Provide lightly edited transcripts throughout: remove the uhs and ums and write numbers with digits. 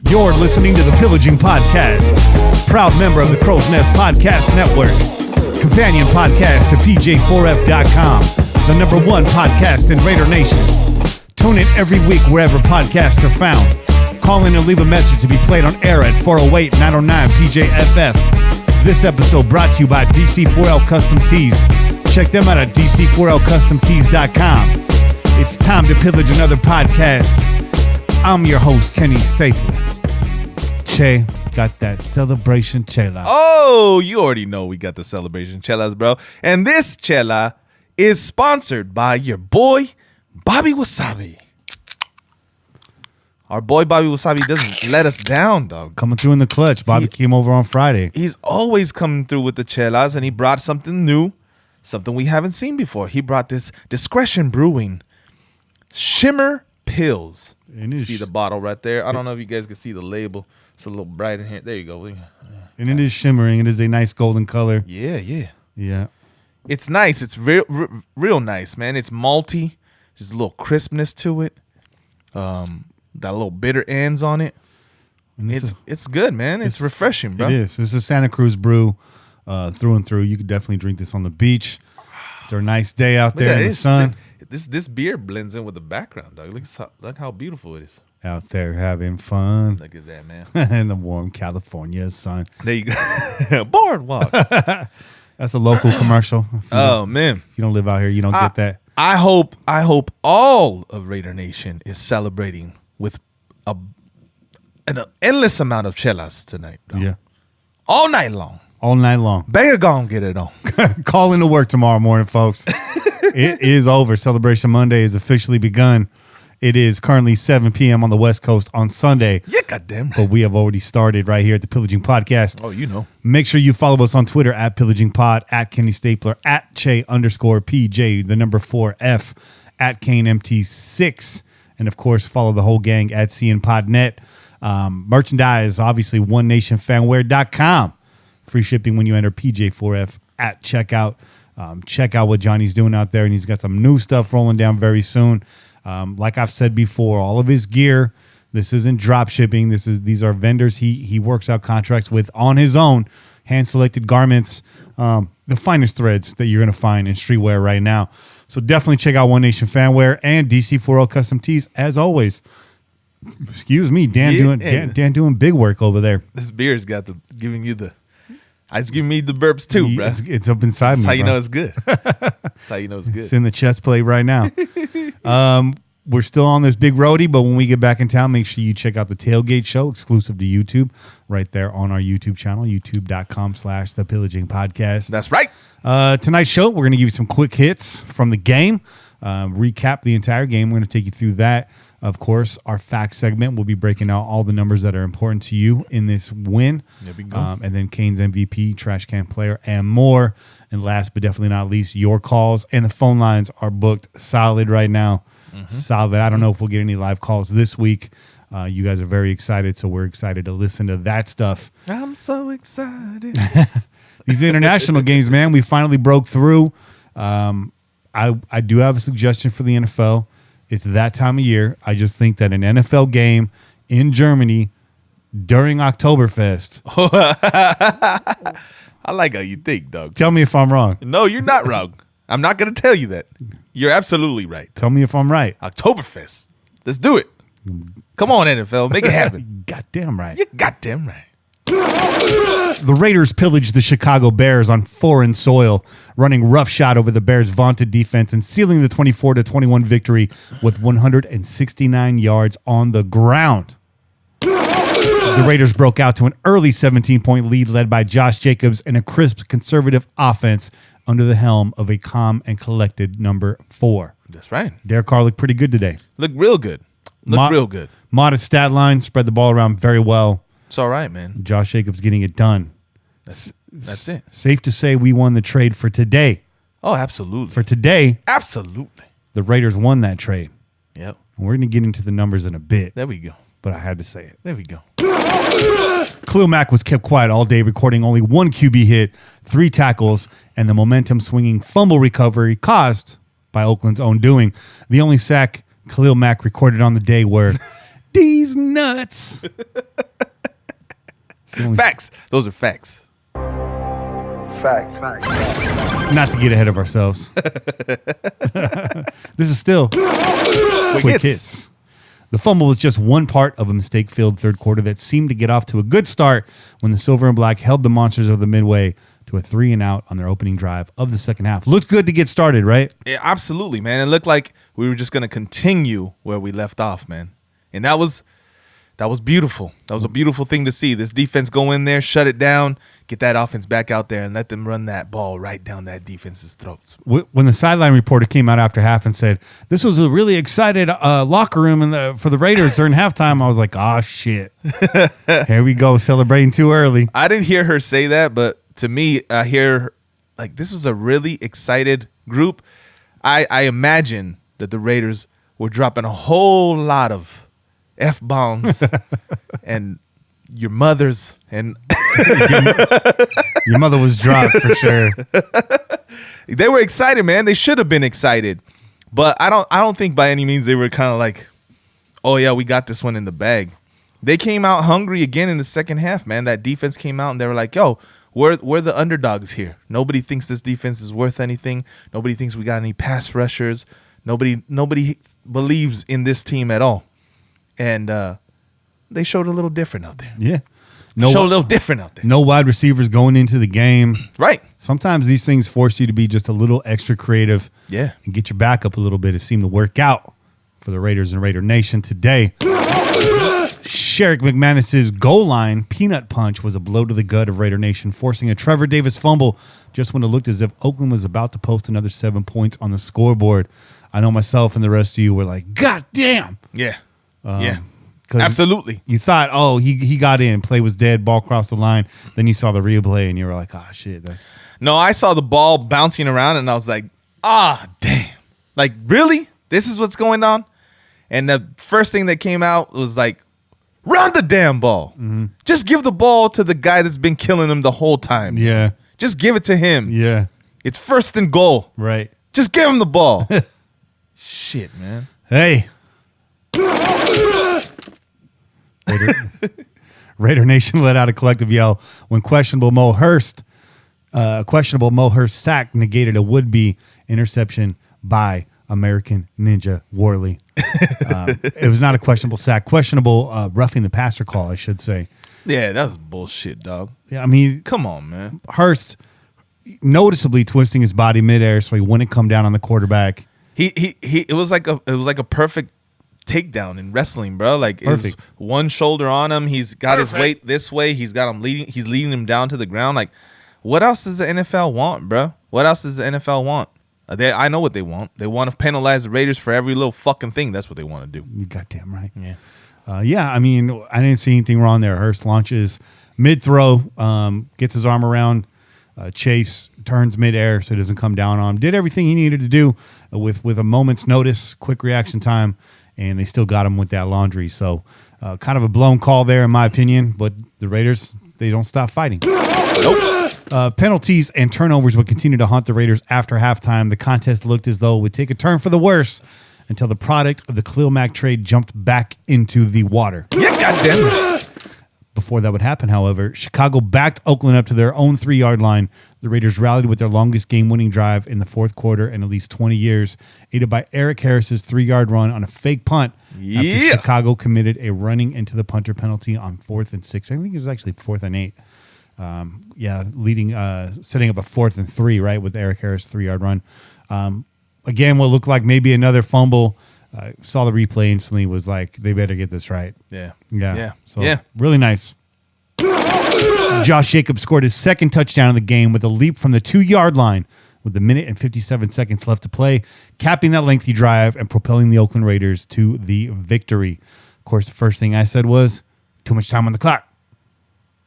You're listening to the Pillaging Podcast, proud member of the Crow's Nest Podcast Network, companion podcast to PJ4F.com, the #1 podcast in Raider Nation. Tune in every week wherever podcasts are found. Call in and leave a message to be played on air at 408-909-PJFF. This episode brought to you by DC4L Custom Tees. Check them out at DC4LCustomTees.com. It's time to pillage another podcast. I'm your host, Kenny Stapler. Che, got that celebration chela. Oh, you already know we got the celebration chelas, bro. And this chela is sponsored by your boy, Bobby Wasabi. Our boy, Bobby Wasabi, doesn't let us down, dog. Coming through in the clutch. Bobby came over on Friday. He's always coming through with the chelas, and he brought something new, something we haven't seen before. He brought this Discretion Brewing Shimmer Pills. See the bottle right there? I don't know if you guys can see the label. It's a little bright in here. There you go. And it is shimmering. It is a nice golden color. Yeah. It's nice. It's real nice, man. It's malty. There's a little crispness to it. Got a little bitter ends on it. It's good, man. It's refreshing, bro. It is. It's a Santa Cruz brew through and through. You could definitely drink this on the beach. After a nice day out there in the sun. This beer blends in with the background, dog. Look how beautiful it is. Out there having fun. Look at that, man. In the warm California sun. There you go. Boardwalk. That's a local commercial. Man. If you don't live out here, you don't get that. I hope all of Raider Nation is celebrating with an endless amount of chelas tonight, dog. Yeah. All night long. Better go and get it on. Call into work tomorrow morning, folks. It is over. Celebration Monday has officially begun. It is currently 7 p.m. on the West Coast on Sunday. Yeah, goddamn right. But we have already started right here at the Pillaging Podcast. Oh, you know. Make sure you follow us on Twitter at Pillaging Pod, at Kenny Stapler, at Che_PJ, the number 4F, at KaneMT6. And, of course, follow the whole gang at CNPodNet. Merchandise, obviously, OneNationFanwear.com. Free shipping when you enter PJ4F at checkout. Check out what Johnny's doing out there, and he's got some new stuff rolling down very soon. Like I've said before, all of his gear, this isn't drop shipping. These are vendors he works out contracts with on his own, hand-selected garments, the finest threads that you're going to find in streetwear right now. So definitely check out One Nation Fanwear and DC4L Custom Tees, as always. Excuse me, Dan doing big work over there. This beer's giving me the burps too, bro. It's up inside me. That's how you bro. know it's good. That's how you know it's good. It's in the chest plate right now. We're still on this big roadie, but when we get back in town, make sure you check out the Tailgate Show, exclusive to YouTube, right there on our YouTube channel, youtube.com/The Pillaging Podcast. That's right. Tonight's show, we're going to give you some quick hits from the game, recap the entire game. We're going to take you through that. Of course, our facts segment will be breaking out all the numbers that are important to you in this win. There we go. And then Kane's MVP, trash can player, and more. And last but definitely not least, your calls and the phone lines are booked solid right now. Mm-hmm. Solid. I don't know if we'll get any live calls this week. You guys are very excited, so we're excited to listen to that stuff. I'm so excited. These international games, man, we finally broke through. I do have a suggestion for the NFL. It's that time of year. I just think that an NFL game in Germany during Oktoberfest. I like how you think, dog. Tell me if I'm wrong. No, you're not wrong. I'm not going to tell you that. You're absolutely right. Tell me if I'm right. Oktoberfest. Let's do it. Come on, NFL. Make it happen. Goddamn right. You're goddamn right. The Raiders pillaged the Chicago Bears on foreign soil, running roughshod over the Bears' vaunted defense and sealing the 24-21 victory with 169 yards on the ground. The Raiders broke out to an early 17-point lead led by Josh Jacobs and a crisp conservative offense under the helm of a calm and collected number 4. That's right. Derek Carr looked pretty good today. Look real good. Real good. Modest stat line, spread the ball around very well. It's all right, man. Josh Jacobs getting it done. That's it. Safe to say we won the trade for today. Oh, absolutely. For today. Absolutely. The Raiders won that trade. Yep. We're going to get into the numbers in a bit. There we go. But I had to say it. There we go. Khalil Mack was kept quiet all day, recording only 1 QB hit, 3 tackles, and the momentum-swinging fumble recovery caused by Oakland's own doing. The only sack Khalil Mack recorded on the day were DEEZ NUTZ. Facts. Those are facts. Fact. Not to get ahead of ourselves. This is still quick hits. The fumble was just one part of a mistake-filled third quarter that seemed to get off to a good start when the Silver and Black held the Monsters of the Midway to a 3-and-out on their opening drive of the second half. Looked good to get started, right? Yeah, absolutely, man. It looked like we were just going to continue where we left off, man. And that was beautiful. That was a beautiful thing to see. This defense go in there, shut it down, get that offense back out there, and let them run that ball right down that defense's throats. When the sideline reporter came out after half and said, this was a really excited locker room for the Raiders during halftime, I was like, oh, shit. Here we go, celebrating too early. I didn't hear her say that, but to me, I hear like this was a really excited group. I imagine that the Raiders were dropping a whole lot of F-bombs and your mother's and your mother was dropped for sure. They were excited, man. They should have been excited. But I don't think by any means they were kind of like, oh yeah, we got this one in the bag. They came out hungry again in the second half, man. That defense came out and they were like, yo, we're the underdogs here. Nobody thinks this defense is worth anything. Nobody thinks we got any pass rushers. Nobody believes in this team at all. And they showed a little different out there. Yeah. Showed a little different out there. No wide receivers going into the game. Right. Sometimes these things force you to be just a little extra creative. Yeah. And get your back up a little bit. It seemed to work out for the Raiders and Raider Nation today. Sherrick McManis' goal line peanut punch was a blow to the gut of Raider Nation, forcing a Trevor Davis fumble just when it looked as if Oakland was about to post another 7 points on the scoreboard. I know myself and the rest of you were like, God damn. Yeah. Yeah. Absolutely. You thought, oh, he got in, play was dead, ball crossed the line. Then you saw the replay and you were like, oh, shit. No, I saw the ball bouncing around and I was like, damn. Like, really? This is what's going on? And the first thing that came out was like, run the damn ball. Mm-hmm. Just give the ball to the guy that's been killing him the whole time. Yeah. Just give it to him. Yeah. It's first and goal. Right. Just give him the ball. Shit, man. Hey. Raider Nation let out a collective yell when questionable Mo Hurst sack negated a would-be interception by American Ninja Worley. It was not a questionable sack. Questionable roughing the passer call, I should say. Yeah, that was bullshit, dog. Yeah, I mean, come on, man. Hurst noticeably twisting his body midair so he wouldn't come down on the quarterback. It was like a perfect takedown in wrestling, bro. Like it was one shoulder on him. He's got his weight this way. He's got him leading. He's leading him down to the ground. Like, what else does the NFL want, bro? What else does the NFL want? I know what they want. They want to penalize the Raiders for every little fucking thing. That's what they want to do. You goddamn right. Yeah. Yeah. I mean, I didn't see anything wrong there. Hurst launches mid throw, gets his arm around Chase, turns midair so it doesn't come down on him. Did everything he needed to do with a moment's notice, quick reaction time. And they still got him with that laundry. So kind of a blown call there, in my opinion. But the Raiders, they don't stop fighting. Nope. Penalties and turnovers would continue to haunt the Raiders after halftime. The contest looked as though it would take a turn for the worse until the product of the Khalil Mack trade jumped back into the water. Yeah, goddamn it. Before that would happen, however, Chicago backed Oakland up to their own 3-yard line. The Raiders rallied with their longest game-winning drive in the fourth quarter in at least 20 years, aided by Erik Harris's 3-yard run on a fake punt after Chicago committed a running into the punter penalty on 4th and 6. I think it was actually 4th and 8. Setting up a 4th and 3, right, with Erik Harris' 3-yard run. Again, what looked like maybe another fumble. Saw the replay instantly, was like, they better get this right. Yeah. So really nice. Josh Jacobs scored his second touchdown of the game with a leap from the 2-yard line with a minute and 57 seconds left to play, capping that lengthy drive and propelling the Oakland Raiders to the victory. Of course, the first thing I said was, too much time on the clock.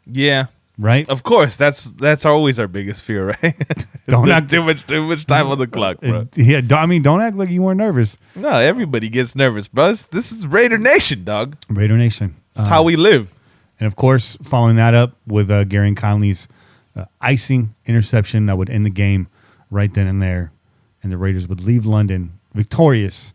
Yeah. Right? Of course. That's always our biggest fear, right? Don't act too much time on the clock, bro. Yeah, I mean, don't act like you weren't nervous. No, everybody gets nervous, bro. This is Raider Nation, dog. Raider Nation. That's how we live. And, of course, following that up with Gary Conley's icing interception that would end the game right then and there. And the Raiders would leave London victorious.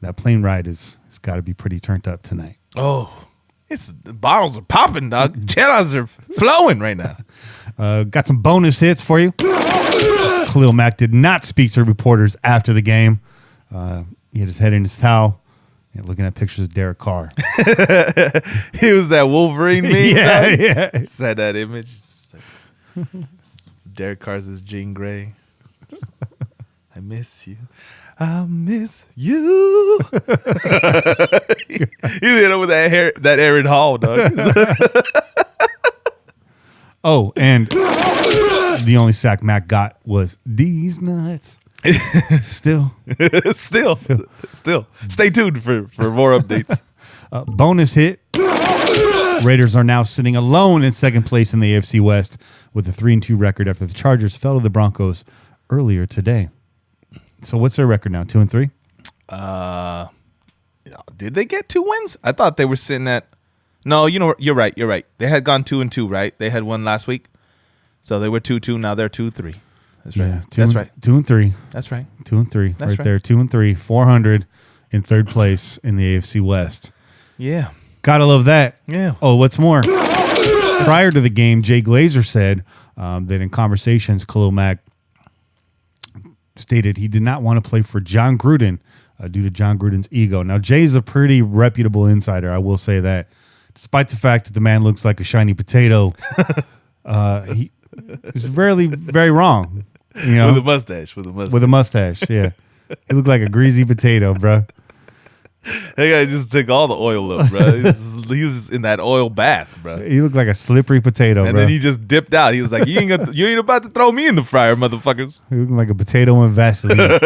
That plane ride has got to be pretty turned up tonight. Oh, The bottles are popping, dog. Chelas are flowing right now. Got some bonus hits for you. Khalil Mack did not speak to reporters after the game. He had his head in his towel and looking at pictures of Derek Carr. He was that Wolverine meme. Yeah. Said that image. Derek Carr's is Jean Grey. I miss you. I miss you. He hit him with that Aaron Hall, dog. Oh, and the only sack Mac got was DEEZ NUTZ. Still. Stay tuned for more updates. Bonus hit. Raiders are now sitting alone in second place in the AFC West with a 3-2 record after the Chargers fell to the Broncos earlier today. So what's their record now? 2-3? Did they get 2 wins? I thought they were sitting at. No, you're right. They had gone 2-2, right? They had one last week, so they were 2-2. Now they're 2-3. That's right. Yeah, That's right. 2-3. That's right. 2-3. That's right there. 2-3. 400 in third place in the AFC West. Yeah. Gotta love that. Yeah. Oh, what's more? Prior to the game, Jay Glazer said that in conversations, Khalil Mack stated he did not want to play for Jon Gruden due to Jon Gruden's ego. Now, Jay's a pretty reputable insider, I will say that. Despite the fact that the man looks like a shiny potato, he is rarely very wrong. You know, With a mustache, yeah. He looked like a greasy potato, bro. That guy just took all the oil up, bro. He was in that oil bath, bro. He looked like a slippery potato, and bro. then he just dipped out. He was like, you ain't about to throw me in the fryer, motherfuckers. He looked like a potato in Vaseline. He's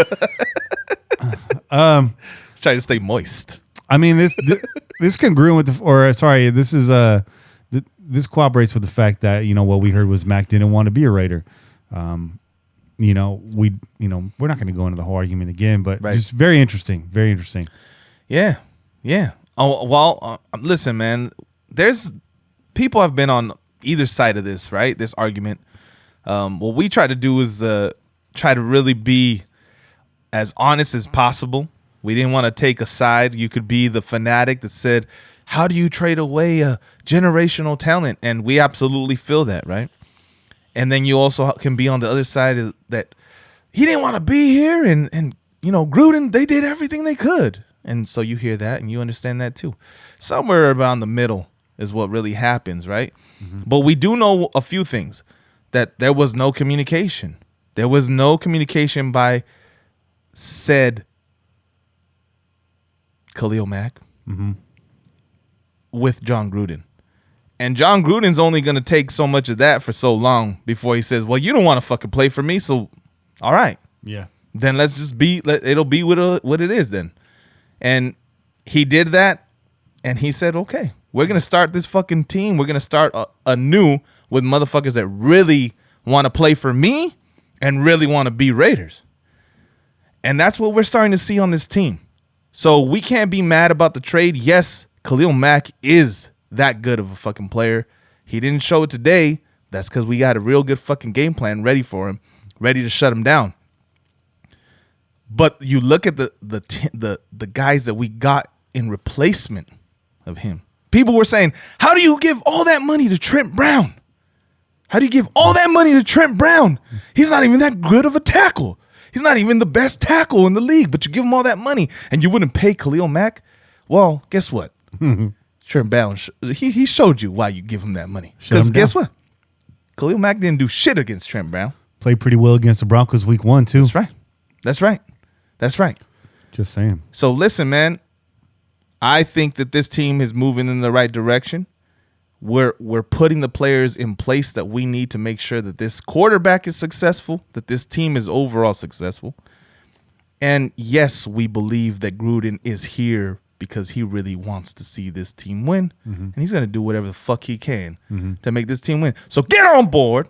trying to stay moist. I mean, this congruent with this corroborates with the fact that, what we heard was Mac didn't want to be a Raider. We're not going to go into the whole argument again, but just very interesting. Very interesting. Yeah. Oh, well, listen, man, people have been on either side of this, right? This argument. What we try to do is try to really be as honest as possible. We didn't want to take a side. You could be the fanatic that said, how do you trade away a generational talent? And we absolutely feel that, right? And then you also can be on the other side that he didn't want to be here. And Gruden, they did everything they could. And so you hear that and you understand that too. Somewhere around the middle is what really happens, right? Mm-hmm. But we do know a few things, that there was no communication. There was no communication by said Khalil Mack with Jon Gruden. And Jon Gruden's only going to take so much of that for so long before he says, well, you don't want to fucking play for me, so all right. Yeah. Then let's just it'll be what it is then. And he did that, and he said, okay, we're going to start this fucking team. We're going to start anew with motherfuckers that really want to play for me and really want to be Raiders. And that's what we're starting to see on this team. So we can't be mad about the trade. Yes, Khalil Mack is that good of a fucking player. He didn't show it today. That's because we got a real good fucking game plan ready for him, ready to shut him down. But you look at the guys that we got in replacement of him. People were saying, how do you give all that money to Trent Brown? How do you give all that money to Trent Brown? He's not even that good of a tackle. He's not even the best tackle in the league, but you give him all that money and you wouldn't pay Khalil Mack? Well, guess what? Trent Brown, he showed you why you give him that money. Because guess what? Khalil Mack didn't do shit against Trent Brown. Played pretty well against the Broncos week 1, too. That's right. Just saying. So listen, man, I think that this team is moving in the right direction. We're putting the players in place that we need to make sure that this quarterback is successful, that this team is overall successful. And yes, we believe that Gruden is here because he really wants to see this team win. Mm-hmm. And he's going to do whatever the fuck he can to make this team win. So get on board.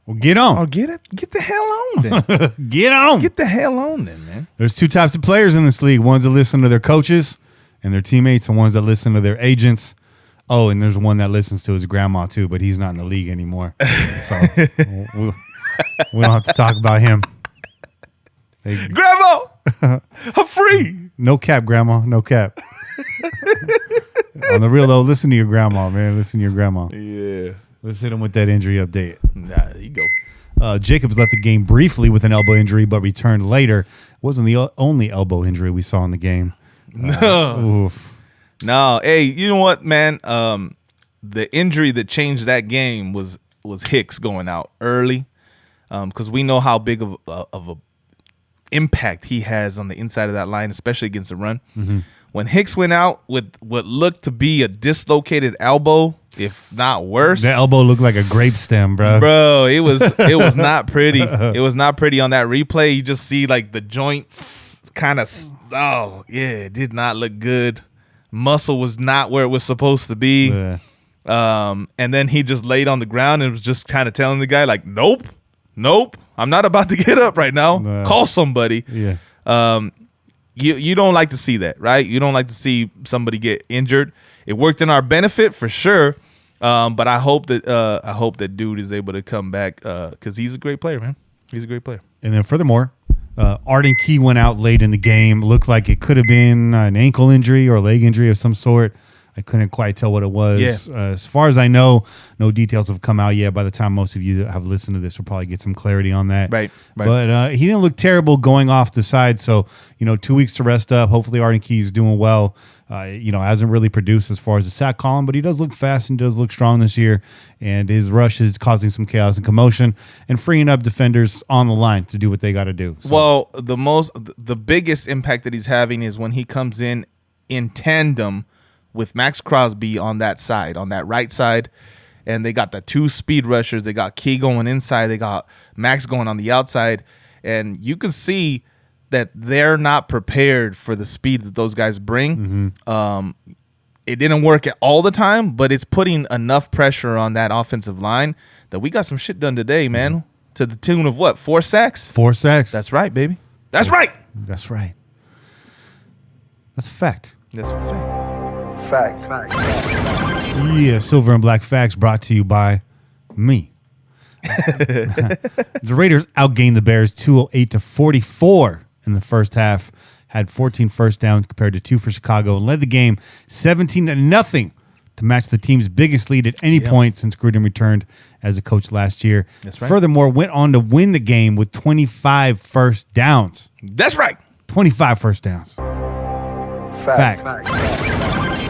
Well, get on. Or get the hell on then. Get on. Get the hell on then, man. There's 2 types of players in this league. Ones that listen to their coaches and their teammates, and ones that listen to their agents. Oh, and there's one that listens to his grandma too, but he's not in the league anymore. So we don't have to talk about him. Grandma, I'm free. No cap, Grandma. No cap. On the real though, listen to your grandma, man. Listen to your grandma. Yeah. Let's hit him with that injury update. Nah, there you go. Jacobs left the game briefly with an elbow injury, but returned later. Wasn't the only elbow injury we saw in the game. No. No. Hey, you know what, man? The injury that changed that game was Hicks going out early, because we know how big of a impact he has on the inside of that line, especially against the run. Mm-hmm. When Hicks went out with what looked to be a dislocated elbow, if not worse. That elbow looked like a grape stem, bro. Bro, it was not pretty. It was not pretty on that replay. You just see like the joint kind of, it did not look good. Muscle was not where it was supposed to be. Yeah. And then he just laid on the ground and was just kind of telling the guy like, nope, I'm not about to get up right now. Call somebody. Yeah. You don't like to see that, right? You don't like to see somebody get injured. It worked in our benefit for sure. But I hope that dude is able to come back because he's a great player, man. He's a great player. And then furthermore, Arden Key went out late in the game. Looked like it could have been an ankle injury or a leg injury of some sort. I couldn't quite tell what it was. Yeah. As far as I know, no details have come out yet. By the time most of you that have listened to this will probably get some clarity on that. Right. But he didn't look terrible going off the side. So, 2 weeks to rest up. Hopefully Arden Key is doing well. Hasn't really produced as far as the sack column, but he does look fast and does look strong this year. And his rush is causing some chaos and commotion and freeing up defenders on the line to do what they got to do. So. Well, the biggest impact that he's having is when he comes in tandem with Max Crosby on that side, on that right side, and they got the two speed rushers. They got Key going inside. They got Max going on the outside, and you can see that they're not prepared for the speed that those guys bring. Mm-hmm. It didn't work all the time, but it's putting enough pressure on that offensive line that we got some shit done today, man. Mm-hmm. To the tune of what? 4 sacks? 4 sacks. That's right, baby. That's right. That's right. That's a fact. That's a fact. Fact. Yeah, Silver and Black Facts brought to you by me. The Raiders outgained the Bears 208-44 in the first half, had 14 first downs compared to 2 for Chicago, and led the game 17-0 to match the team's biggest lead at any point since Gruden returned as a coach last year. That's right. Furthermore, went on to win the game with 25 first downs. That's right. 25 first downs. Fact.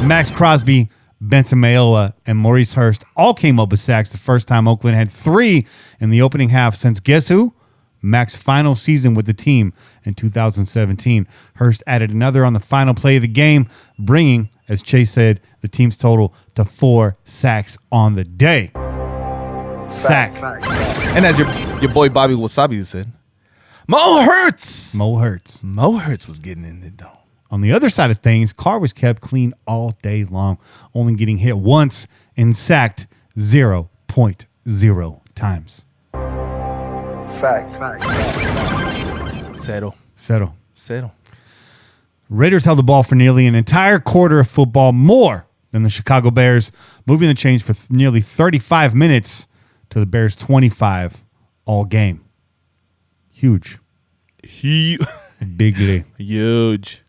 Max Crosby, Benson Mayowa, and Maurice Hurst all came up with sacks the first time Oakland had 3 in the opening half since guess who? Max's final season with the team in 2017. Hurst added another on the final play of the game, bringing, as Chase said, the team's total to 4 sacks on the day. Sack. And as your boy Bobby Wasabi said, Mo Hurst. Mo Hurst was getting in the dome. On the other side of things, Carr was kept clean all day long, only getting hit once and sacked 0.0 times. Fact. Settle. Raiders held the ball for nearly an entire quarter of football more than the Chicago Bears, moving the chains for nearly 35 minutes to the Bears' 25 all game. Huge. Bigly. Huge.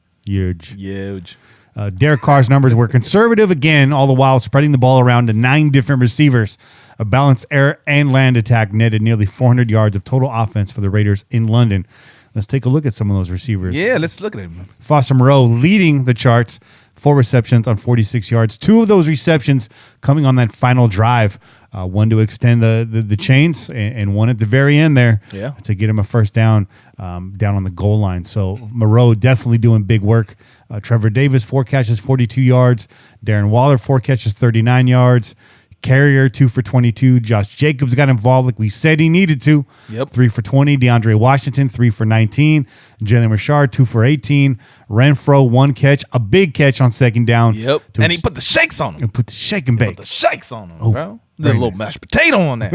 Derek Carr's numbers were conservative again, all the while spreading the ball around to 9 different receivers. A balanced air and land attack netted nearly 400 yards of total offense for the Raiders in London. Let's take a look at some of those receivers. Yeah, let's look at him. Foster Moreau leading the charts, 4 receptions on 46 yards. 2 of those receptions coming on that final drive. One to extend the chains and one at the very end there to get him a first down down on the goal line. So Moreau definitely doing big work. Trevor Davis, 4 catches, 42 yards. Darren Waller, 4 catches, 39 yards. Carrier, 2 for 22. Josh Jacobs got involved like we said he needed to. 3 for 20. DeAndre Washington, 3 for 19. Jalen Richard, 2 for 18. Renfro, 1 catch. A big catch on second down. And he put the shakes on him. And put the shake and bake. Put the shakes on him, bro. Did a little mashed potato on there.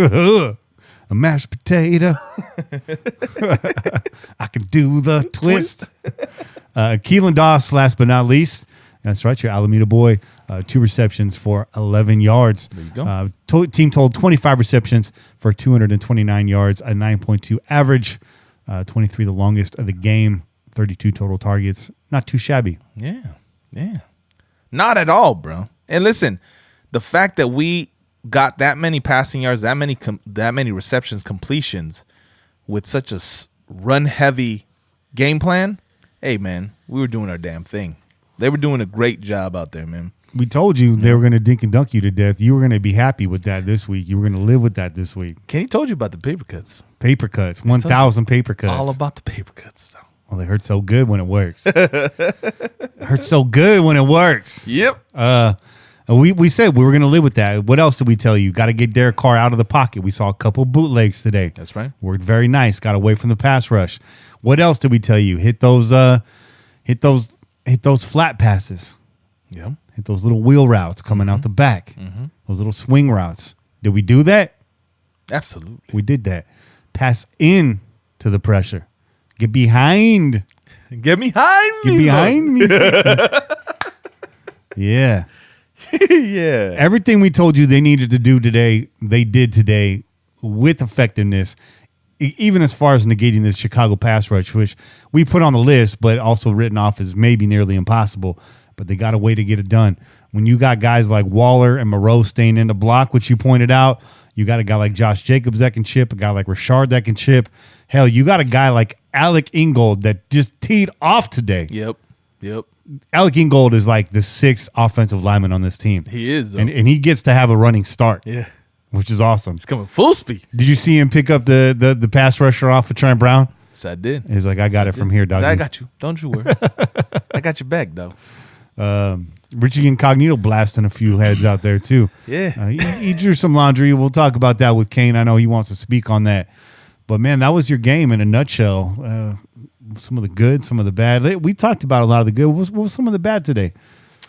A mashed potato. I can do the twist. Keelan Doss, last but not least. That's right, your Alameda boy. 2 receptions for 11 yards. There you go. Team total 25 receptions for 229 yards, a 9.2 average, 23 the longest of the game, 32 total targets. Not too shabby. Yeah. Not at all, bro. And listen, the fact that we got that many passing yards, that many receptions, completions with such a run-heavy game plan, hey, man, we were doing our damn thing. They were doing a great job out there, man. We told you they were going to dink and dunk you to death. You were going to be happy with that this week. You were going to live with that this week. Kenny told you about the paper cuts. Paper cuts, 1,000 paper cuts. All about the paper cuts. So. Well, they hurt so good when it works. It hurts so good when it works. Yep. We said we were going to live with that. What else did we tell you? Got to get Derek Carr out of the pocket. We saw a couple bootlegs today. That's right. Worked very nice. Got away from the pass rush. What else did we tell you? Hit those flat passes. Yeah. Hit those little wheel routes coming out the back. Those little swing routes. Did we do that? Absolutely. We did that. Pass in to the pressure. Get behind. Get behind me. Get behind me. Yeah. Yeah. Everything we told you they needed to do today, they did today with effectiveness, even as far as negating this Chicago pass rush, which we put on the list, but also written off as maybe nearly impossible. But they got a way to get it done. When you got guys like Waller and Moreau staying in the block, which you pointed out, you got a guy like Josh Jacobs that can chip, a guy like Rashard that can chip. Hell, you got a guy like Alec Ingold that just teed off today. Yep. Alec Ingold is like the sixth offensive lineman on this team. He is, though. And he gets to have a running start. Yeah. Which is awesome. He's coming full speed. Did you see him pick up the pass rusher off of Trent Brown? Yes, I did. He's like, I got it from here, dog. I got you. Don't you worry. I got your back, though. Richie Incognito blasting a few heads out there, too. Yeah. He drew some laundry. We'll talk about that with Kane. I know he wants to speak on that. But, man, that was your game in a nutshell. Some of the good, some of the bad. We talked about a lot of the good. What was some of the bad today?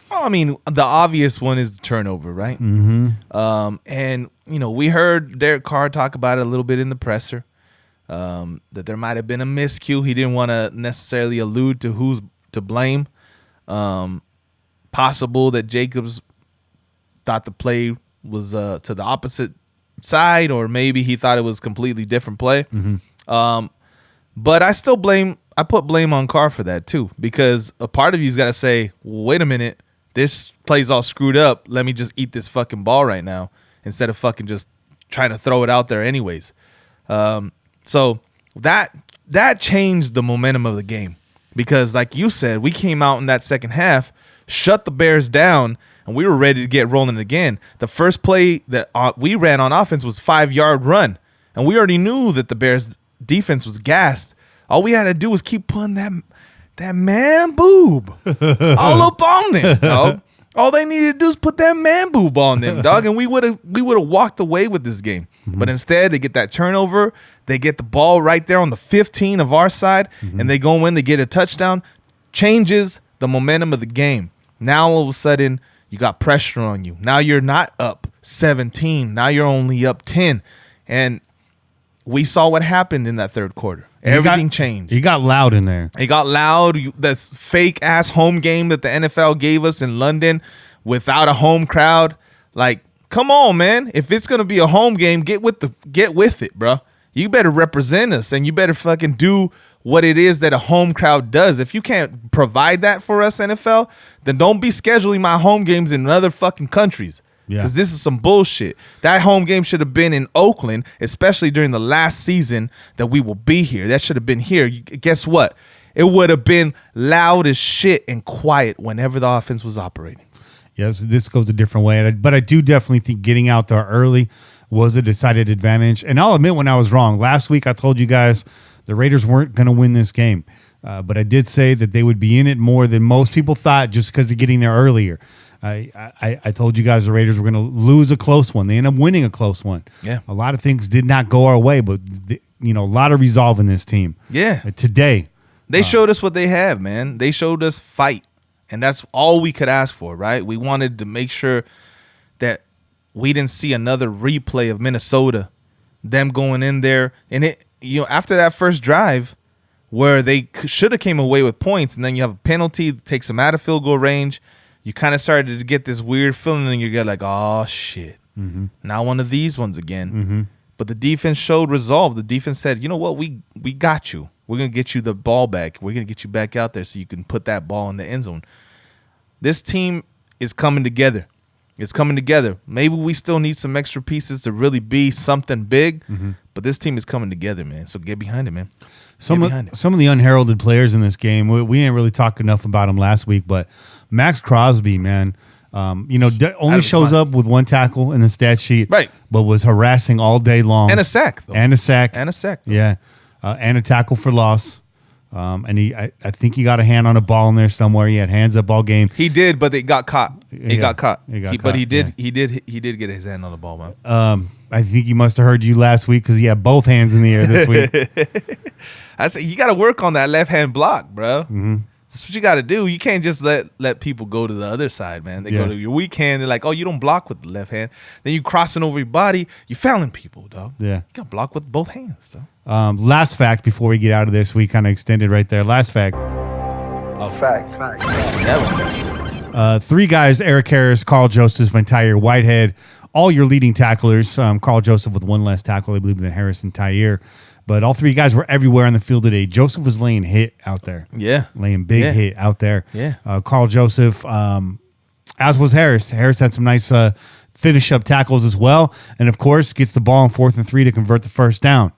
Well, I mean, the obvious one is the turnover, right? Mm-hmm. And, we heard Derek Carr talk about it a little bit in the presser, that there might have been a miscue. He didn't want to necessarily allude to who's to blame. Possible that Jacobs thought the play was to the opposite side, or maybe he thought it was completely different play. Mm-hmm. But I put blame on Carr for that too, because a part of you's got to say, well, wait a minute, this play's all screwed up. Let me just eat this fucking ball right now instead of fucking just trying to throw it out there anyways. So that changed the momentum of the game, because like you said, we came out in that second half, shut the Bears down, and we were ready to get rolling again. The first play that we ran on offense was 5-yard run, and we already knew that the Bears defense was gassed. All we had to do was keep putting that man boob all up on them, dog. All they needed to do is put that man boob on them, dog, and we would have walked away with this game. Mm-hmm. But instead, they get that turnover. They get the ball right there on the 15 of our side, and they go in. They get a touchdown. Changes the momentum of the game. Now all of a sudden, you got pressure on you. Now you're not up 17. Now you're only up 10, and we saw what happened in that third quarter. Everything changed. He got loud in there. It got loud. This fake-ass home game that the NFL gave us in London without a home crowd. Like, come on, man. If it's going to be a home game, get with it, bro. You better represent us, and you better fucking do what it is that a home crowd does. If you can't provide that for us, NFL, then don't be scheduling my home games in other fucking countries. Because this is some bullshit. That home game should have been in Oakland, especially during the last season that we will be here. That should have been here. Guess what? It would have been loud as shit and quiet whenever the offense was operating. Yes, this goes a different way. But I do definitely think getting out there early was a decided advantage. And I'll admit when I was wrong. Last week I told you guys the Raiders weren't going to win this game. But I did say that they would be in it more than most people thought just because of getting there earlier. I told you guys the Raiders were going to lose a close one. They ended up winning a close one. Yeah. A lot of things did not go our way, but a lot of resolve in this team. Yeah. Today. They showed us what they have, man. They showed us fight. And that's all we could ask for, right? We wanted to make sure that we didn't see another replay of Minnesota, them going in there. And after that first drive where they should have came away with points, and then you have a penalty that takes them out of field goal range, you kind of started to get this weird feeling in your gut like, oh, shit. Mm-hmm. Not one of these ones again. Mm-hmm. But the defense showed resolve. The defense said, you know what, we got you. We're going to get you the ball back. We're going to get you back out there so you can put that ball in the end zone. This team is coming together. It's coming together. Maybe we still need some extra pieces to really be something big, but this team is coming together, man. So get behind it, man. Some of the unheralded players in this game, we didn't really talk enough about them last week, but Max Crosby, man, only shows up with 1 tackle in the stat sheet, right? But was harassing all day long, and a sack, though. and a sack, yeah, and a tackle for loss. And I think he got a hand on a ball in there somewhere. He had hands up all game. He did, but it got caught. He got caught. But he did get his hand on the ball, man. I think he must have heard you last week because he had both hands in the air this week. I said you got to work on that left hand block, bro. That's what you got to do. You can't just let people go to the other side, man. They go to your weak hand. They're like, oh, you don't block with the left hand. Then you crossing over your body. You fouling people, dog. Yeah, you got to block with both hands, dog. Last fact before we get out of this, we kind of extended right there. Last fact. Fact. 3 guys: Erik Harris, Carl Joseph, Ventire Whitehead. All your leading tacklers. Carl Joseph with 1 less tackle, I believe, than Harris and Tyre. But all 3 guys were everywhere on the field today. Joseph was laying hit out there. Yeah. Laying big hit out there. Yeah. Carl Joseph, as was Harris. Harris had some nice finish-up tackles as well. And, of course, gets the ball on 4th and 3 to convert the first down.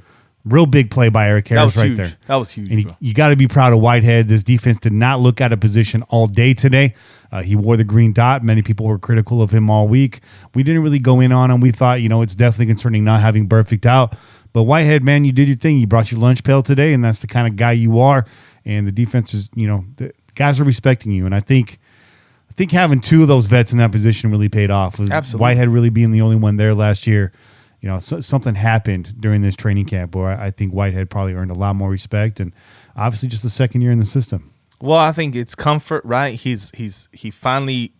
Real big play by Erik Harris right there. That was huge, and bro. you got to be proud of Whitehead. This defense did not look out of position all day today. He wore the green dot. Many people were critical of him all week. We didn't really go in on him. We thought, it's definitely concerning not having Burfict out. But Whitehead, man, you did your thing. You brought your lunch pail today, and that's the kind of guy you are. And the defense is, the guys are respecting you. And I think having 2 of those vets in that position really paid off. Absolutely. Whitehead really being the only one there last year. Something happened during this training camp where I think Whitehead probably earned a lot more respect, and obviously just the second year in the system. Well, I think it's comfort, right? He finally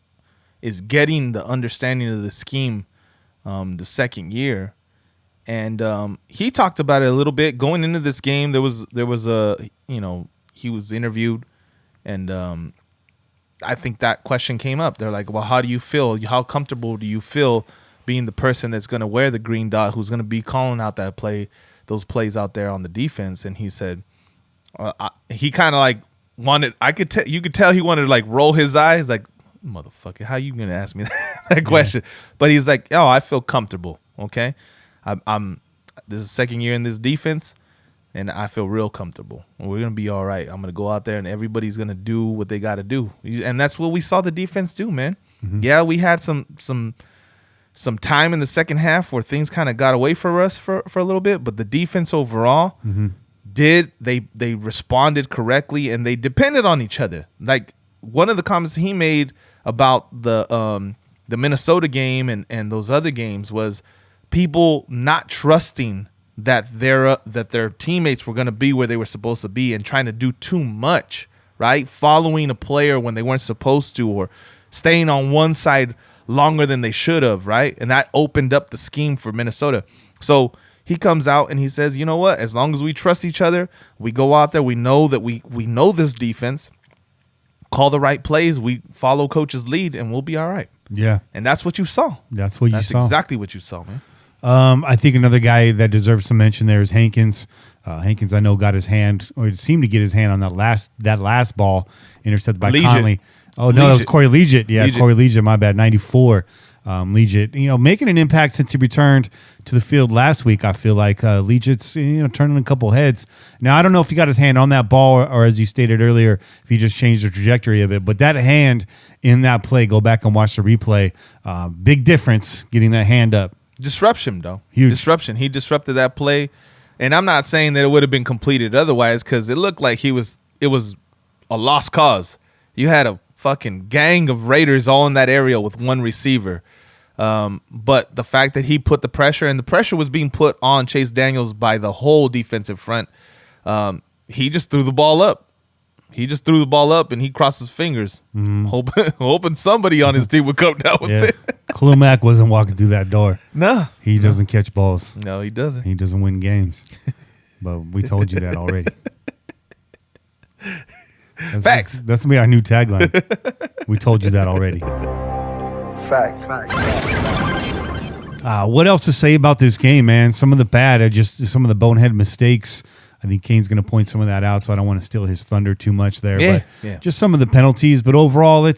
is getting the understanding of the scheme the second year. And he talked about it a little bit going into this game. There was he was interviewed, and I think that question came up. They're like, well, how do you feel? How comfortable do you feel being the person that's going to wear the green dot, who's going to be calling out those plays out there on the defense? And he said, he kind of like wanted. You could tell he wanted to like roll his eyes, like, motherfucker, how you going to ask me that question? But he's like, oh, I feel comfortable. Okay. This is the second year in this defense, and I feel real comfortable. We're going to be all right. I'm going to go out there, and everybody's going to do what they got to do. And that's what we saw the defense do, man. Yeah, we had some time in the second half where things kind of got away from us for a little bit, but the defense overall they responded correctly, and they depended on each other. Like one of the comments he made about the Minnesota game and those other games was people not trusting that their teammates were going to be where they were supposed to be and trying to do too much, right? Following a player when they weren't supposed to, or staying on one side longer than they should have, right? And that opened up the scheme for Minnesota. So he comes out and he says, you know what? As long as we trust each other, we go out there, we know that we know this defense, call the right plays, we follow coach's lead, and we'll be all right. Yeah. And that's what you saw. That's exactly what you saw, man. I think another guy that deserves some mention there is Hankins. Hankins, I know, got his hand, or seemed to get his hand on that last ball intercepted by Conley. Oh, no, that was Corey Leggett. Yeah, Corey Leggett, my bad, 94. Leggett, making an impact since he returned to the field last week. I feel like Leggett's, turning a couple heads. Now, I don't know if he got his hand on that ball or as you stated earlier, if he just changed the trajectory of it. But that hand in that play, go back and watch the replay. Big difference getting that hand up. Disruption, though. Huge. Disruption. He disrupted that play. And I'm not saying that it would have been completed otherwise, because it looked like it was a lost cause. You had a fucking gang of Raiders all in that area with one receiver. But the fact that he put the pressure, and the pressure was being put on Chase Daniels by the whole defensive front, he just threw the ball up. And he crossed his fingers, hoping somebody on his team would come down with it. Khalil Mack wasn't walking through that door. No. He doesn't catch balls. No, he doesn't. He doesn't win games. But we told you that already. Facts. That's going to be our new tagline. We told you that already. Fact. What else to say about this game, man? Some of the bad, some of the bonehead mistakes. I think Kane's going to point some of that out, so I don't want to steal his thunder too much there. Yeah, but yeah. just some of the penalties. But overall,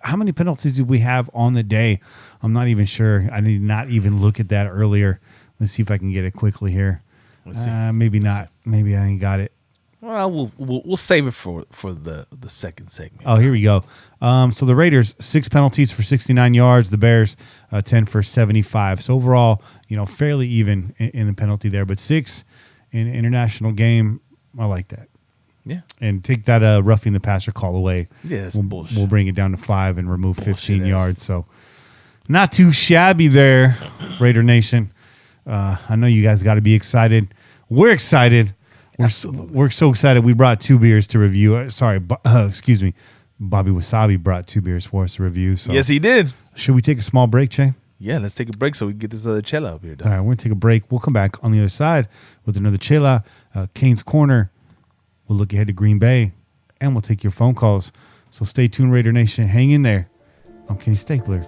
how many penalties did we have on the day? I'm not even sure. I did not even look at that earlier. Let's see if I can get it quickly here. Maybe not. Maybe I ain't got it. Well, we'll save it for the second segment. Oh, here we go. So the Raiders, 6 penalties for 69 yards. The Bears, 10 for 75. So overall, fairly even in the penalty there. But 6 in an international game, I like that. Yeah. And take that roughing the passer call away. Yeah, that's bullshit. We'll bring it down to 5 and remove 15 yards. So not too shabby there, Raider Nation. I know you guys got to be excited. We're excited. We're so excited. We brought 2 beers to review. Excuse me. Bobby Wasabi brought 2 beers for us to review. So yes, he did. Should we take a small break, Che? Yeah, let's take a break so we can get this other chela up here done. All right, we're going to take a break. We'll come back on the other side with another chela, Kane's Corner. We'll look ahead to Green Bay, and we'll take your phone calls. So stay tuned, Raider Nation. Hang in there. I'm Kenny Stapler.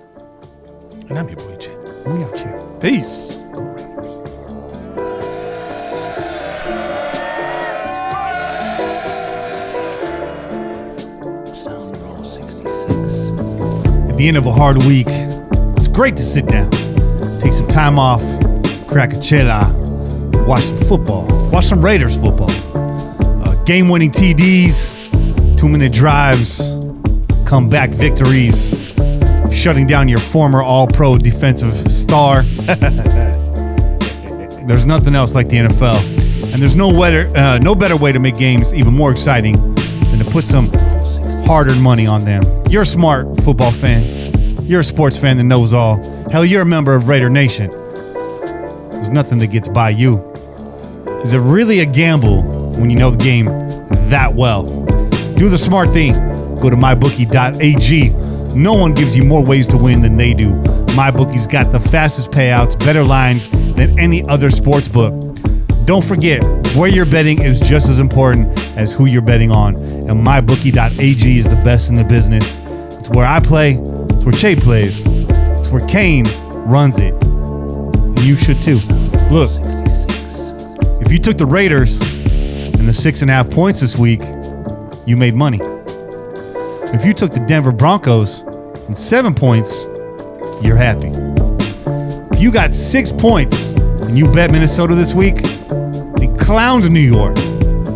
And I'm your boy, Che. We out here. Peace. Go Raiders. At the end of a hard week, it's great to sit down, take some time off, crack a chela, watch some football, watch some Raiders football. Game-winning TDs, 2-minute drives, comeback victories, shutting down your former All-Pro defensive star. There's nothing else like the NFL, and there's no better way to make games even more exciting than to put some hard-earned money on them. You're a smart football fan. You're a sports fan that knows all. Hell, you're a member of Raider Nation. There's nothing that gets by you. Is it really a gamble when you know the game that well? Do the smart thing. Go to mybookie.ag. No one gives you more ways to win than they do. MyBookie's got the fastest payouts, better lines than any other sports book. Don't forget, where you're betting is just as important as who you're betting on. And mybookie.ag is the best in the business. It's where I play. It's where Che plays. It's where Kane runs it. And you should too. Look, if you took the Raiders and the 6.5 points this week, you made money. If you took the Denver Broncos and 7 points, you're happy. If you got 6 points and you bet Minnesota this week, they clowned New York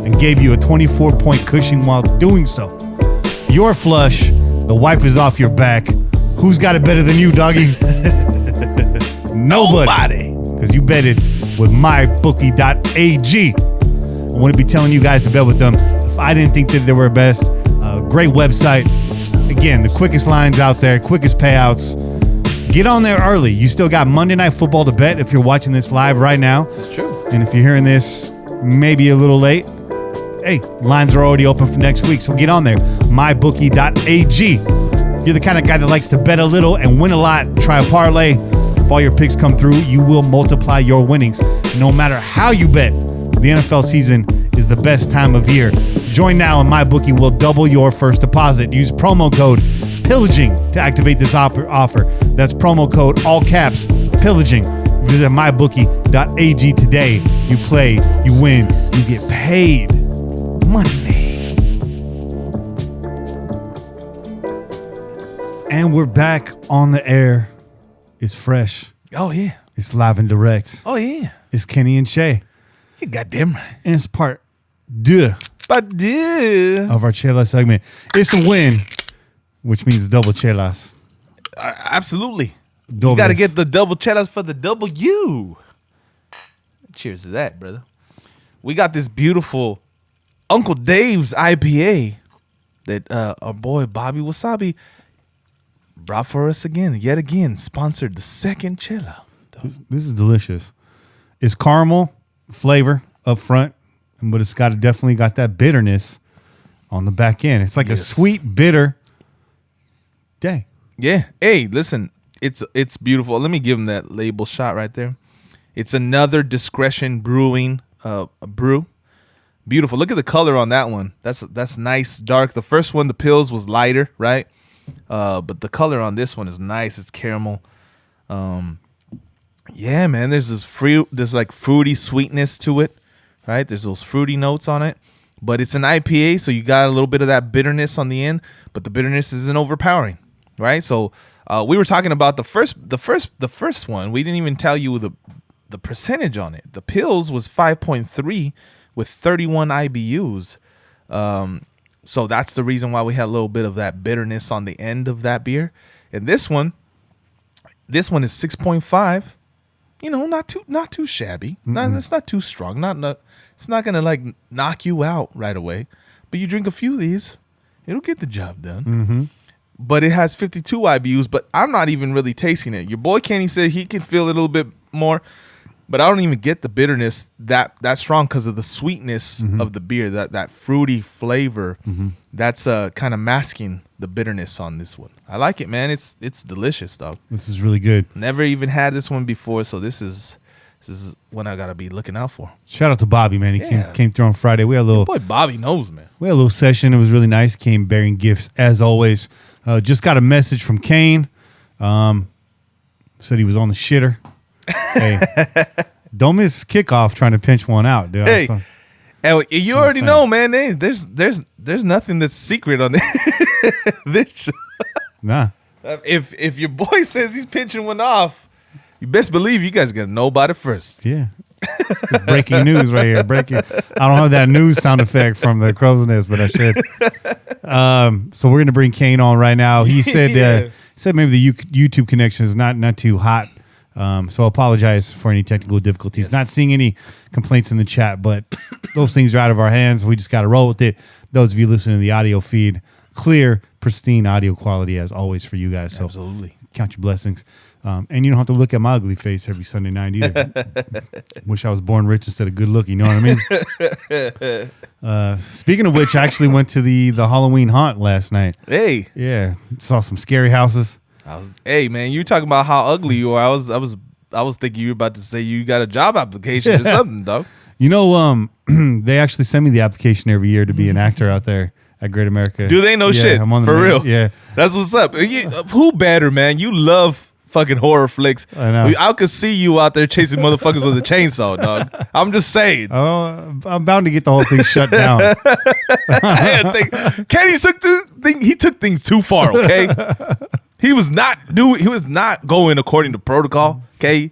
and gave you a 24-point cushion while doing so. You're flush. The wife is off your back. Who's got it better than you, doggy? Nobody. Because you betted with mybookie.ag. I wouldn't be telling you guys to bet with them if I didn't think that they were best. Great website. Again, the quickest lines out there, quickest payouts. Get on there early. You still got Monday Night Football to bet if you're watching this live right now. This is true. And if you're hearing this maybe a little late, hey, lines are already open for next week, so get on there. mybookie.ag. You're the kind of guy that likes to bet a little and win a lot. Try a parlay. If all your picks come through, you will multiply your winnings. No matter how you bet, the NFL season is the best time of year. Join now and MyBookie will double your first deposit. Use promo code Pillaging to activate this offer. That's promo code, all caps, Pillaging. Visit mybookie.ag today. You play, you win, you get paid money. And we're back on the air. It's fresh. Oh, yeah. It's live and direct. Oh, yeah. It's Kenny and Che. You goddamn right. And it's part deux of our Chela segment. It's a win, which means double chelas. Absolutely. Dobles. You got to get the double chelas for the W. Cheers to that, brother. We got this beautiful Uncle Dave's IPA that our boy Bobby Wasabi brought for us yet again, sponsored the second chela. This is delicious. It's caramel flavor up front, but it's definitely got that bitterness on the back end. It's like a sweet, bitter day. Yeah. Hey, listen, it's beautiful. Let me give him that label shot right there. It's another Discretion Brewing brew. Beautiful. Look at the color on that one. That's nice, dark. The first one, the pills, was lighter, right? But the color on this one is nice. It's caramel. Yeah, man. There's this like fruity sweetness to it. right? There's those fruity notes on it, but it's an IPA, so you got a little bit of that bitterness on the end, but the bitterness isn't overpowering, right? So we were talking about the first one. We didn't even tell you the percentage on it. The Pills was 5.3 with 31 IBUs. So that's the reason why we had a little bit of that bitterness on the end of that beer. And this one is 6.5. You know, not too shabby. It's not too strong. It's not gonna like knock you out right away. But you drink a few of these, it'll get the job done. Mm-hmm. But it has 52 IBUs. But I'm not even really tasting it. Your boy Kenny said he can feel it a little bit more, but I don't even get the bitterness that strong because of the sweetness of the beer. That fruity flavor. That's kind of masking the bitterness on this one. I like it, man. It's delicious, dog. This is really good. Never even had this one before, so this is one I gotta be looking out for. Shout out to Bobby, man. He came through on Friday. We had a little boy Bobby knows, man. We had a little session. It was really nice. Came bearing gifts as always. Just got a message from Kane. Said he was on the shitter. Hey, don't miss kickoff trying to pinch one out, dude. Hey, and you already know, man. There's nothing that's secret on this show. Nah. If your boy says he's pinching one off, you best believe you guys are gonna know about it first. Yeah. Breaking news right here. Breaking. I don't have that news sound effect from the Crow's Nest, but I should. So we're gonna bring Kane on right now. He said said maybe the YouTube connection is not too hot. So I apologize for any technical difficulties. Yes. Not seeing any complaints in the chat, but those things are out of our hands. We just got to roll with it. Those of you listening to the audio feed, clear, pristine audio quality as always for you guys. So absolutely. Count your blessings. And you don't have to look at my ugly face every Sunday night either. Wish I was born rich instead of good looking. You know what I mean? Speaking of which, I actually went to the Halloween haunt last night. Hey. Yeah. Saw some scary houses. Hey man, you talking about how ugly you are. I was thinking you were about to say you got a job application or something, dog. You know, they actually send me the application every year to be an actor out there at Great America. Do they know shit? I'm on the for real. Yeah. That's what's up. Who better, man? You love fucking horror flicks. I know. I could see you out there chasing motherfuckers with a chainsaw, dog. I'm just saying. Oh, I'm bound to get the whole thing shut down. Kenny took things too far, okay? He was not going according to protocol, okay?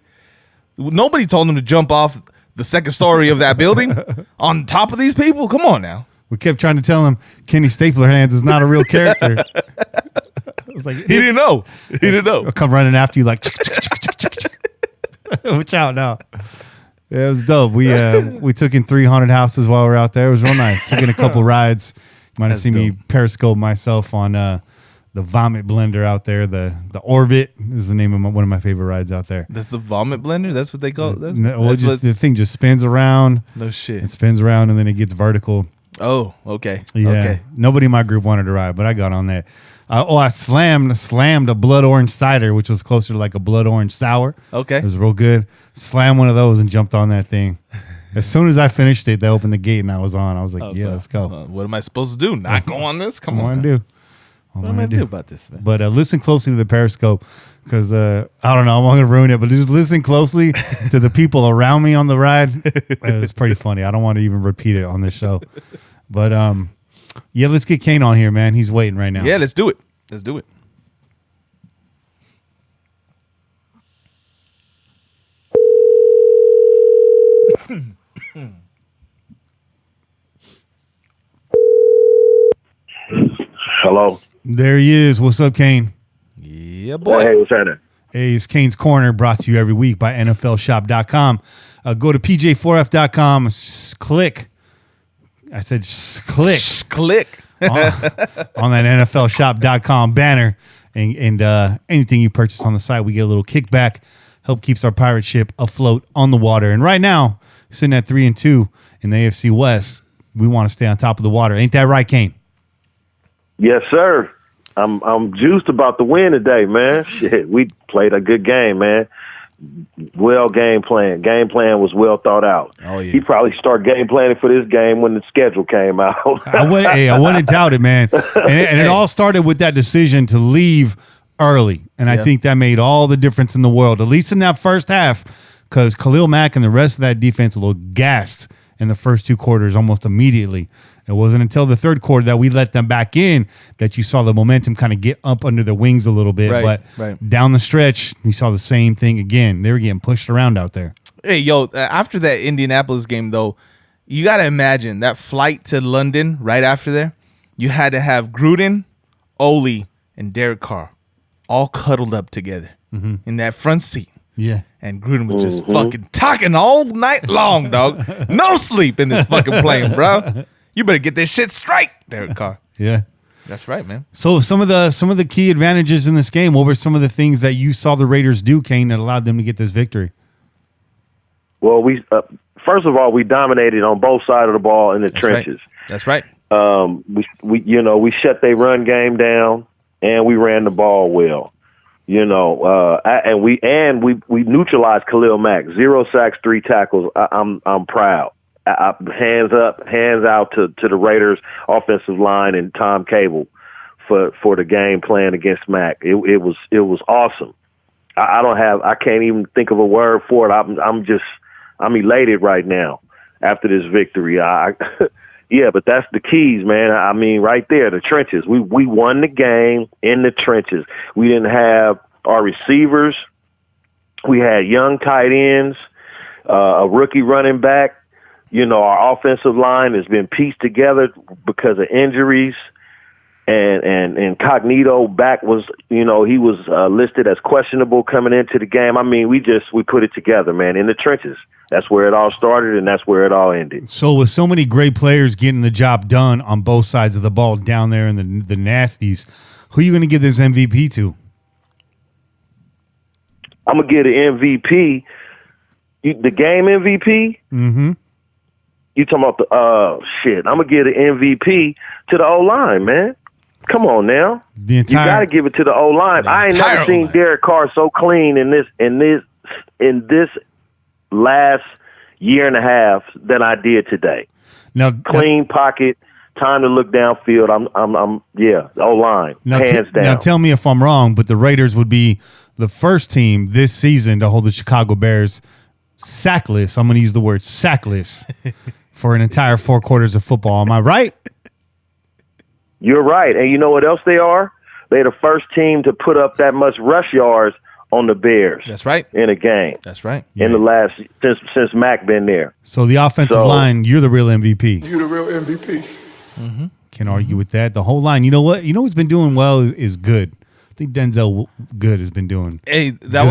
Nobody told him to jump off the second story of that building on top of these people. Come on now. We kept trying to tell him Kenny Stapler Hands is not a real character. Like, he didn't know. He didn't know. He'll come running after you like, watch out now. Yeah, it was dope. We took in 3 haunted houses while we were out there. It was real nice. Took in a couple rides. You might have seen me periscope myself on the vomit blender out there. The Orbit is the name of one of my favorite rides out there. That's the vomit blender? That's what they call it? The thing just spins around. No shit. It spins around and then it gets vertical. Oh, okay. Yeah. Okay. Nobody in my group wanted to ride, but I got on that. I slammed a blood orange cider, which was closer to like a blood orange sour. Okay. It was real good. Slammed one of those and jumped on that thing. As soon as I finished it, they opened the gate and I was on. I was like, let's go. What am I supposed to do? Not go on this? Come on. What am I do about this, man? But listen closely to the Periscope because I don't know. I'm not going to ruin it, but just listen closely to the people around me on the ride. It was pretty funny. I don't want to even repeat it on this show. But yeah, let's get Kane on here, man. He's waiting right now. Yeah, let's do it. Let's do it. Hello. There he is. What's up, Kane? Yeah, boy. Hey, what's happening? Hey, it's Kane's Corner, brought to you every week by NFLshop.com. Go to pj4f.com. Click. I said click. Click. on that NFLshop.com banner. And anything you purchase on the site, we get a little kickback. Help keeps our pirate ship afloat on the water. And right now, sitting at 3-2 in the AFC West, we want to stay on top of the water. Ain't that right, Kane? Yes, sir. I'm juiced about the win today, man. Shit, we played a good game, man. Well game plan. Game plan was well thought out. Oh yeah. He probably started game planning for this game when the schedule came out. I wouldn't doubt it, man. And it all started with that decision to leave early, and I think that made all the difference in the world, at least in that first half, because Khalil Mack and the rest of that defense looked gassed in the first 2 quarters almost immediately. It wasn't until the third quarter that we let them back in that you saw the momentum kind of get up under their wings a little bit. But down the stretch, we saw the same thing again. They were getting pushed around out there. Hey, yo, after that Indianapolis game, though, you got to imagine that flight to London right after there, you had to have Gruden, Ole, and Derek Carr all cuddled up together in that front seat. Yeah. And Gruden was just fucking talking all night long, dog. No sleep in this fucking plane, bro. You better get this shit straight, Derek Carr. Yeah. That's right, man. So some of the key advantages in this game, what were some of the things that you saw the Raiders do, Kane, that allowed them to get this victory? Well, we first of all, we dominated on both sides of the ball in the trenches. Right. That's right. We shut their run game down and we ran the ball well. And we neutralized Khalil Mack. 0 sacks, 3 tackles. I'm proud. Hands up, hands out to the Raiders offensive line and Tom Cable for the game plan against Mack. It was awesome. I can't even think of a word for it. I'm elated right now after this victory. Yeah, but that's the keys, man. I mean, right there, the trenches. We won the game in the trenches. We didn't have our receivers. We had young tight ends, a rookie running back. Our offensive line has been pieced together because of injuries. And Incognito back was, he was listed as questionable coming into the game. I mean, we put it together, man, in the trenches. That's where it all started, and that's where it all ended. So with so many great players getting the job done on both sides of the ball down there in the nasties, who are you going to give this MVP to? I'm going to give the MVP, the game MVP. Mm-hmm. You talking about the shit? I'm going to give the MVP to the O-line, man. Come on now. You got to give it to the O-line. I ain't never seen Derek Carr so clean in this last year and a half than I did today. Now, clean pocket, time to look downfield. I'm O-line, hands down. Now tell me if I'm wrong, but the Raiders would be the first team this season to hold the Chicago Bears sackless. I'm going to use the word sackless for an entire 4 quarters of football. Am I right? You're right. And you know what else they are? They're the first team to put up that much rush yards on the Bears. That's right. In a game. That's right. In the last since Mack been there. So the offensive line, you're the real MVP. You're the real MVP. Mm-hmm. Can't argue with that. The whole line. You know what? You know who's been doing well is Good. I think Denzel Good has been doing. Hey, that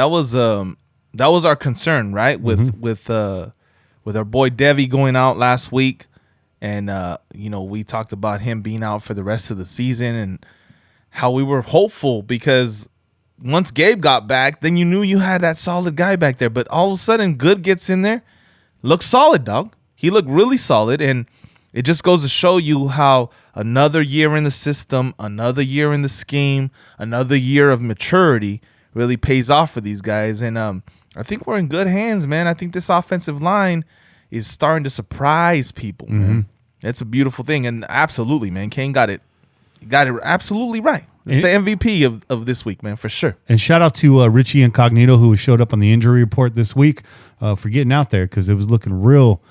was our concern, right? With our boy Devy going out last week, and we talked about him being out for the rest of the season, and how we were hopeful because once Gabe got back, then you knew you had that solid guy back there. But all of a sudden, Good gets in there, looks solid, dog. He looked really solid, and it just goes to show you how another year in the system, another year in the scheme, another year of maturity really pays off for these guys. And I think we're in good hands, man. I think this offensive line is starting to surprise people, man. It's a beautiful thing. And absolutely, man, Kane got it absolutely right. It's the MVP of this week, man, for sure. And shout out to Richie Incognito, who showed up on the injury report this week for getting out there because it was looking real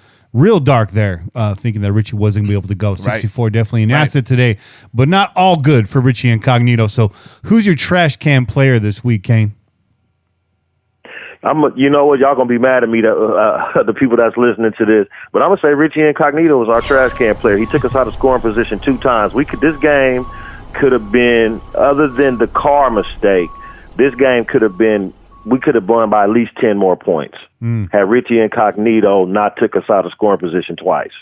dark there, thinking that Richie wasn't going to be able to go. 64, definitely an asset today, but not all good for Richie Incognito. So who's your trash can player this week, Kane? You know what? Y'all going to be mad at me, the people that's listening to this, but I'm going to say Richie Incognito was our trash can player. He took us out of scoring position 2 times. This game could have been, other than the Carr mistake, this game could have been, we could have won by at least 10 more points had Richie Incognito not took us out of scoring position twice.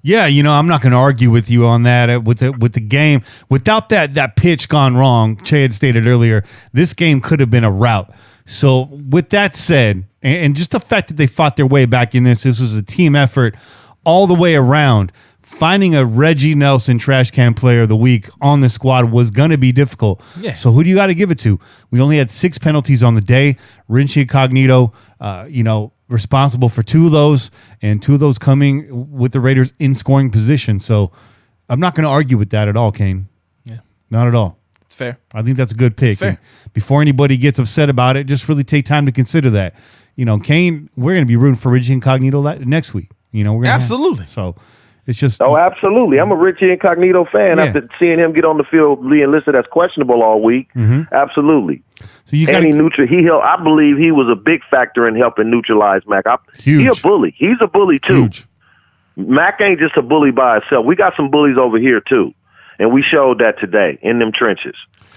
Yeah, I'm not going to argue with you on that. With the game, without that pitch gone wrong, Che had stated earlier, this game could have been a rout. So with that said, and just the fact that they fought their way back in this was a team effort all the way around. Finding a Reggie Nelson trash can player of the week on the squad was going to be difficult. Yeah. So who do you got to give it to? We only had 6 penalties on the day. Richie Incognito, responsible for 2 of those, and 2 of those coming with the Raiders in scoring position. So I'm not going to argue with that at all, Kane. Yeah. Not at all. It's fair. I think that's a good pick. And before anybody gets upset about it, just really take time to consider that. Kane, we're going to be rooting for Richie Incognito next week. You know, we're gonna absolutely. So it's just absolutely. I'm a Richie Incognito fan after seeing him get on the field being listed as questionable all week. Absolutely. So you and I believe he was a big factor in helping neutralize Mack. He's a bully. He's a bully too. Huge. Mack ain't just a bully by itself. We got some bullies over here too, and we showed that today in them trenches,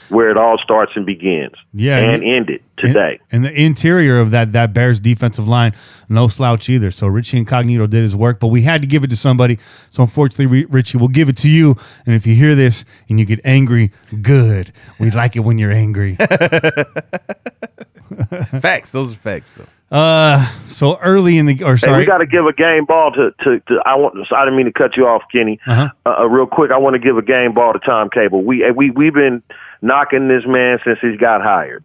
where it all starts and begins. Yeah, and ended today. And the interior of that Bears defensive line, no slouch either. So Richie Incognito did his work, but we had to give it to somebody. So unfortunately, Richie, we'll give it to you. And if you hear this and you get angry, good. We like it when you're angry. Facts. Those are facts, though. So early in the, Hey, we got to give a game ball to I didn't mean to cut you off, Kenny. Real quick, I want to give a game ball to Tom Cable. We've been knocking this man since he got hired.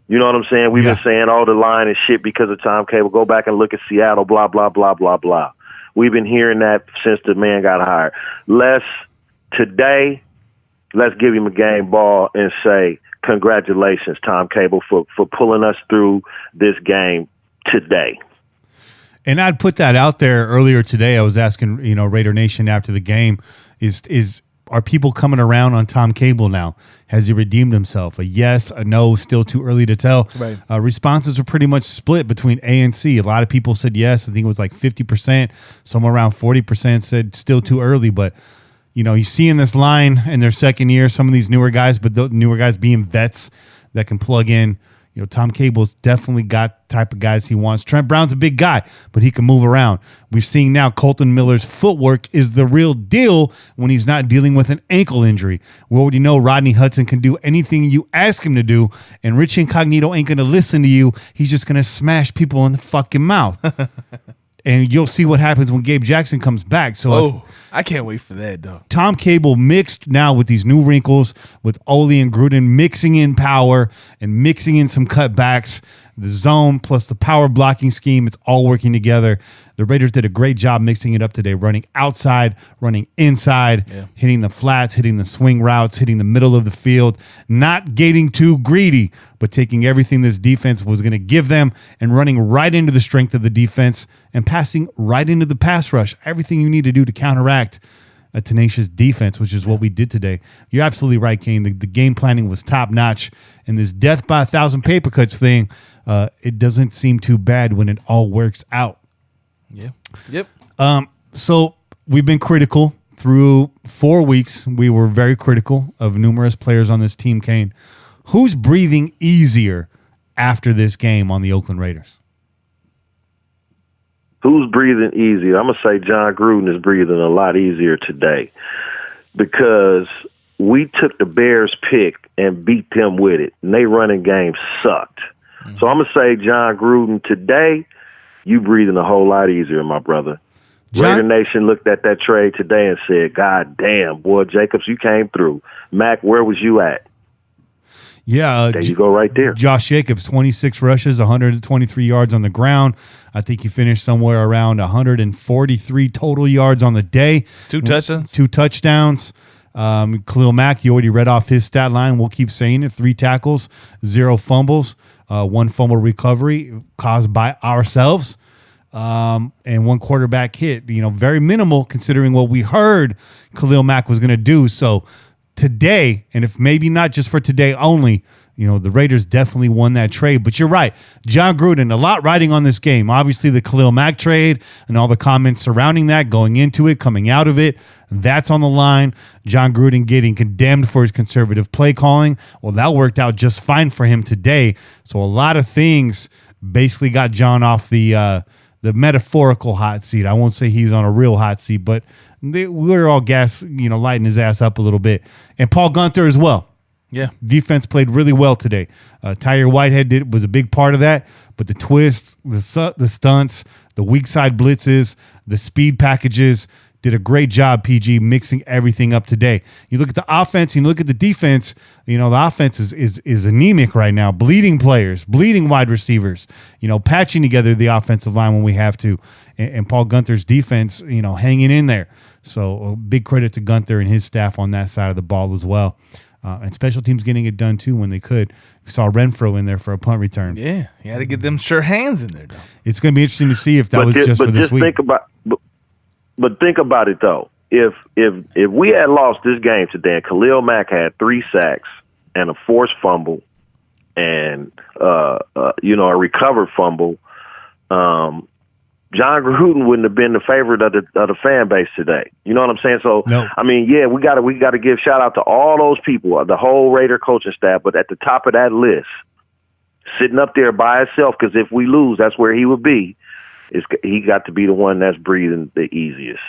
You know what I'm saying? We've been saying all the line and shit because of Tom Cable. Go back and look at Seattle, blah, blah, blah, blah, blah. We've been hearing that since the man got hired. Today, let's give him a game ball and say, congratulations, Tom Cable, for pulling us through this game today. And I'd put that out there earlier today. I was asking, Raider Nation after the game, are people coming around on Tom Cable now? Has he redeemed himself? A yes, a no, still too early to tell. Right. Responses were pretty much split between A and C. A lot of people said yes. I think it was like 50%. Somewhere around 40% said still too early. But, you see in this line in their second year, some of these newer guys, but the newer guys being vets that can plug in. Tom Cable's definitely got type of guys he wants. Trent Brown's a big guy, but he can move around. We're seeing now Colton Miller's footwork is the real deal when he's not dealing with an ankle injury. We already know Rodney Hudson can do anything you ask him to do, and Richie Incognito ain't going to listen to you. He's just going to smash people in the fucking mouth. And you'll see what happens when Gabe Jackson comes back. So I can't wait for that, though. Tom Cable mixed now with these new wrinkles with Ole and Gruden mixing in power and mixing in some cutbacks, the zone plus the power blocking scheme. It's all working together. The Raiders did a great job mixing it up today, running outside, running inside, hitting the flats, hitting the swing routes, hitting the middle of the field, not getting too greedy, but taking everything this defense was going to give them and running right into the strength of the defense and passing right into the pass rush. Everything you need to do to counteract a tenacious defense, which is what we did today. You're absolutely right, Kane. The game planning was top notch. And this death by 1,000 paper cuts thing, it doesn't seem too bad when it all works out. Yeah. Yep. So we've been critical through 4 weeks. We were very critical of numerous players on this team, Kane. Who's breathing easier after this game on the Oakland Raiders? Who's breathing easier? I'm going to say Jon Gruden is breathing a lot easier today because we took the Bears pick and beat them with it, and they running game sucked. Mm-hmm. So I'm going to say Jon Gruden today, you breathing a whole lot easier, my brother. Raider Nation looked at that trade today and said, God damn, boy, Jacobs, you came through. Mack, where was you at? Yeah. There you go right there. Josh Jacobs, 26 rushes, 123 yards on the ground. I think he finished somewhere around 143 total yards on the day. 2 touchdowns. 2 touchdowns. Khalil Mack, you already read off his stat line. We'll keep saying it. 3 tackles, 0 fumbles, 1 fumble recovery caused by ourselves, and 1 quarterback hit. Very minimal considering what we heard Khalil Mack was going to do. So today, and if maybe not just for today only, the Raiders definitely won that trade. But you're right. Jon Gruden, a lot riding on this game. Obviously, the Khalil Mack trade and all the comments surrounding that, going into it, coming out of it, that's on the line. Jon Gruden getting condemned for his conservative play calling. Well, that worked out just fine for him today. So a lot of things basically got Jon off the metaphorical hot seat. I won't say he's on a real hot seat, but we were all lighting his ass up a little bit. And Paul Guenther as well. Yeah. Defense played really well today. Tyre Whitehead was a big part of that, but the twists, the stunts, the weak side blitzes, the speed packages, did a great job, PG, mixing everything up today. You look at the offense, you look at the defense, the offense is anemic right now. Bleeding players, bleeding wide receivers, patching together the offensive line when we have to. And Paul Guenther's defense, hanging in there. So a big credit to Guenther and his staff on that side of the ball as well. And special teams getting it done, too, when they could. We saw Renfro in there for a punt return. Yeah, you had to get them sure hands in there, though. It's going to be interesting to see if that was just for this week. But think about it though. If we had lost this game today, and Khalil Mack had 3 sacks and a forced fumble, and a recovered fumble, Jon Gruden wouldn't have been the favorite of the fan base today. You know what I'm saying? So, no. I mean, yeah, we got to give shout out to all those people, the whole Raider coaching staff. But at the top of that list, sitting up there by himself, because if we lose, that's where he would be. He got to be the one that's breathing the easiest.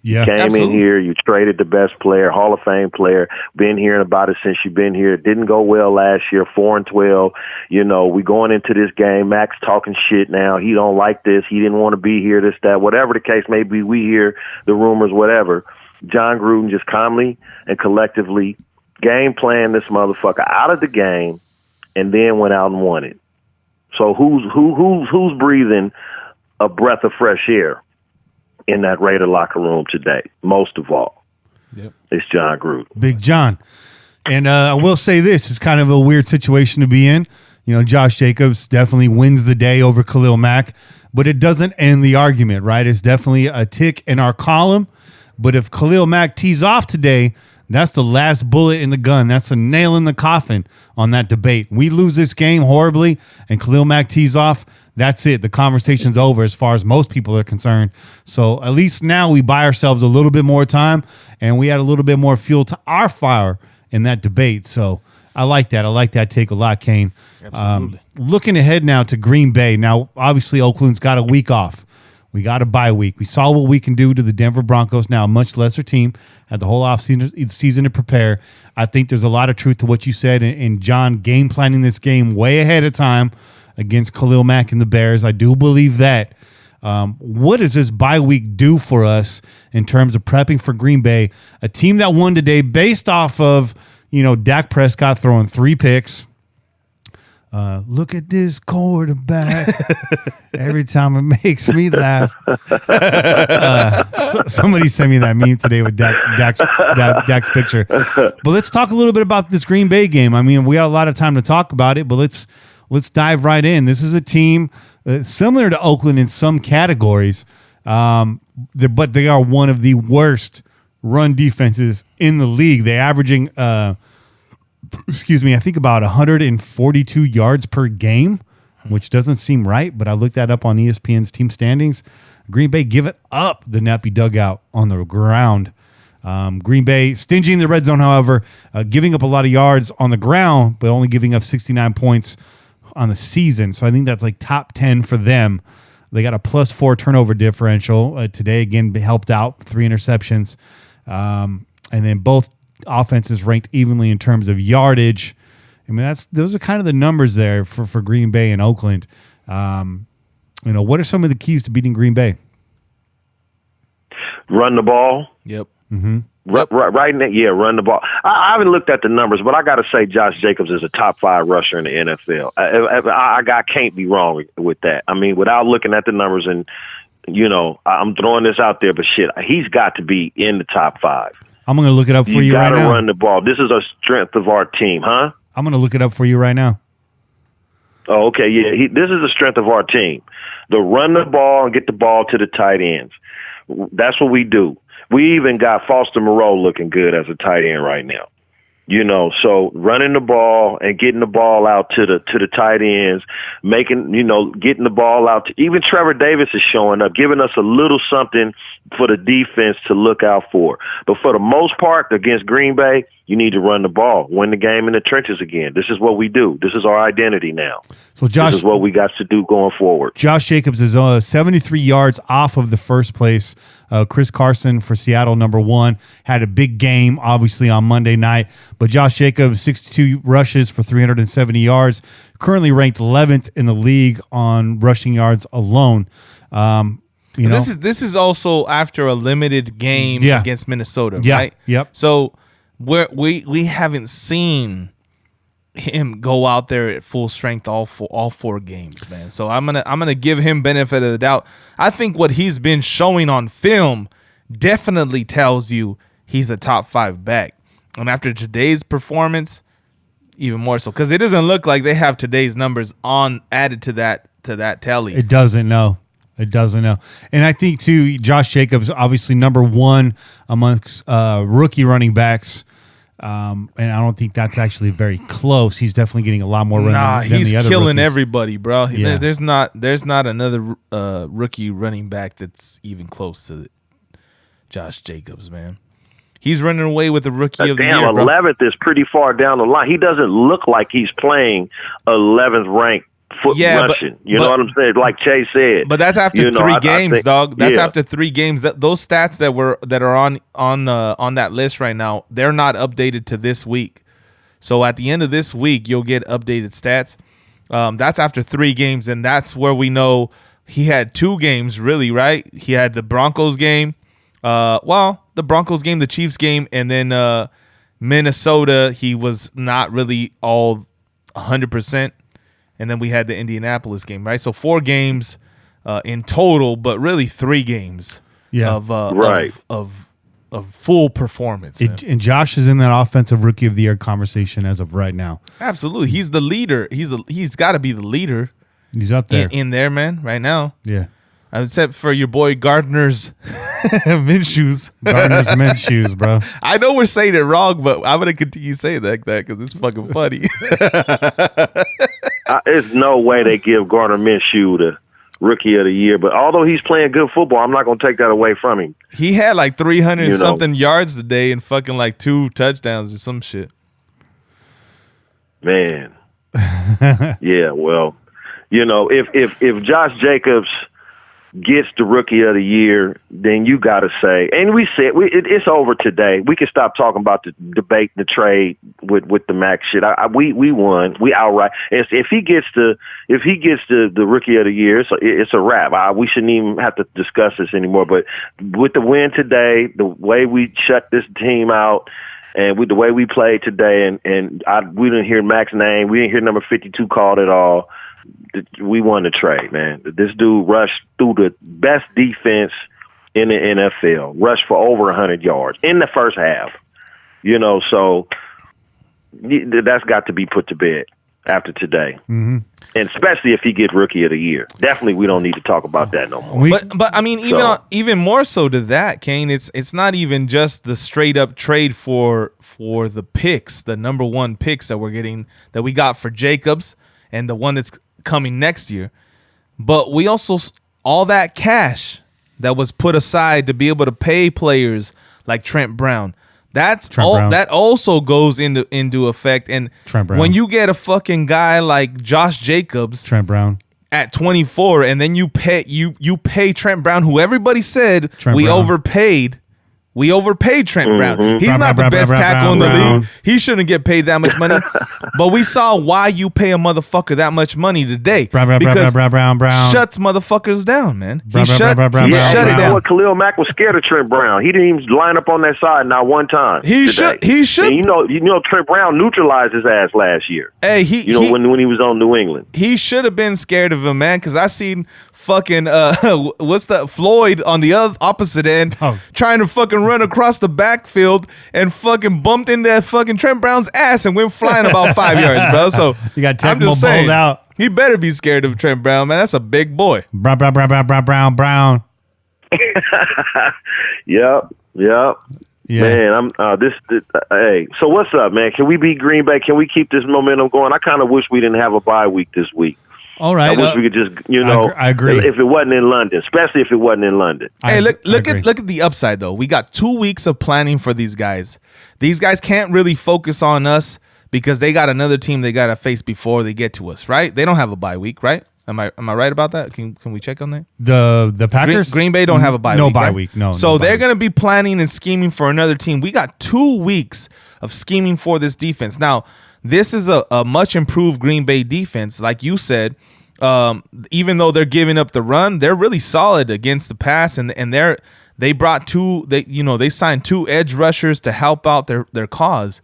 Yeah, you came absolutely. in here, you traded the best player, Hall of Fame player, been hearing about it since you've been here. It didn't go well last year, 4-12. You know, we going into this game, Max talking shit now. He don't like this. He didn't want to be here, this, that, whatever the case may be. We hear the rumors, whatever. Jon Gruden just calmly and collectively game planned this motherfucker out of the game and then went out and won it. So who's breathing a breath of fresh air in that Raider locker room today? Most of all, it's Jon Gruden. Big John. And I will say this, it's kind of a weird situation to be in. You know, Josh Jacobs definitely wins the day over Khalil Mack, but it doesn't end the argument, right? It's definitely a tick in our column. But if Khalil Mack tees off today, that's the last bullet in the gun. That's a nail in the coffin on that debate. We lose this game horribly and Khalil Mack tees off, that's it. The conversation's over as far as most people are concerned. So at least now we buy ourselves a little bit more time and we add a little bit more fuel to our fire in that debate. So I like that. I like that take a lot, Kane. Absolutely. Looking ahead now to Green Bay. Now, obviously, Oakland's got a week off. We got a bye week. We saw what we can do to the Denver Broncos, now a much lesser team, had the whole offseason to prepare. I think there's a lot of truth to what you said in John game planning this game way ahead of time against Khalil Mack and the Bears. I do believe that. What does this bye week do for us in terms of prepping for Green Bay, a team that won today based off of, Dak Prescott throwing 3 picks? Look at this quarterback. Every time it makes me laugh. Somebody sent me that meme today with Dak's picture. But let's talk a little bit about this Green Bay game. I mean, we got a lot of time to talk about it, but let's dive right in. This is a team similar to Oakland in some categories, but they are one of the worst run defenses in the league. They're averaging I think about 142 yards per game, which doesn't seem right, but I looked that up on ESPN's team standings. Green Bay give it up the Nappy dugout on the ground. Green Bay stingy in the red zone, however, giving up a lot of yards on the ground, but only giving up 69 points on the season. So I think that's like top 10 for them. They got a +4 turnover differential today. Again, helped out 3 interceptions. And then both offenses ranked evenly in terms of yardage. I mean, those are kind of the numbers there for Green Bay and Oakland. What are some of the keys to beating Green Bay? Run the ball. Yep. Mm-hmm. Right now, yeah, run the ball. I haven't looked at the numbers, but I got to say Josh Jacobs is a top 5 rusher in the NFL. I can't be wrong with that. I mean, without looking at the numbers, and I'm throwing this out there, but shit, he's got to be in the top 5. I'm going to look it up for you right now. You got to run the ball. This is a strength of our team, huh? I'm going to look it up for you right now. Oh, okay, yeah. This is the strength of our team. The run the ball and get the ball to the tight ends. That's what we do. We even got Foster Moreau looking good as a tight end right now. So running the ball and getting the ball out to the tight ends, getting the ball out to even Trevor Davis is showing up, giving us a little something for the defense to look out for. But for the most part, against Green Bay, you need to run the ball, win the game in the trenches again. This is what we do. This is our identity now. So Josh, this is what we got to do going forward. Josh Jacobs is 73 yards off of the first place. Chris Carson for Seattle, number 1, had a big game, obviously, on Monday night. But Josh Jacobs, 62 rushes for 370 yards, currently ranked 11th in the league on rushing yards alone. This is also after a limited game against Minnesota, right? Yep. So we haven't seen him go out there at full strength all 4 games, man. So I'm gonna give him benefit of the doubt. I think what he's been showing on film definitely tells you he's a top 5 back. And after today's performance, even more so, because it doesn't look like they have today's numbers added to that tally. It doesn't. No. It doesn't know. And I think, too, Josh Jacobs, obviously number one amongst rookie running backs. And I don't think that's actually very close. He's definitely getting a lot more run than he's the other killing rookies. everybody, bro. Yeah. There's not another rookie running back that's even close to Josh Jacobs, man. He's running away with the rookie of the year, bro. 11th is pretty far down the line. He doesn't look like he's playing 11th ranked rushing. You know what I'm saying? Like Chase said. But that's after 3 games, think, dog. That's after 3 games. Those stats that are on that list right now, they're not updated to this week. So at the end of this week, you'll get updated stats. That's after 3 games, and that's where we know he had 2 games, really, right? He had the Broncos game. The Broncos game, the Chiefs game, and then Minnesota, he was not really all 100%. And then we had the Indianapolis game, right? So 4 games in total, but really 3 games of full performance. And Josh is in that offensive rookie of the year conversation as of right now. Absolutely, he's the leader. He's got to be the leader. He's up there in there, man. Right now, yeah. Except for your boy Gardner's Minshew's. Gardner's Minshew's, bro. I know we're saying it wrong, but I'm gonna continue saying that because it's fucking funny. There's no way they give Gardner Minshew the rookie of the year, but although he's playing good football, I'm not going to take that away from him. He had like 300 something yards today and fucking like 2 touchdowns or some shit. Man. Yeah, well, if Josh Jacobs gets the rookie of the year, then you got to say, and we said it's over today. We can stop talking about the debate, the trade with the Mac shit. We won, we outright. If he gets the rookie of the year, it's a wrap. We shouldn't even have to discuss this anymore. But with the win today, the way we shut this team out, and with the way we played today, we didn't hear Mac's name, we didn't hear number 52 called at all. We won the trade, man. This dude rushed through the best defense in the NFL, rushed for over 100 yards in the first half. So that's got to be put to bed after today. Mm-hmm. And especially if he gets rookie of the year. Definitely we don't need to talk about that no more. But I mean, even more so to that, Kane, it's not even just the straight up trade for the picks, the number 1 picks that we're getting, that we got for Jacobs and the one that's coming next year, but we also, all that cash that was put aside to be able to pay players like Trent Brown, that also goes into effect. And when you get a fucking guy like Josh Jacobs, Trent Brown, at 24, and then you pay Trent Brown, who everybody said overpaid. We overpaid Trent Brown. He's not the best tackle in the league. He shouldn't get paid that much money. But we saw why you pay a motherfucker that much money today. Because Brown shuts motherfuckers down, man. He shut it down. Khalil Mack was scared of Trent Brown. He didn't even line up on that side not one time. He should. And Trent Brown neutralized his ass last year. Hey, when he was on New England. He should have been scared of him, man, because I seen fucking Floyd on the opposite end trying to fucking run across the backfield and fucking bumped into that fucking Trent Brown's ass and went flying about 5 yards, bro. So you got Tecmo bowled out. He better be scared of Trent Brown, man. That's a big boy. Brown. Yep. Yeah. Man, hey, so what's up, man? Can we beat Green Bay? Can we keep this momentum going? I kind of wish we didn't have a bye week this week. All right. I wish we could just, I agree. If it wasn't in London, especially if it wasn't in London. Hey, look at the upside though. We got 2 weeks of planning for these guys. These guys can't really focus on us because they got another team they got to face before they get to us, right? They don't have a bye week, right? Am I right about that? Can we check on that? The Packers? Green Bay don't have a bye week. No bye week. No. So they're going to be planning and scheming for another team. We got 2 weeks of scheming for this defense. Now, this is a much improved Green Bay defense, like you said. Even though they're giving up the run, they're really solid against the pass, and they brought they signed 2 edge rushers to help out their cause.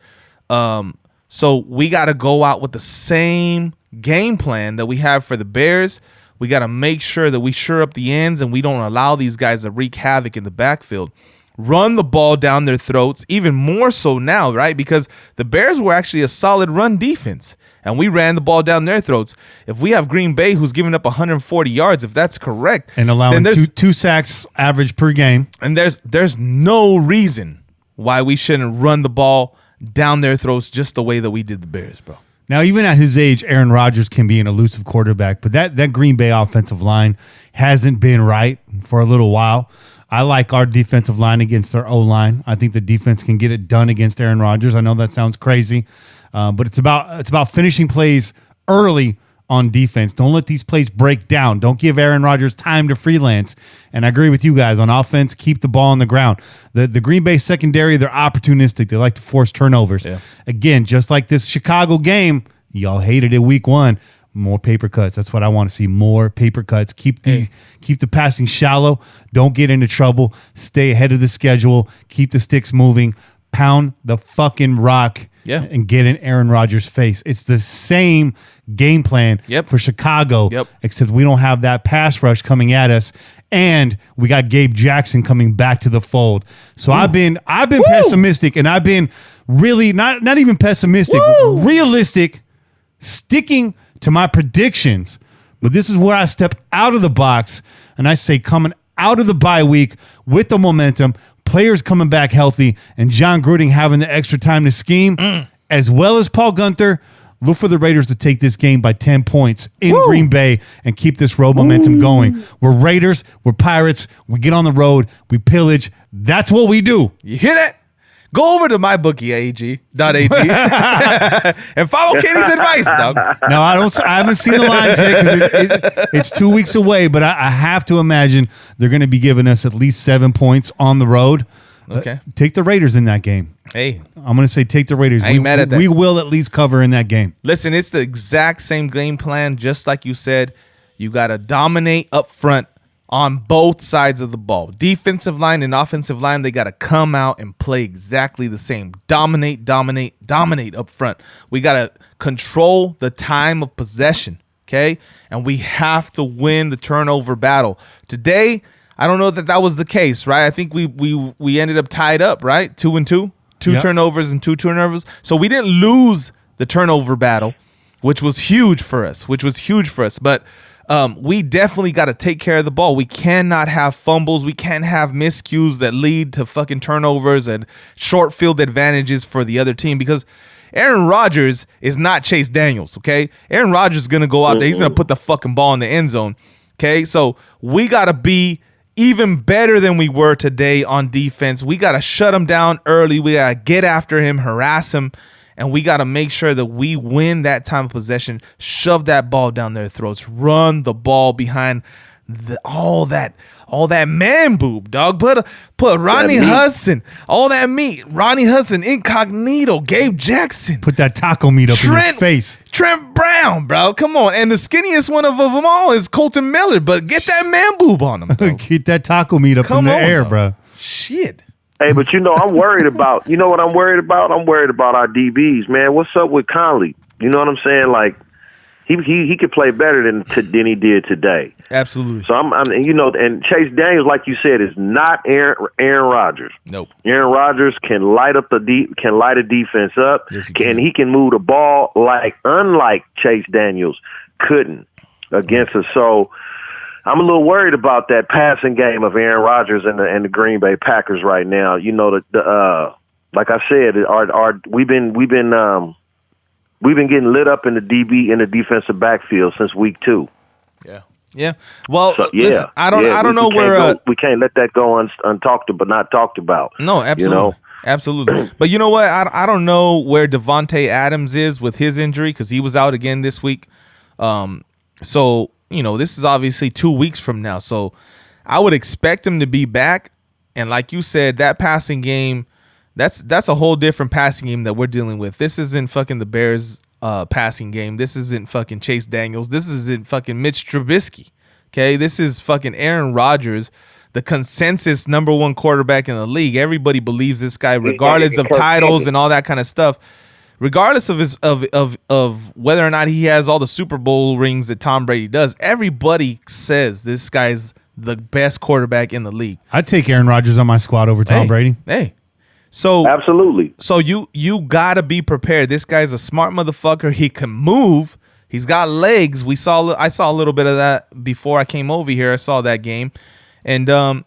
So we got to go out with the same game plan that we have for the Bears. We got to make sure that we shore up the ends and we don't allow these guys to wreak havoc in the backfield. Run the ball down their throats, even more so now, right? Because the Bears were actually a solid run defense. and we ran the ball down their throats. If we have Green Bay who's giving up 140 yards, if that's correct, and allowing two sacks average per game, and there's no reason why we shouldn't run the ball down their throats just the way that we did the Bears, bro. Now, even at his age, Aaron Rodgers can be an elusive quarterback, but that Green Bay offensive line hasn't been right for a little while. I like our defensive line against their O-line. I think the defense can get it done against Aaron Rodgers. I know that sounds crazy, but it's about finishing plays early on defense. Don't let these plays break down. Don't give Aaron Rodgers time to freelance. And I agree with you guys on offense. Keep the ball on the ground. The Green Bay secondary, they're opportunistic. They like to force turnovers. Yeah. Again, just like this Chicago game, y'all hated it week 1. More paper cuts. That's what I want to see. More paper cuts. Keep the passing shallow. Don't get into trouble. Stay ahead of the schedule. Keep the sticks moving. Pound the fucking rock. Yeah. And get in Aaron Rodgers' face. It's the same game plan for Chicago, except we don't have that pass rush coming at us, and we got Gabe Jackson coming back to the fold. So I've been pessimistic, and I've been really not even pessimistic, realistic, sticking to my predictions. But this is where I step out of the box, and I say coming out of the bye week with the momentum, players coming back healthy, and Jon Gruden having the extra time to scheme, as well as Paul Gunther, look for the Raiders to take this game by 10 points in Green Bay and keep this road momentum going. We're Raiders. We're Pirates. We get on the road. We pillage. That's what we do. You hear that? Go over to mybookie.ag and follow Kenny's advice, dog. No, I haven't seen the lines yet because it's 2 weeks away, but I have to imagine they're going to be giving us at least 7 points on the road. Okay. Take the Raiders in that game. Hey. I'm going to say take the Raiders. I ain't mad at that. We will at least cover in that game. Listen, it's the exact same game plan, just like you said. You got to dominate up front on both sides of the ball. Defensive line and offensive line, they got to come out and play exactly the same. Dominate up front. We got to control the time of possession, okay? And we have to win the turnover battle. Today, I don't know that was the case, right? I think we ended up tied up, right? 2-2. Two turnovers and 2 turnovers. So we didn't lose the turnover battle, which was huge for us. But we definitely got to take care of the ball. We cannot have fumbles. We can't have miscues that lead to fucking turnovers and short field advantages for the other team, because Aaron Rodgers is not Chase Daniels, okay? Aaron Rodgers is going to go out there. He's going to put the fucking ball in the end zone, okay? So we got to be even better than we were today on defense. We got to shut him down early. We got to get after him, harass him. And we got to make sure that we win that time of possession, shove that ball down their throats, run the ball behind all that man boob, dog. Put Ronnie Hudson, all that meat. Ronnie Hudson, incognito, Gabe Jackson. Put that taco meat up in your face. Trent Brown, bro. Come on. And the skinniest one of them all is Colton Miller, but get that man boob on him, bro. Get that taco meat up in the air, bro. Shit. Hey, but I'm worried about, what I'm worried about? I'm worried about our DBs, man. What's up with Conley? You know what I'm saying? Like, he could play better than he did today. Absolutely. So I'm and Chase Daniels, like you said, is not Aaron Rodgers. Nope. Aaron Rodgers can light a defense up, yes, he can move the ball unlike Chase Daniels couldn't against us. So I'm a little worried about that passing game of Aaron Rodgers and the Green Bay Packers right now. Like I said, we've been getting lit up in the defensive backfield since week 2. Yeah. Well, so, listen, I don't know where we can't let that go not talked about. No, absolutely. Absolutely. But you know what? I don't know where Devontae Adams is with his injury, because he was out again this week. So this is obviously 2 weeks from now. So I would expect him to be back. And like you said, that passing game, that's a whole different passing game that we're dealing with. This isn't fucking the Bears passing game. This isn't fucking Chase Daniels. This isn't fucking Mitch Trubisky. Okay? This is fucking Aaron Rodgers, the consensus number 1 quarterback in the league. Everybody believes this guy, regardless of titles and all that kind of stuff. Regardless of his of whether or not he has all the Super Bowl rings that Tom Brady does, everybody says this guy's the best quarterback in the league. I'd take Aaron Rodgers on my squad over Tom Brady. Hey, So absolutely. So you gotta be prepared. This guy's a smart motherfucker. He can move. He's got legs. I saw a little bit of that before I came over here. I saw that game, and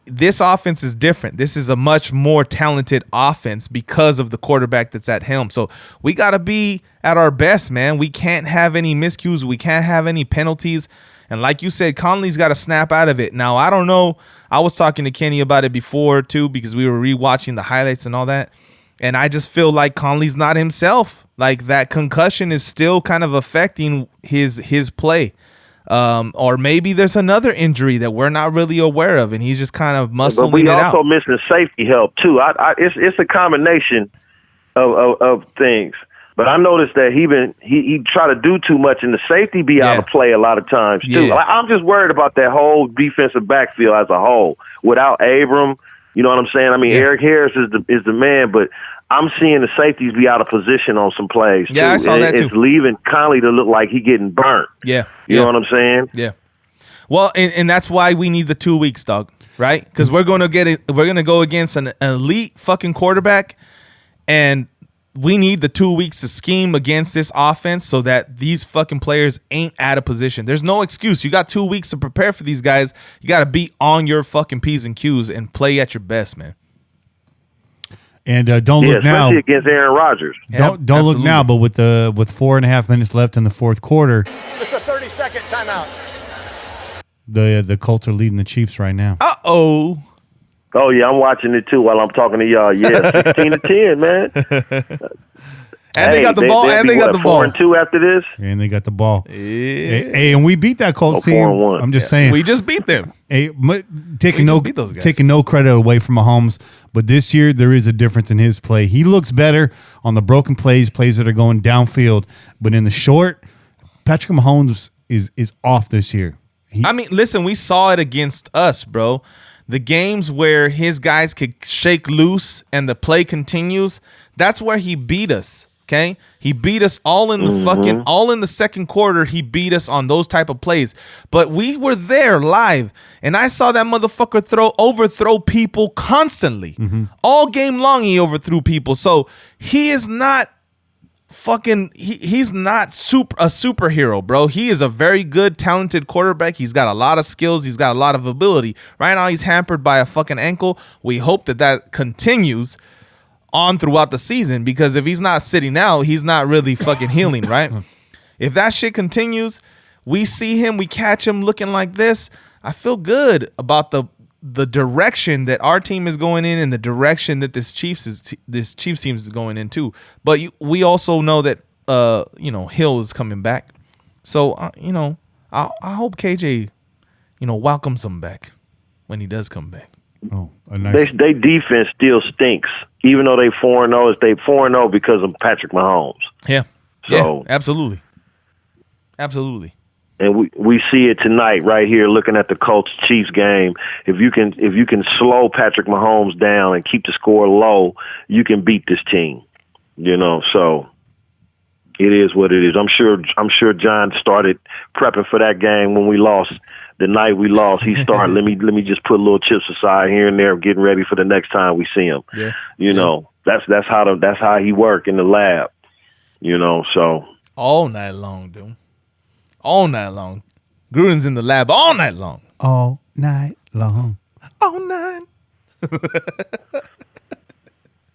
this offense is different. This is a much more talented offense because of the quarterback that's at helm. So we gotta be at our best, man. We can't have any miscues. We can't have any penalties. And like you said, Conley's got to snap out of it. Now, I don't know. I was talking to Kenny about it before, too, because we were rewatching the highlights and all that. And I just feel like Conley's not himself. Like, that concussion is still kind of affecting his play. Or maybe there's another injury that we're not really aware of, and he's just kind of muscling it out. But we also missing safety help, too. It's a combination of things. But I noticed that he try to do too much, and the safety be out of play a lot of times too. Yeah. I'm just worried about that whole defensive backfield as a whole. Without Abram, you know what I'm saying? I mean, Erik Harris is the man, but I'm seeing the safeties be out of position on some plays. Yeah, too. I saw that too. It's leaving Conley to look like he getting burnt. Yeah, you know what I'm saying? Yeah. Well, and that's why we need the 2 weeks, dog. Right? Because we're gonna go against an elite fucking quarterback, and we need the 2 weeks to scheme against this offense so that these fucking players ain't out of position. There's no excuse. You got 2 weeks to prepare for these guys. You got to be on your fucking P's and Q's and play at your best, man. And don't look now. Especially against Aaron Rodgers. Don't look now, but with 4.5 minutes left in the fourth quarter. This is a 30-second timeout. The Colts are leading the Chiefs right now. Uh-oh. Oh, yeah, I'm watching it, too, while I'm talking to y'all. Yeah, 16-10, man. And they got the ball, and they got the ball. 4-2 after this? And they got the ball. Yeah. Hey, and we beat that Colts team. 4-1. I'm just saying. We just beat them. Hey, taking no credit away from Mahomes, but this year there is a difference in his play. He looks better on the broken plays that are going downfield, but in the short, Patrick Mahomes is off this year. I mean, listen, we saw it against us, bro. The games where his guys could shake loose and the play continues, that's where he beat us. Okay, he beat us all in the all in the second quarter. He beat us on those type of plays, but we were there live, and I saw that motherfucker overthrow people constantly, all game long. He overthrew people, so he is not he's not a superhero, bro. He is a very good, talented quarterback. He's got a lot of skills. He's got a lot of ability. Right now, he's hampered by a fucking ankle. We hope that continues on throughout the season, because if he's not sitting out, he's not really fucking healing, right? If that shit continues, we see him, we catch him looking like this, I feel good about the direction that our team is going in and the direction that this Chiefs team is going in too. But we also know that Hill is coming back. So I hope KJ welcomes him back when he does come back. Oh, nice. They defense still stinks, even though they 4-0. They 4-0 because of Patrick Mahomes. Yeah. So yeah, absolutely. And we see it tonight right here, looking at the Colts Chiefs game. If you can slow Patrick Mahomes down and keep the score low, you can beat this team. So it is what it is. I'm sure John started prepping for that game when we lost. The night we lost, he started. let me just put little chips aside here and there, getting ready for the next time we see him. Yeah. That's how he work in the lab. So all night long, dude. All night long. Gruden's in the lab all night long. All night long. All night.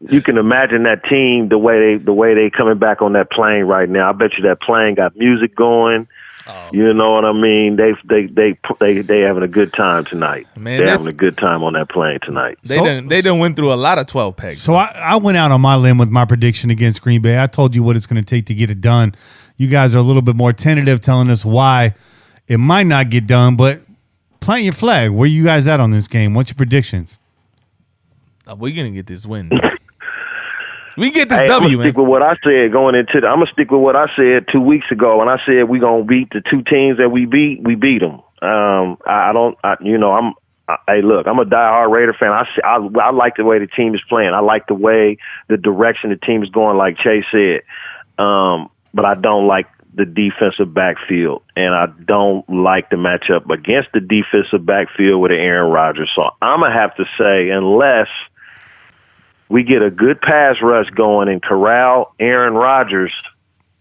You can imagine that team the way they coming back on that plane right now. I bet you that plane got music going. Oh. You know what I mean? They having a good time tonight. Man, they're having a good time on that plane tonight. They done went through a lot of 12 pegs. So I went out on my limb with my prediction against Green Bay. I told you what it's going to take to get it done. You guys are a little bit more tentative, telling us why it might not get done, but plant your flag. Where you guys at on this game? What's your predictions? We're going to get this win. We get this W, I'm gonna man. stick with what I said going into I'm gonna stick with what I said 2 weeks ago, and I said we gonna beat the two teams that we beat. We beat them. Hey, look, I'm a diehard Raider fan. I like the way the team is playing. I like the way the direction the team is going, like Chase said. But I don't like the defensive backfield, and I don't like the matchup against the defensive backfield with Aaron Rodgers. So I'm gonna have to say, unless we get a good pass rush going and corral Aaron Rodgers,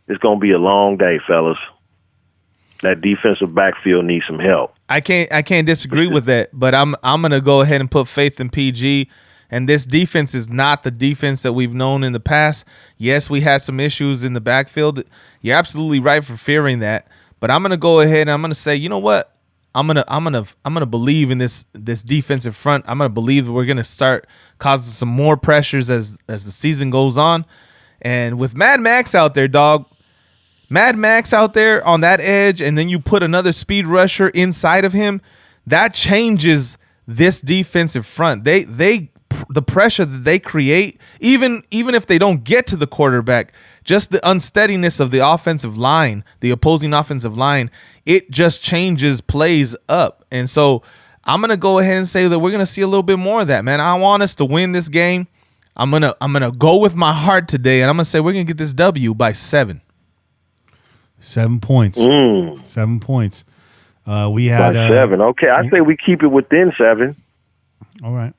it's going to be a long day, fellas. That defensive backfield needs some help. I can't disagree with that, but I'm gonna go ahead and put faith in PG. And this defense is not the defense that we've known in the past. Yes, we had some issues in the backfield. You're absolutely right for fearing that. But I'm gonna go ahead and I'm gonna say, you know what? I'm gonna believe in this defensive front. I'm gonna believe that we're gonna start causing some more pressures as the season goes on. And with Mad Max out there, dog. Mad Max out there on that edge, and then you put another speed rusher inside of him, that changes this defensive front. The pressure that they create, even if they don't get to the quarterback, just the unsteadiness of the offensive line, the opposing offensive line, it just changes plays up. And so I'm gonna go ahead and say that we're gonna see a little bit more of that, man. I want us to win this game. I'm gonna go with my heart today, and I'm gonna say we're gonna get this W by 7. 7 points. 7 points. We had by 7. Okay, I say we keep it within 7. All right.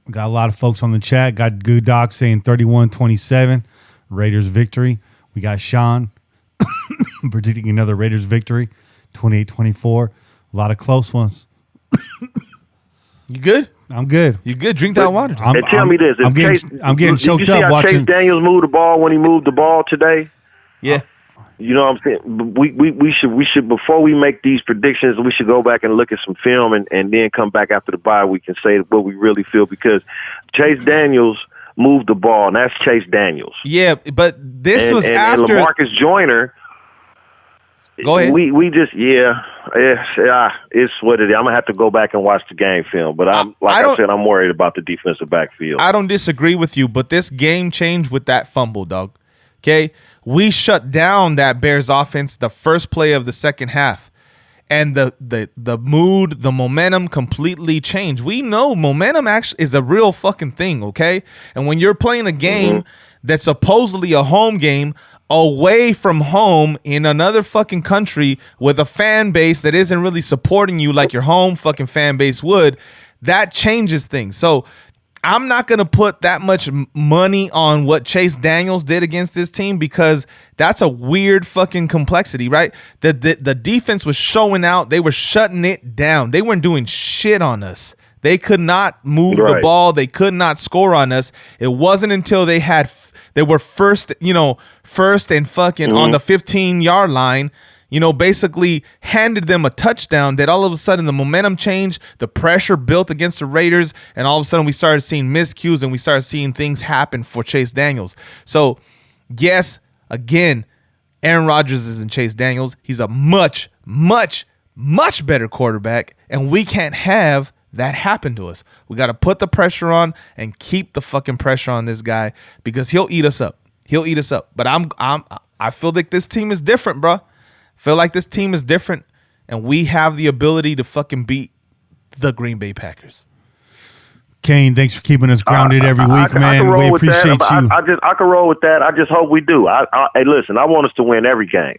We got a lot of folks on the chat. Got Good Doc saying 31-27, Raiders victory. We got Sean predicting another Raiders victory, 28-24. A lot of close ones. You good? I'm good. You good? Drink that water. And tell me this: I'm getting choked up watching. Chase Daniels moved the ball when he moved the ball today. Yeah. You know what I'm saying? We should before we make these predictions, we should go back and look at some film and then come back after the bye. We can say what we really feel because Chase Daniels moved the ball, and that's Chase Daniels. Yeah, but this was after and LaMarcus Joyner. Go ahead. We just it's what it is. I'm gonna have to go back and watch the game film, but I'm worried about the defensive backfield. I don't disagree with you, but this game changed with that fumble, dog. Okay, we shut down that Bears offense the first play of the second half, and the mood, the momentum completely changed. We know momentum actually is a real fucking thing, okay? And when you're playing a game that's supposedly a home game away from home in another fucking country with a fan base that isn't really supporting you like your home fucking fan base would, that changes things. So I'm not going to put that much money on what Chase Daniels did against this team because that's a weird fucking complexity, right? The defense was showing out. They were shutting it down. They weren't doing shit on us. They could not move the ball. They could not score on us. It wasn't until they were first and fucking on the 15-yard line, basically handed them a touchdown that all of a sudden the momentum changed, the pressure built against the Raiders, and all of a sudden we started seeing miscues and we started seeing things happen for Chase Daniels. So, yes, again, Aaron Rodgers isn't Chase Daniels. He's a much, much, much better quarterback, and we can't have that happen to us. We got to put the pressure on and keep the fucking pressure on this guy because he'll eat us up. He'll eat us up. But I feel like this team is different, bro. Feel like this team is different, and we have the ability to fucking beat the Green Bay Packers. Kane, thanks for keeping us grounded every week, man. We appreciate you. I can roll with that. I just hope we do. Hey, listen, I want us to win every game.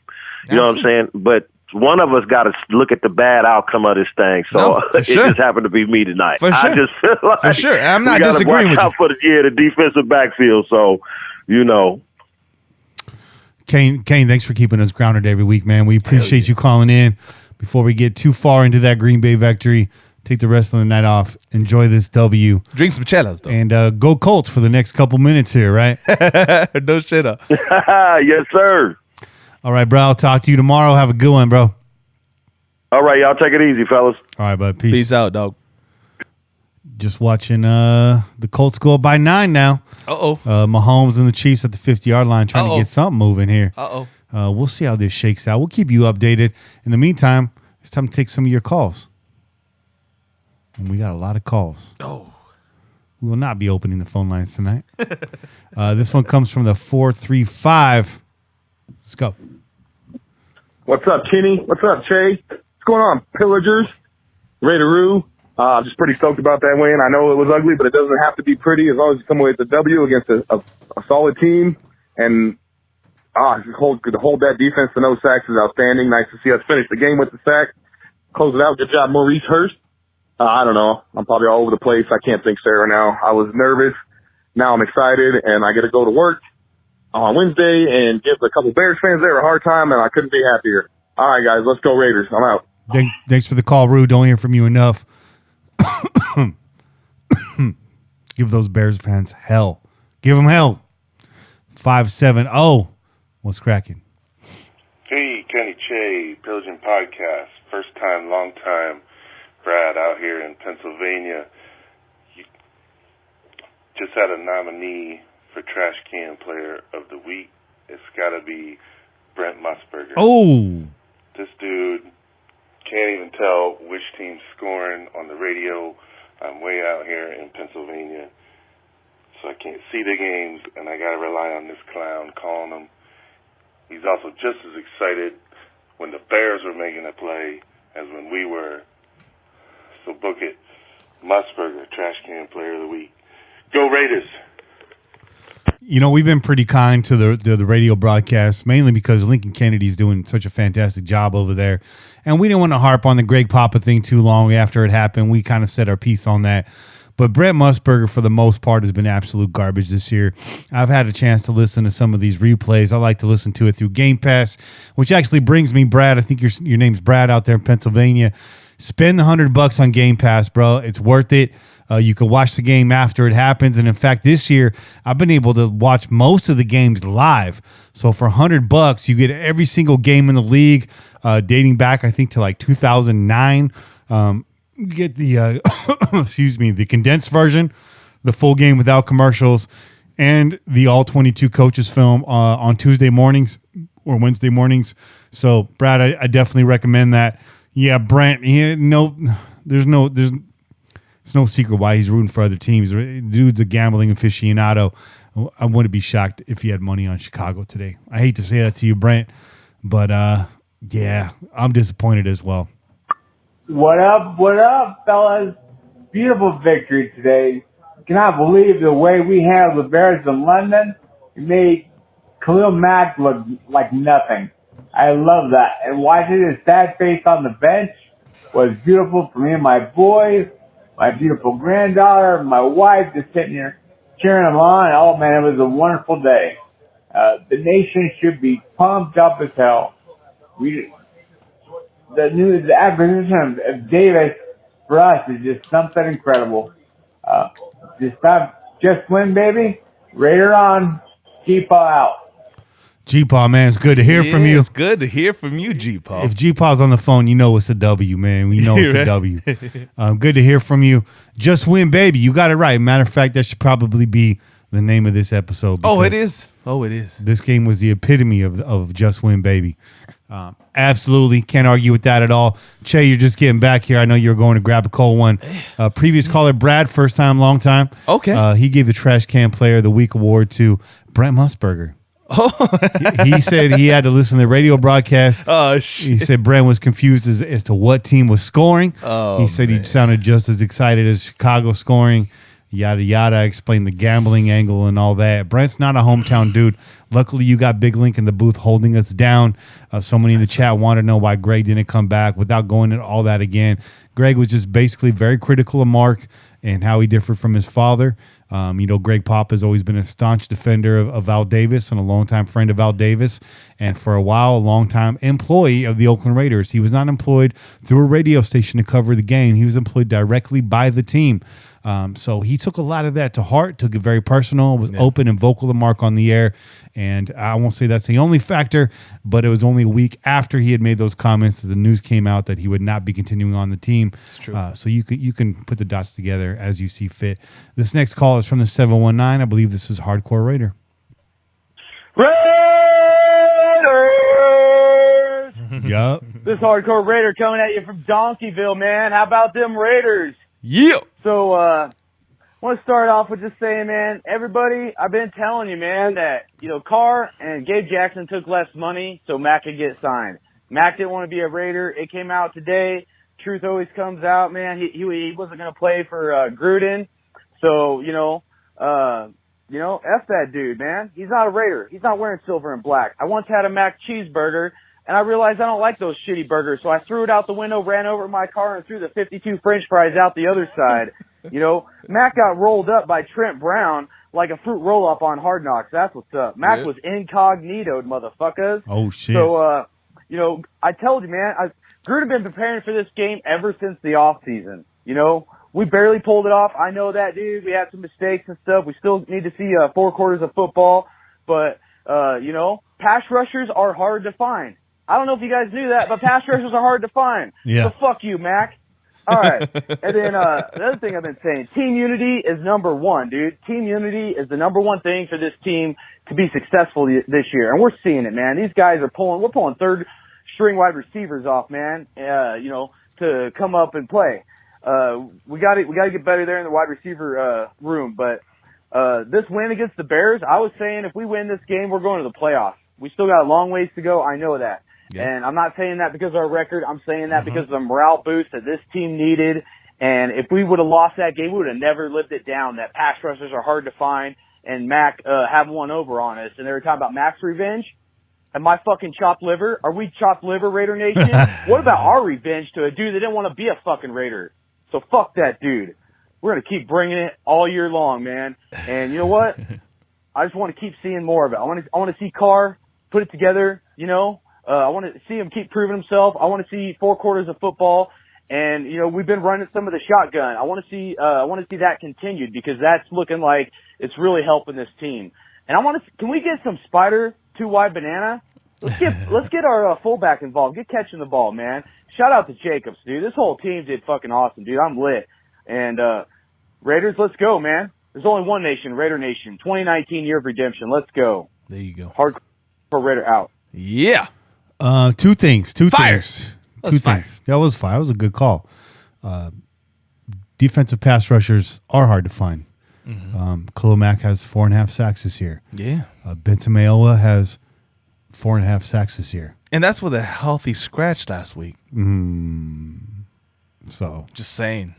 You know what I'm saying? But one of us got to look at the bad outcome of this thing. So it just happened to be me tonight. For sure. I just feel like for sure. I'm not disagreeing with you. For the defensive backfield. So, Kane, thanks for keeping us grounded every week, man. We appreciate you calling in. Before we get too far into that Green Bay victory, take the rest of the night off. Enjoy this W. Drink some chelas, though. And go Colts for the next couple minutes here, right? No shit up. Yes, sir. All right, bro. I'll talk to you tomorrow. Have a good one, bro. All right, y'all. Take it easy, fellas. All right, bud. Peace. Peace out, dog. Just watching the Colts go up by 9 now. Mahomes and the Chiefs at the 50-yard line trying to get something moving here. We'll see how this shakes out. We'll keep you updated. In the meantime, it's time to take some of your calls. And we got a lot of calls. We will not be opening the phone lines tonight. This one comes from the 435. Let's go. What's up, Kenny? What's up, Che? What's going on, Pillagers? Raideroo. Just pretty stoked about that win. I know it was ugly, but it doesn't have to be pretty as long as you come away with a W against a solid team. And to hold that defense to no sacks is outstanding. Nice to see us finish the game with the sack. Close it out. Good job, Maurice Hurst. I don't know. I'm probably all over the place. I can't think straight right now. I was nervous. Now I'm excited, and I get to go to work on Wednesday and give a couple Bears fans there a hard time, and I couldn't be happier. All right, guys, let's go Raiders. I'm out. Thanks for the call, Rue. Don't hear from you enough. Give those Bears fans hell. Give them hell. 570. What's cracking? Hey, Kenny Che, Pillaging Podcast. First time, long time. Brad out here in Pennsylvania. You just had a nominee for Trash Can Player of the Week. It's got to be Brent Musburger. Oh. This dude can't even tell which team's scoring on the radio. I'm way out here in Pennsylvania, so I can't see the games, and I got to rely on this clown calling them. He's also just as excited when the Bears were making a play as when we were. So book it. Musburger, Trash Can Player of the Week. Go Raiders! You know, we've been pretty kind to the radio broadcast, mainly because Lincoln Kennedy's doing such a fantastic job over there. And we didn't want to harp on the Greg Papa thing too long after it happened. We kind of said our piece on that. But Brent Musburger, for the most part, has been absolute garbage this year. I've had a chance to listen to some of these replays. I like to listen to it through Game Pass, which actually brings me, Brad, I think your name's Brad out there in Pennsylvania. Spend the $100 on Game Pass, bro. It's worth it. You can watch the game after it happens. And in fact, this year, I've been able to watch most of the games live. So for $100, you get every single game in the league, dating back, I think, to like 2009. You get the, the condensed version, the full game without commercials, and the all 22 coaches film on Tuesday mornings or Wednesday mornings. So, Brad, I definitely recommend that. Yeah, Brent, there's no secret why he's rooting for other teams. Dude's a gambling aficionado. I wouldn't be shocked if he had money on Chicago today. I hate to say that to you, Brent, but yeah, I'm disappointed as well. What up, fellas? Beautiful victory today. Cannot believe the way we handled the Bears in London. It made Khalil Mack look like nothing. I love that. And watching his sad face on the bench was beautiful for me and my boys, my beautiful granddaughter, my wife just sitting here cheering him on. Oh, man, it was a wonderful day. The nation should be pumped up as hell. The acquisition of Davis for us is just something incredible. Just win, baby. Raider on. G-Paw out. G-Paw, man, it's good to hear from you. It's good to hear from you, G-Paw. If G-Paw's on the phone, you know it's a W, man. We know it's a W. Good to hear from you. Just win, baby. You got it right. Matter of fact, that should probably be the name of this episode. Oh, it is. This game was the epitome of just win, baby. Absolutely. Can't argue with that at all. Che, you're just getting back here. I know you're going to grab a cold one. Previous caller, Brad, first time, long time. Okay. He gave the Trash Can Player of the Week award to Brent Musburger. Oh. he said he had to listen to the radio broadcast. Oh, shit. He said Brent was confused as to what team was scoring. Oh, he said he sounded just as excited as Chicago scoring. Yada, yada. Explained the gambling angle and all that. Brent's not a hometown dude. Luckily, you got Big Link in the booth holding us down. So many in the chat want to know why Greg didn't come back. Without going into all that again, Greg was just basically very critical of Mark and how he differed from his father. Greg Pop has always been a staunch defender of Val Davis and a longtime friend of Val Davis. And for a while, a longtime employee of the Oakland Raiders. He was not employed through a radio station to cover the game. He was employed directly by the team. So he took a lot of that to heart, took it very personal, was open and vocal to Mark on the air. And I won't say that's the only factor, but it was only a week after he had made those comments that the news came out that he would not be continuing on the team. It's true. So you can put the dots together as you see fit. This next call is from the 719. I believe this is Hardcore Raider. Raiders! Yup. This Hardcore Raider coming at you from Donkeyville, man. How about them Raiders? Yeah. So, I want to start off with just saying, man, everybody, I've been telling you, man, that, Carr and Gabe Jackson took less money so Mack could get signed. Mack didn't want to be a Raider. It came out today. Truth always comes out, man. He wasn't going to play for Gruden. So, F that dude, man. He's not a Raider. He's not wearing silver and black. I once had a Mac cheeseburger and I realized I don't like those shitty burgers. So I threw it out the window, ran over my car, and threw the 52 French fries out the other side. You know, Mac got rolled up by Trent Brown like a fruit roll-up on Hard Knocks. That's what's up. Mac was incognitoed, motherfuckers. Oh, shit. So, you know, I told you, man, Gruden been preparing for this game ever since the offseason. You know, we barely pulled it off. I know that, dude. We had some mistakes and stuff. We still need to see 4 quarters of football. But, you know, pass rushers are hard to find. I don't know if you guys knew that, but pass rushers are hard to find. Yeah. So fuck you, Mac. All right. And then the other thing I've been saying, team unity is number one, dude. Team unity is the number one thing for this team to be successful this year. And we're seeing it, man. These guys are we're pulling third string wide receivers off, man, you know, to come up and play. We got to get better there in the wide receiver room. But this win against the Bears, I was saying if we win this game, we're going to the playoffs. We still got a long ways to go. I know that. Yeah. And I'm not saying that because of our record. I'm saying that because of the morale boost that this team needed. And if we would have lost that game, we would have never lived it down. That pass rushers are hard to find, and Mac have one over on us. And they were talking about Mac's revenge. And my fucking chopped liver? Are we chopped liver, Raider Nation? What about our revenge to a dude that didn't want to be a fucking Raider? So fuck that dude. We're going to keep bringing it all year long, man. And you know what? I just want to keep seeing more of it. I want to see Carr put it together, you know. I want to see him keep proving himself. I want to see 4 quarters of football. And, you know, we've been running some of the shotgun. I want to see that continued because that's looking like it's really helping this team. And can we get some spider 2-wide banana? Let's get our fullback involved. Get catching the ball, man. Shout out to Jacobs, dude. This whole team did fucking awesome, dude. I'm lit. And, Raiders, let's go, man. There's only one nation, Raider Nation. 2019 year of redemption. Let's go. There you go. Hardcore Raider out. Yeah. 2 things. Two Fire. things. That was Two fire. things. That was fire. That was a good call. Defensive pass rushers are hard to find. Khalil Mack has 4.5 sacks this year. Yeah. Benson Mayowa has 4.5 sacks this year. And that's with a healthy scratch last week. So Just saying.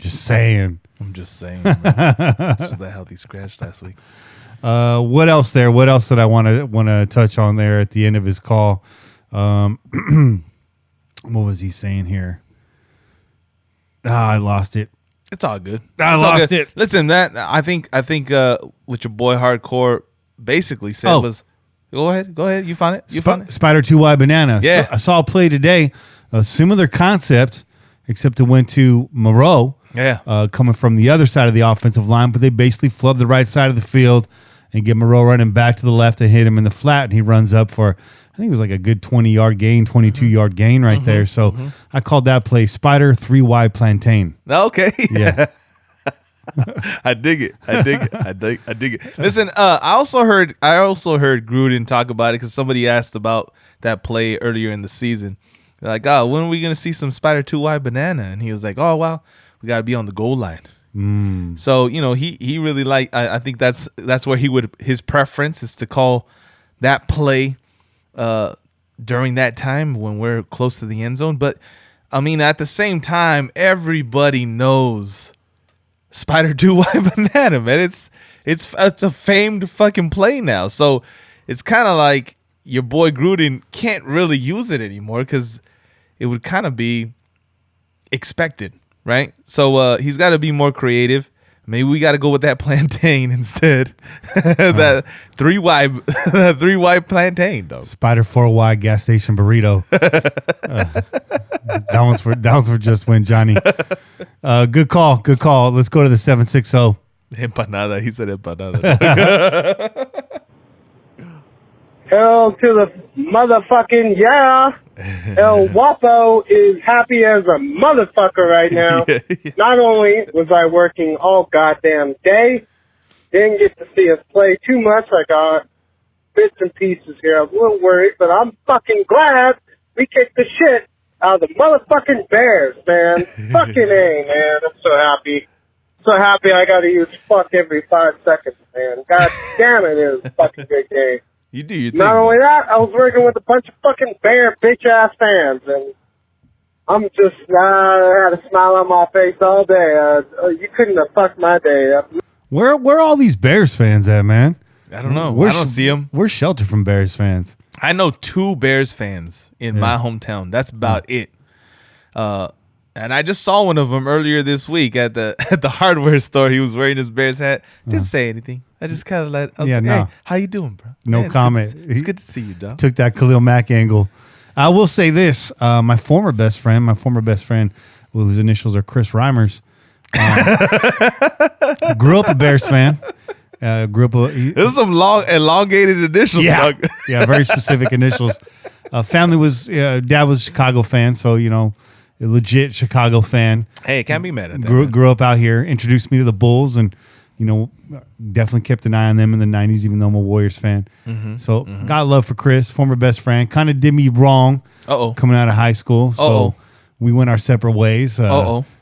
I'm just saying. This was a healthy scratch last week. What else there? What else did I want to touch on there at the end of his call? What was he saying here? I lost it. It's all good. I lost it. Listen, that I think what your boy Hardcore basically said was, go ahead. You found it. Spider 2-wide banana. Yeah. So I saw a play today, a similar concept, except it went to Moreau. Yeah. Coming from the other side of the offensive line, but they basically flood the right side of the field and get Moreau running back to the left and hit him in the flat, and he runs up for, I think it was like a good 20-yard gain, 22-yard gain right there. So I called that play Spider 3-wide plantain. Okay. Yeah. I dig it. Listen, I also heard Gruden talk about it because somebody asked about that play earlier in the season. They're like, oh, when are we going to see some Spider 2-wide banana? And he was like, oh, well, we got to be on the goal line. So, you know, he really I think that's where his preference is to call that play during that time when we're close to the end zone. But I mean, at the same time, everybody knows Spider 2-wide banana, man. It's a famed fucking play now. So it's kind of like your boy Gruden can't really use it anymore because it would kind of be expected. Right, so he's got to be more creative. Maybe we got to go with that plantain instead. That 3-wide plantain, though. Spider 4-wide gas station burrito. That one's for just win, Johnny. Good call. Let's go to the 760. Empanada. He said empanada. Hell to the motherfucking yeah. El Guapo is happy as a motherfucker right now. Yeah. Not only was I working all goddamn day, didn't get to see us play too much. I got bits and pieces here. I was a little worried, but I'm fucking glad we kicked the shit out of the motherfucking Bears, man. Fucking A, man. I'm so happy. So happy I got to use fuck every 5 seconds, man. God damn it, it was a fucking good game. You do your thing. Not only that, I was working with a bunch of fucking Bear bitch-ass fans, and I'm just, I had a smile on my face all day. You couldn't have fucked my day up. Where are all these Bears fans at, man? I don't know. I don't see them. We're sheltered from Bears fans. I know 2 Bears fans in my hometown. That's about it. And I just saw one of them earlier this week at the hardware store. He was wearing his Bears hat. Didn't say anything. I just kind of I was like, hey, how you doing, bro? No comment. It's good to see you, dog. Took that Khalil Mack angle. I will say this. My former best friend, whose initials are Chris Reimers, grew up a Bears fan. There's some long, elongated initials. Yeah, dog. yeah, very specific initials. Family was dad was a Chicago fan, so a legit Chicago fan. Hey, can't be mad at that. Grew up out here, introduced me to the Bulls, and definitely kept an eye on them in the '90s, even though I'm a Warriors fan. So got love for Chris, former best friend. Kind of did me wrong coming out of high school, so we went our separate ways.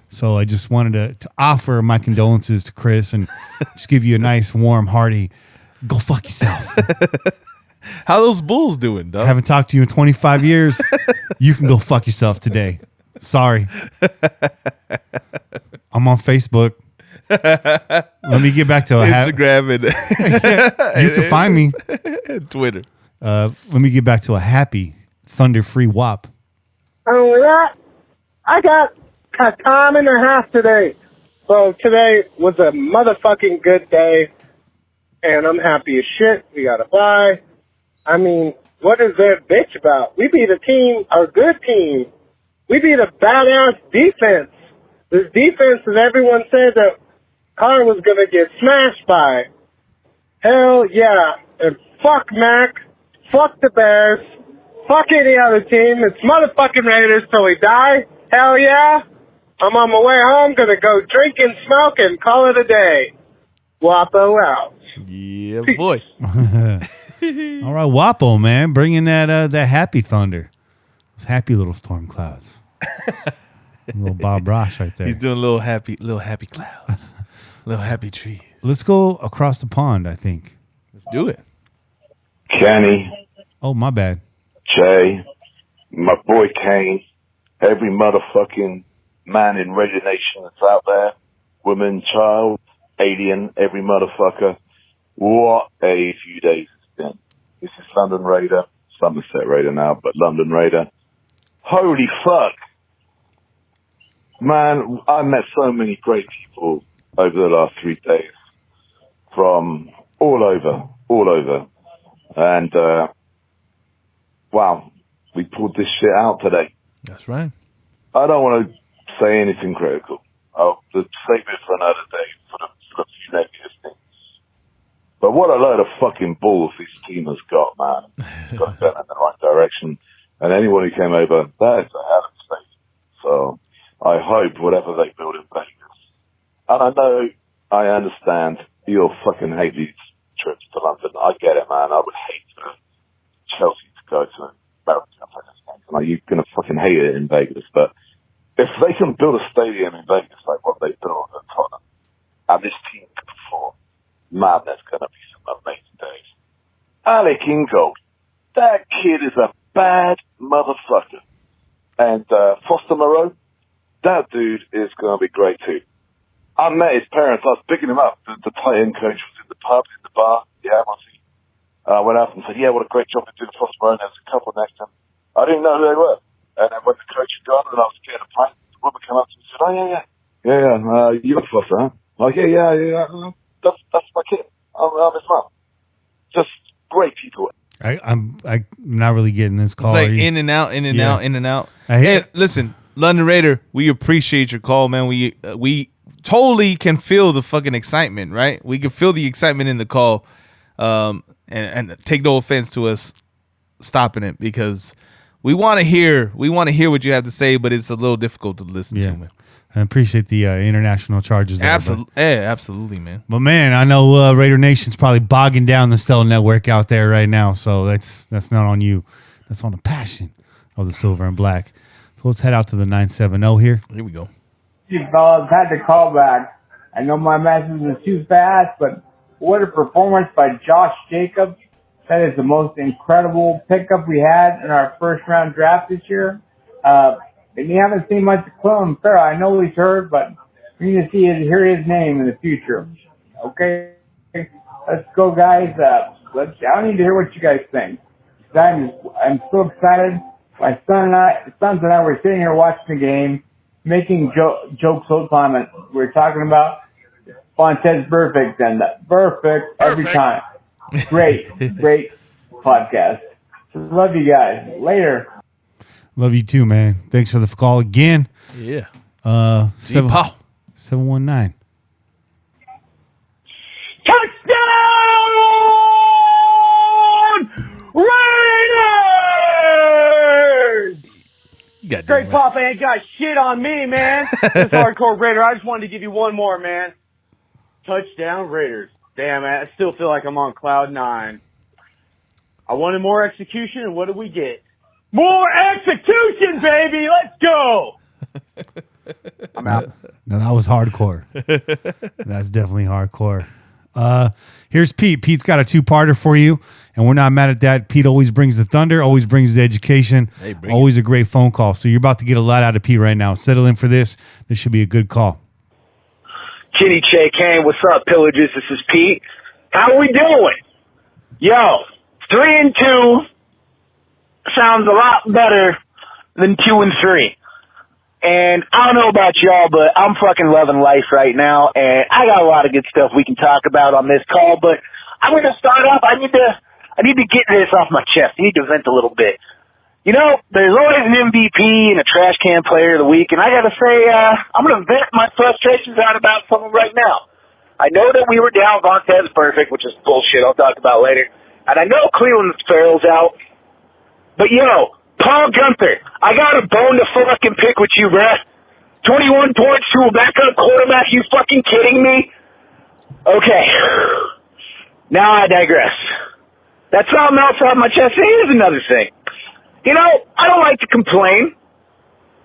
So I just wanted to offer my condolences to Chris and just give you a nice, warm, hearty, go fuck yourself. How those Bulls doing, dog? I haven't talked to you in 25 years. You can go fuck yourself today. Sorry. I'm on Facebook. Let me get back to Instagram and you can find me. Twitter. Let me get back to a happy Thunder-free WAP. Only that, I got a time and a half today. So today was a motherfucking good day, and I'm happy as shit. We got a bye. I mean, what is there to bitch about? We beat a team, a good team. We beat a badass defense. This defense that everyone said that Carr was going to get smashed by. Hell yeah. And fuck Mac. Fuck the Bears. Fuck any other team. It's motherfucking Raiders till we die. Hell yeah. I'm on my way home. Going to go drink and smoke and call it a day. Wapo out. Yeah, boy. All right, Wapo, man. Bringing that happy thunder. Those happy little storm clouds. Little Bob Ross right there. He's doing little happy clouds. Little happy trees. Let's go across the pond, I think. Let's do it. Kenny. Oh, my bad. Jay. My boy Kane. Every motherfucking man in Raider Nation that's out there. Woman, child, alien, every motherfucker. What a few days it's been. This is London Raider. Somerset Raider now, but London Raider. Holy fuck. Man, I met so many great people over the last 3 days from all over. And, wow, we pulled this shit out today. That's right. I don't want to say anything critical. I'll just save it for another day for the few negative things. But what a load of fucking balls this team has got, man. Got them in the right direction. And anyone who came over, that is a hell of a state. So I hope whatever they build in Vegas. And I know, I understand, you'll fucking hate these trips to London. I get it, man. I would hate Chelsea to go to American games. Like, you're going to fucking hate it in Vegas. But if they can build a stadium in Vegas like what they built at Tottenham, and this team can perform, man, there's going to be some amazing days. Alec Ingold, that kid is a bad motherfucker. And Foster Moreau, that dude is going to be great too. I met his parents. I was picking him up. The tight end coach was in the pub, in the bar. Yeah, I went up and said, yeah, what a great job you're doing, Foster Moreau. And there was a couple next to him. I didn't know who they were. And then when the coach had gone and I was scared of playing, the woman came up to me and said, oh, yeah. You're Foster, huh? Oh, yeah. That's my kid. I'm his mum. Just great people. I'm not really getting this call. It's like in and out. Hey, listen, London Raider, we appreciate your call, man. We totally can feel the fucking excitement, right? We can feel the excitement in the call, and take no offense to us stopping it because we want to hear what you have to say, but it's a little difficult to listen to, man. I appreciate the international charges. Absolutely, man. But man, I know Raider Nation's probably bogging down the Cell Network out there right now, so that's not on you. That's on the passion of the silver and black. So let's head out to the 970 here. Here we go. You fellas had to call back. I know my message was too fast, but what a performance by Josh Jacobs. That is the most incredible pickup we had in our first round draft this year. And you haven't seen much of Clone Farrell. I know he's heard, but you're going to hear his name in the future. Okay? Let's go, guys. I need to hear what you guys think. I'm so excited. My sons and I were sitting here watching the game, making jokes all the time. And we're talking about vaunted perfect and perfect every time. Great podcast. Love you guys. Later. Love you too, man. Thanks for the call again. Yeah. 719. Touchdown! Raiders! Great Pop ain't got shit on me, man. This hardcore Raider. I just wanted to give you one more, man. Touchdown Raiders. Damn, man. I still feel like I'm on cloud 9. I wanted more execution, and what did we get? More execution, baby! Let's go! I'm out. No, that was hardcore. That's definitely hardcore. Here's Pete. Pete's got a 2-parter for you, and we're not mad at that. Pete always brings the thunder, always brings the education, always a great phone call. So you're about to get a lot out of Pete right now. Settle in for this. This should be a good call. Kenny Che Kane, what's up, Pillages? This is Pete. How are we doing? Yo, 3-2 sounds a lot better than 2-3. And I don't know about y'all, but I'm fucking loving life right now, and I got a lot of good stuff we can talk about on this call, but I'm going to start off. I need to get this off my chest. I need to vent a little bit. You know, there's always an MVP and a trash can player of the week, and I got to say, I'm going to vent my frustrations out about someone right now. I know that we were down Vontez perfect, which is bullshit. I'll talk about later. And I know Cleveland Farrell's out, but yo, Paul Gunther, I got a bone to fucking pick with you, bruh. 21 points to a backup quarterback, you fucking kidding me? Okay. Now I digress. That's something else off my chest. Here's another thing. You know, I don't like to complain.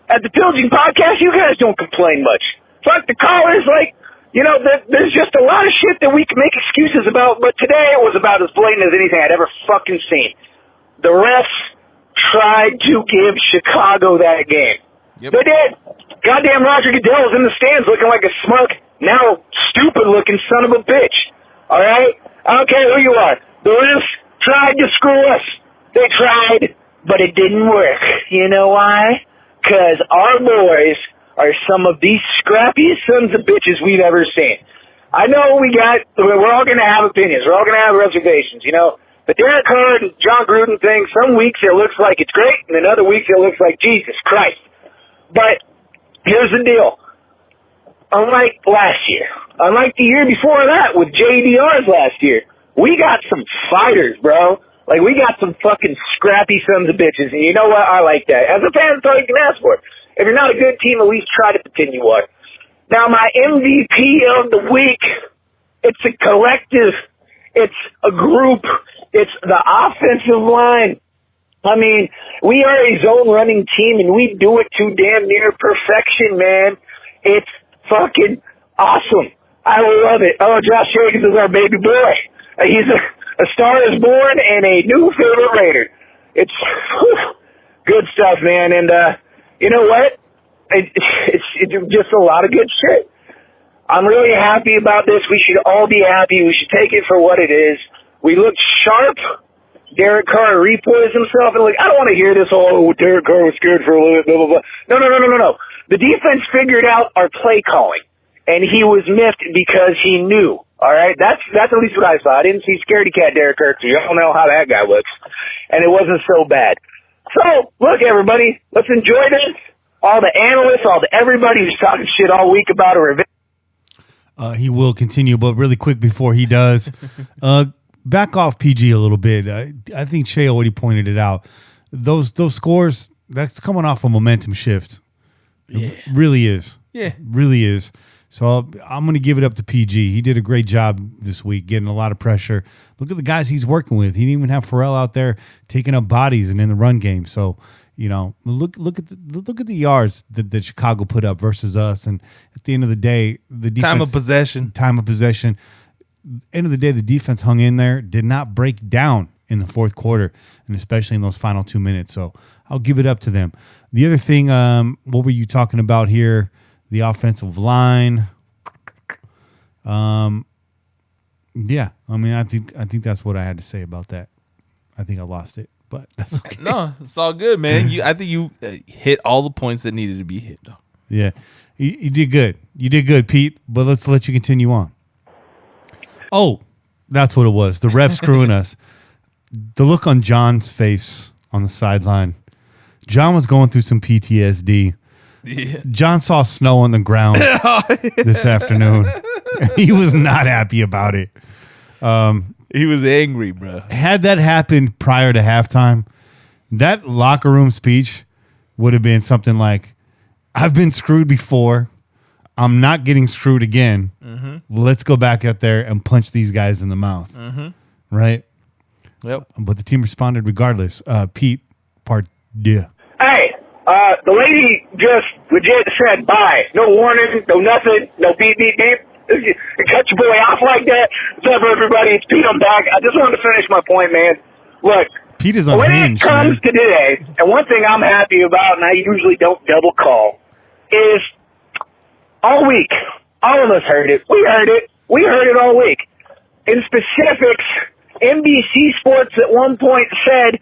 At the Pillaging Podcast, you guys don't complain much. Fuck the callers, like, you know, there's just a lot of shit that we can make excuses about, but today it was about as blatant as anything I'd ever fucking seen. The refs tried to give Chicago that game. Yep. They did. Goddamn Roger Goodell was in the stands looking like a smug, now stupid-looking son of a bitch. All right? I don't care who you are. The refs tried to screw us. They tried, but it didn't work. You know why? Because our boys are some of the scrappiest sons of bitches we've ever seen. I know we're all going to have opinions. We're all going to have reservations, you know? The Derek Carr and Jon Gruden thing, some weeks it looks like it's great, and then other weeks it looks like Jesus Christ. But here's the deal. Unlike last year, unlike the year before that with JDRs last year, we got some fighters, bro. Like, we got some fucking scrappy sons of bitches, and you know what? I like that. As a fan, that's all you can ask for. If you're not a good team, at least try to pretend you are. Now, my MVP of the week, it's a collective. It's a group. It's the offensive line. I mean, we are a zone running team, and we do it to damn near perfection, man. It's fucking awesome. I love it. Oh, Josh Jacobs is our baby boy. He's a star is born and a new favorite Raider. It's good stuff, man. And you know what? It's just a lot of good shit. I'm really happy about this. We should all be happy. We should take it for what it is. We looked sharp. Derek Carr repoised himself. And I don't want to hear this whole, Derek Carr was scared for a little bit, blah, blah, blah. No. The defense figured out our play calling, and he was miffed because he knew. All right? That's at least what I saw. I didn't see Scaredy Cat Derek Carr, so you don't know how that guy looks. And it wasn't so bad. So, look, everybody, let's enjoy this. All the analysts, everybody who's talking shit all week about a revenge. He will continue, but really quick before he does, back off PG a little bit. I think Shea already pointed it out. Those scores, that's coming off a momentum shift. Yeah. It really is. Yeah. Really is. So I'm going to give it up to PG. He did a great job this week, getting a lot of pressure. Look at the guys he's working with. He didn't even have Pharrell out there taking up bodies and in the run game. So, you know, look at the yards that Chicago put up versus us. And at the end of the day, the defense, Time of possession. End of the day, the defense hung in there, did not break down in the fourth quarter, and especially in those final 2 minutes. So I'll give it up to them. The other thing, what were you talking about here? The offensive line. Yeah, I mean, I think that's what I had to say about that. I think I lost it. but that's okay. No, it's all good, man. I think you hit all the points that needed to be hit, though. Yeah, you did good. You did good, Pete. But let's let you continue on. Oh, that's what it was. The ref screwing us. The look on John's face on the sideline. John was going through some PTSD. Yeah. John saw snow on the ground this afternoon. He was not happy about it. He was angry, bro. Had that happened prior to halftime, that locker room speech would have been something like, I've been screwed before. I'm not getting screwed again. Mm-hmm. Let's go back out there and punch these guys in the mouth. Mm-hmm. Right? Yep. But the team responded regardless. Pete, part deux. Hey, the lady just legit said bye. No warning, no nothing, no beep, beep, beep. You cut your boy off like that. What's up, everybody? It's Pete. I'm back. I just wanted to finish my point, man. Look, Pete is when unhinged, it comes to today, and one thing I'm happy about, and I usually don't double call, is all week, all of us heard it. We heard it. We heard it all week. In specifics, NBC Sports at one point said,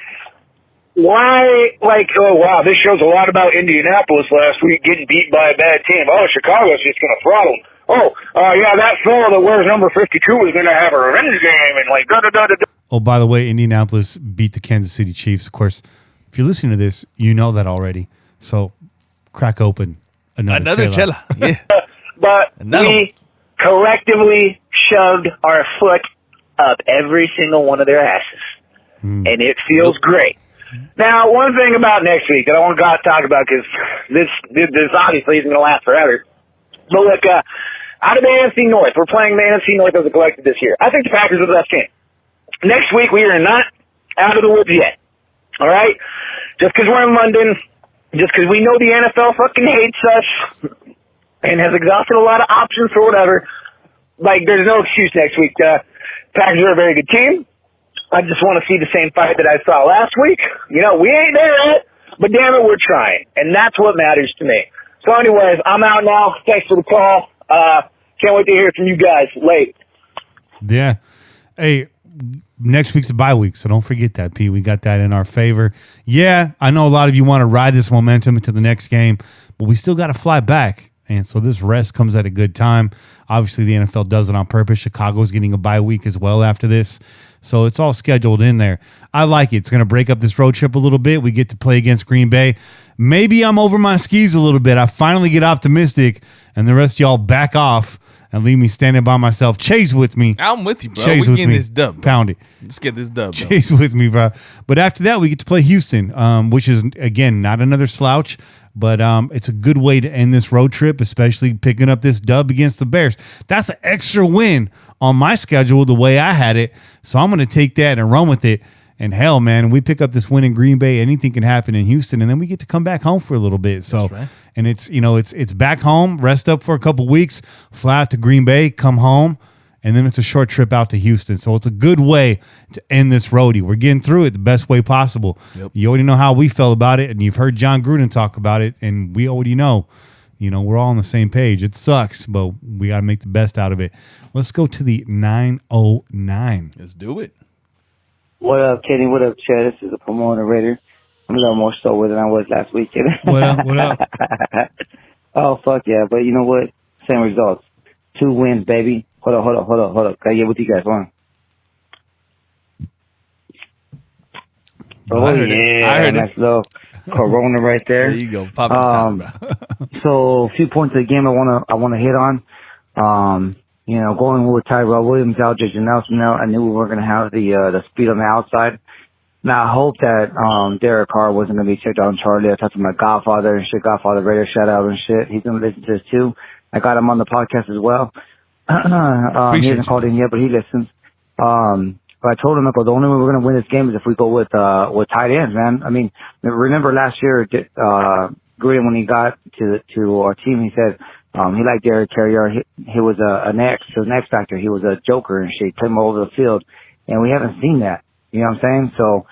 why, like, oh, wow, this shows a lot about Indianapolis last week getting beat by a bad team. Oh, Chicago's just going to throttle them. Oh, yeah, that fellow that wears number 52 is going to have a revenge game and like da-da-da-da-da. Oh, by the way, Indianapolis beat the Kansas City Chiefs. Of course, if you're listening to this, you know that already. So crack open another chela. Yeah. But we collectively shoved our foot up every single one of their asses. And it feels great. Now, one thing about next week that I want to talk about, because this obviously isn't going to last forever. But look, out of the AFC North, we're playing the AFC North as a collective this year. I think the Packers are the best team. Next week, we are not out of the woods yet. All right? Just because we're in London, just because we know the NFL fucking hates us and has exhausted a lot of options for whatever, like, there's no excuse next week. Packers are a very good team. I just want to see the same fight that I saw last week. You know, we ain't there yet, but damn it, we're trying. And that's what matters to me. So anyways, I'm out now. Thanks for the call. Can't wait to hear from you guys late. Yeah. Hey, next week's a bye week, so don't forget that, Pete. We got that in our favor. Yeah, I know a lot of you want to ride this momentum into the next game, but we still got to fly back. And so this rest comes at a good time. Obviously, the NFL does it on purpose. Chicago's getting a bye week as well after this. So it's all scheduled in there. I like it. It's going to break up this road trip a little bit. We get to play against Green Bay. Maybe I'm over my skis a little bit. I finally get optimistic, and the rest of y'all back off and leave me standing by myself. Chase with me. I'm with you, bro. Chase We're with getting me. this dub. Pound it. Let's get this dub, bro. Chase with me, bro. But after that, we get to play Houston, which is, again, not another slouch. But it's a good way to end this road trip, especially picking up this dub against the Bears. That's an extra win on my schedule the way I had it. So I'm going to take that and run with it. And hell, man, we pick up this win in Green Bay, anything can happen in Houston, and then we get to come back home for a little bit. So, That's right. And it's back home, rest up for a couple weeks, fly out to Green Bay, come home, and then it's a short trip out to Houston. So it's a good way to end this roadie. We're getting through it the best way possible. Yep. You already know how we felt about it, and you've heard Jon Gruden talk about it, and we already know. You know, we're all on the same page. It sucks, but we got to make the best out of it. Let's go to the 909. Let's do it. What up, Kenny? What up, Chad? This is a Pomona Raider. I'm a little more sober than I was last weekend. What up? What up? Oh, fuck yeah. But you know what? Same results. 2 wins, baby. Hold up. Can I get with you guys? Hold on. Oh, I heard it. I heard nice it. little Corona right there. There you go. Pop it top, bro. So a few points of the game I wanna hit on. You know, going with Tyrell Williams out, J.J. Nelson out, I knew we weren't gonna have the speed on the outside. Now I hope that Derek Carr wasn't gonna be checked out on Charlie. I talked to my Godfather and shit, Godfather Raider shout out and shit. He's gonna listen to this too. I got him on the podcast as well. He hasn't called in yet, but he listens. But I told him, the only way we're going to win this game is if we go with tight ends, man. I mean, remember last year, Gruden, when he got to our team, he said, he liked Derek Carrier. He was an X factor. He was a joker and shit. He played him all over the field. And we haven't seen that. You know what I'm saying? So,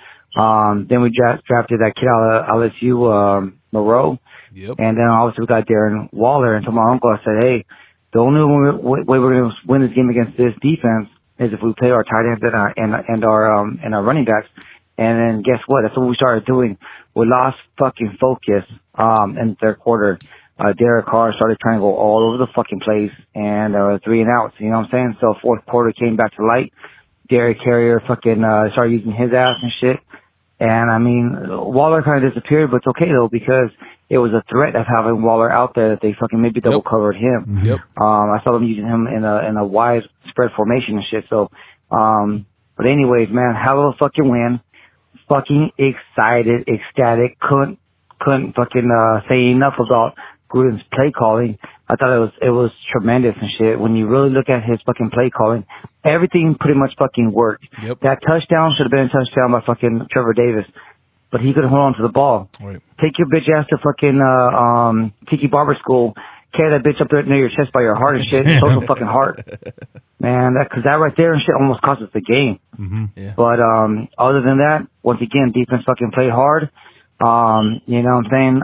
then we drafted that kid out of LSU, Moreau. Yep. And then obviously we got Darren Waller. And to my uncle, I said, hey, the only way we're going to win this game against this defense is if we play our tight ends and our running backs And then guess what? That's what we started doing. We lost fucking focus in the third quarter. Derek Carr started trying to go all over the fucking place, and 3 and outs. You know what I'm saying? So fourth quarter came back to light. Derek Carrier fucking started using his ass and shit. And I mean, Waller kind of disappeared, but it's okay though because it was a threat of having Waller out there that they fucking maybe double covered him. Yep. I saw them using him in a wide spread formation and shit. So, but anyways, man, hell of a fucking win. Fucking excited, ecstatic. Couldn't fucking say enough about Gruden's play calling. I thought it was tremendous and shit. When you really look at his fucking play calling, everything pretty much fucking worked. Yep. That touchdown should have been a touchdown by fucking Trevor Davis, but he couldn't hold on to the ball. Right. Take your bitch ass to fucking Tiki Barber School. Carry that bitch up there near your chest by your heart and shit. Show some fucking heart, man. Cause that right there and shit almost cost us the game. Mm-hmm. Yeah. But other than that, once again, defense fucking played hard. You know what I'm saying?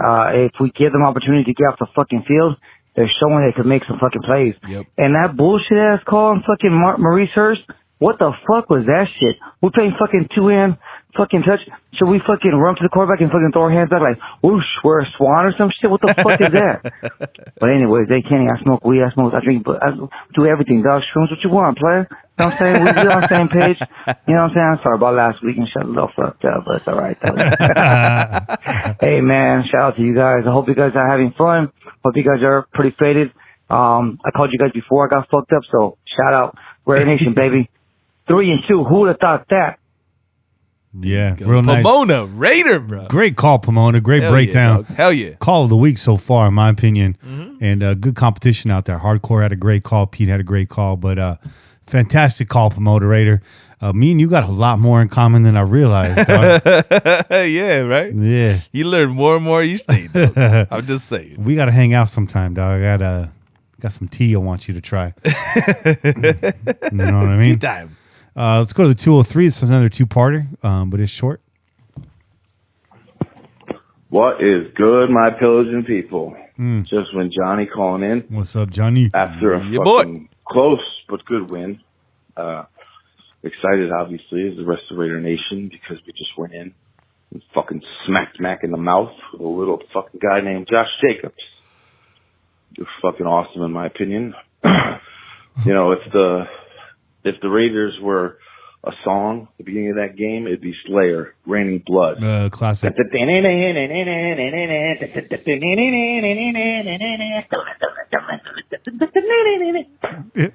If we give them opportunity to get off the fucking field, they're showing they could make some fucking plays. Yep. And that bullshit ass call on fucking Maurice Hurst, what the fuck was that shit? We're playing fucking 2-hand fucking touch. Should we fucking run to the quarterback and fucking throw our hands back like, whoosh, we're a swan or some shit? What the fuck is that? But anyways, they can't. I smoke weed, I drink, but I do everything, dog. Shrooms, what you want, player? You know what I'm saying? We're on the same page. You know what I'm saying? I'm sorry about last week and shut a little fucked up, but it's alright though. Hey man, shout out to you guys. I hope you guys are having fun. Hope you guys are pretty faded. I called you guys before I got fucked up, so shout out. Raider Nation, baby. 3-2. Who would have thought that? Yeah, real nice. Pomona, Raider, bro. Great call, Pomona. Great Hell breakdown. Yeah, Hell yeah. Call of the week so far, in my opinion. Mm-hmm. And good competition out there. Hardcore had a great call. Pete had a great call. But fantastic call, Pomona Raider. Me and you got a lot more in common than I realized, dog. Yeah, right? Yeah. You learn more and more each day, dog. I'm just saying. We got to hang out sometime, dog. I got some tea I want you to try. You know what I mean? Tea time. Let's go to the 203. It's another two-parter, but it's short. What is good, my pillaging people? Just when Johnny calling in. What's up, Johnny? After a fucking close but good win. Excited, obviously, as the rest of Raider Nation because we just went in and fucking smacked Mac in the mouth with a little fucking guy named Josh Jacobs. You're fucking awesome, in my opinion. You know, if the Raiders were a song at the beginning of that game, it'd be Slayer, Raining Blood. Classic.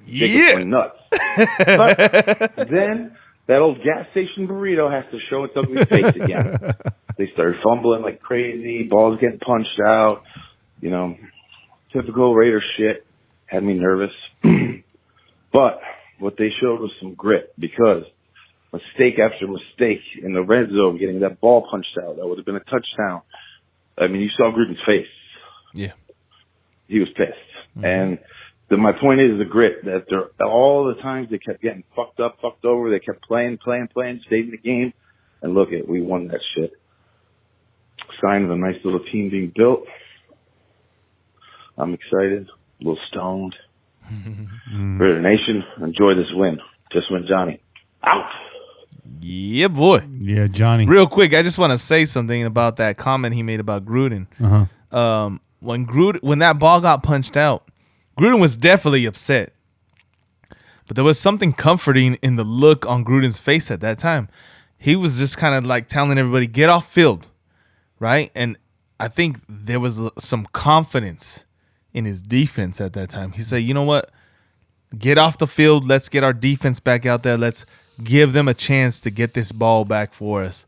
Yeah. Nuts. But then that old gas station burrito has to show its ugly face again. They started fumbling like crazy, balls getting punched out, you know, typical Raider shit. Had me nervous. But what they showed was some grit because mistake after mistake in the red zone, getting that ball punched out, that would have been a touchdown. I mean, you saw Gruden's face. Yeah. He was pissed. Mm-hmm. And my point is the grit, that all the times they kept getting fucked up, fucked over, they kept playing, stayed in the game, and look at, we won that shit. Sign of a nice little team being built. I'm excited, a little stoned. Raider Nation, enjoy this win. Just win, Johnny. Out. Yeah, boy. Yeah, Johnny. Real quick, I just want to say something about that comment he made about Gruden. Uh-huh. When that ball got punched out, Gruden was definitely upset. But there was something comforting in the look on Gruden's face at that time. He was just kind of like telling everybody, get off field, right? And I think there was some confidence in his defense at that time. He said, you know what? Get off the field. Let's get our defense back out there. Let's give them a chance to get this ball back for us.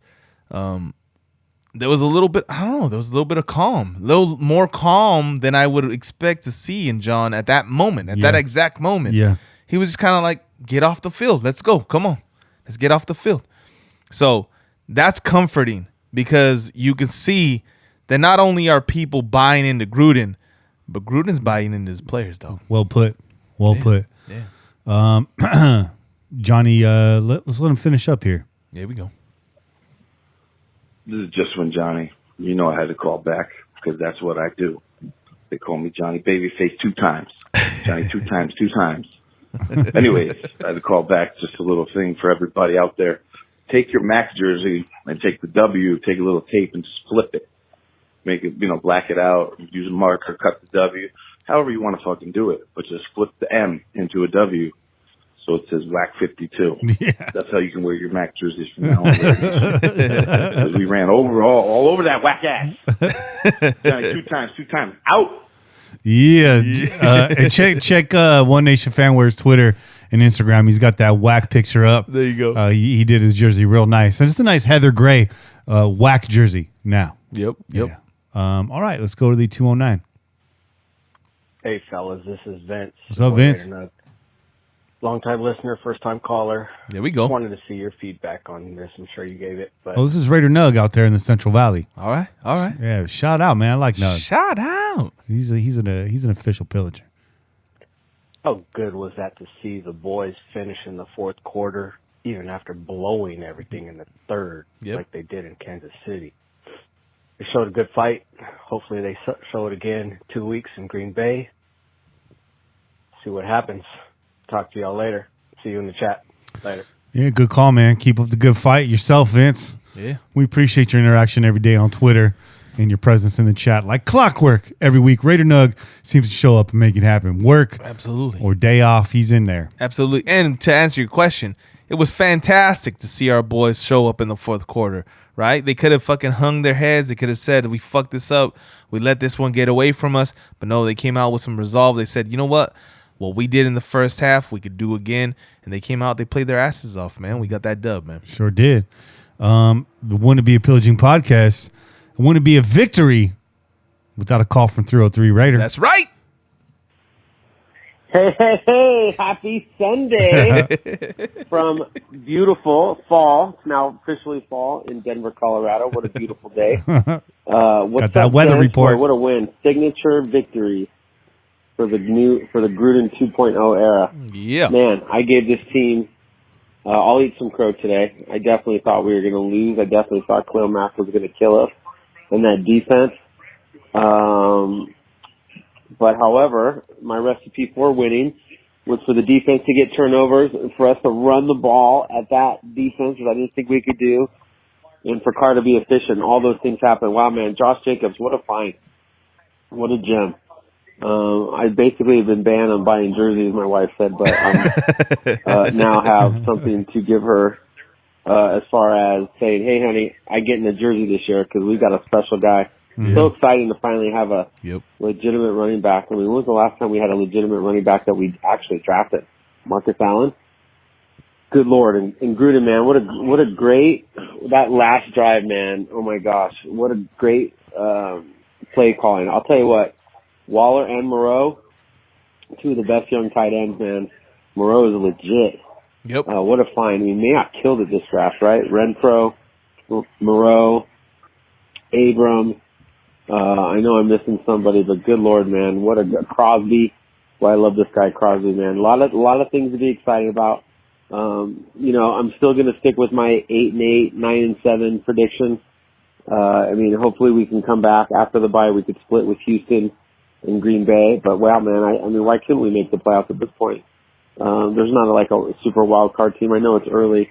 There was a little bit, there was a little bit of calm. A little more calm than I would expect to see in Jon at that moment, that exact moment. Yeah. He was just kind of like, get off the field. Let's go. Come on. Let's get off the field. So that's comforting because you can see that not only are people buying into Gruden, but Gruden's buying into his players, though. Well put. Well put. Yeah. Johnny, let's let him finish up here. There we go. This is just when Johnny, you know I had to call back because that's what I do. They call me Johnny Babyface 2 times. Johnny 2 times. Anyways, I had to call back, just a little thing for everybody out there. take your Max jersey and take the W, take a little tape and just flip it. Make it, black it out, use a marker, cut the W. However you want to fucking do it. But just flip the M into a W so it says Whack 52. Yeah. That's how you can wear your Max jerseys from now on. Because we ran all over that whack ass. Two times. Out. Yeah. And check One Nation Fanware's Twitter and Instagram. He's got that whack picture up. There you go. He did his jersey real nice. And it's a nice Heather Gray whack jersey now. Yep. Yeah. All right, let's go to the 209. Hey, fellas, this is Vince. What's up, Vince? Long-time listener, first-time caller. There we go. Wanted to see your feedback on this. I'm sure you gave it. But This is Raider Nug out there in the Central Valley. All right. Yeah, shout out, man. I like Nug. Shout out. He's an official pillager. how good was that to see the boys finish in the fourth quarter, even after blowing everything in the third, like they did in Kansas City? They showed a good fight. Hopefully they show it again 2 weeks in Green Bay. See what happens. Talk to y'all later. See you in the chat. Later. Yeah, good call, man. Keep up the good fight. Yourself, Vince. Yeah. We appreciate your interaction every day on Twitter and your presence in the chat. Like clockwork every week, Raider Nug seems to show up and make it happen. Work or day off, he's in there. Absolutely. And to answer your question, it was fantastic to see our boys show up in the fourth quarter, right? They could have fucking hung their heads. They could have said, we fucked this up. We let this one get away from us. But no, they came out with some resolve. They said, you know what? What we did in the first half, we could do again. And they came out, they played their asses off, man. We got that dub, man. Sure did. It wouldn't be a Pillaging Podcast. It wouldn't be a victory without a call from 303 Raider. That's right. Hey, happy Sunday from beautiful fall. It's now officially fall in Denver, Colorado. What a beautiful day. Got that weather report. What a win. Signature victory for the Gruden 2.0 era. Yeah. Man, I gave this team, I'll eat some crow today. I definitely thought we were going to lose. I definitely thought Khalil Mack was going to kill us in that defense. But however, my recipe for winning was for the defense to get turnovers and for us to run the ball at that defense, which I didn't think we could do, and for Carr to be efficient. All those things happened. Wow, man, Josh Jacobs, what a find. What a gem. I basically have been banned on buying jerseys, my wife said, but I now have something to give her as far as saying, hey, honey, I get in a jersey this year because we've got a special guy. Yeah. So exciting to finally have a legitimate running back. I mean, when was the last time we had a legitimate running back that we actually drafted? Marcus Allen? Good Lord. And Gruden, man, what a great, that last drive, man. Oh my gosh. What a great play calling. I'll tell you what, Waller and Moreau, two of the best young tight ends, man. Moreau is legit. Yep. What a find. I mean, may not killed it this draft, right? Renfro, Moreau, Abrams. I know I'm missing somebody, but good Lord, man, what a Crosby. Well, I love this guy Crosby, man. A lot of things to be excited about. You know, I'm still going to stick with my 8-8, 9-7 prediction. I mean, hopefully we can come back after the bye. We could split with Houston and Green Bay. But wow, man, I mean, why couldn't we make the playoffs at this point? There's not like a super wild card team. I know it's early.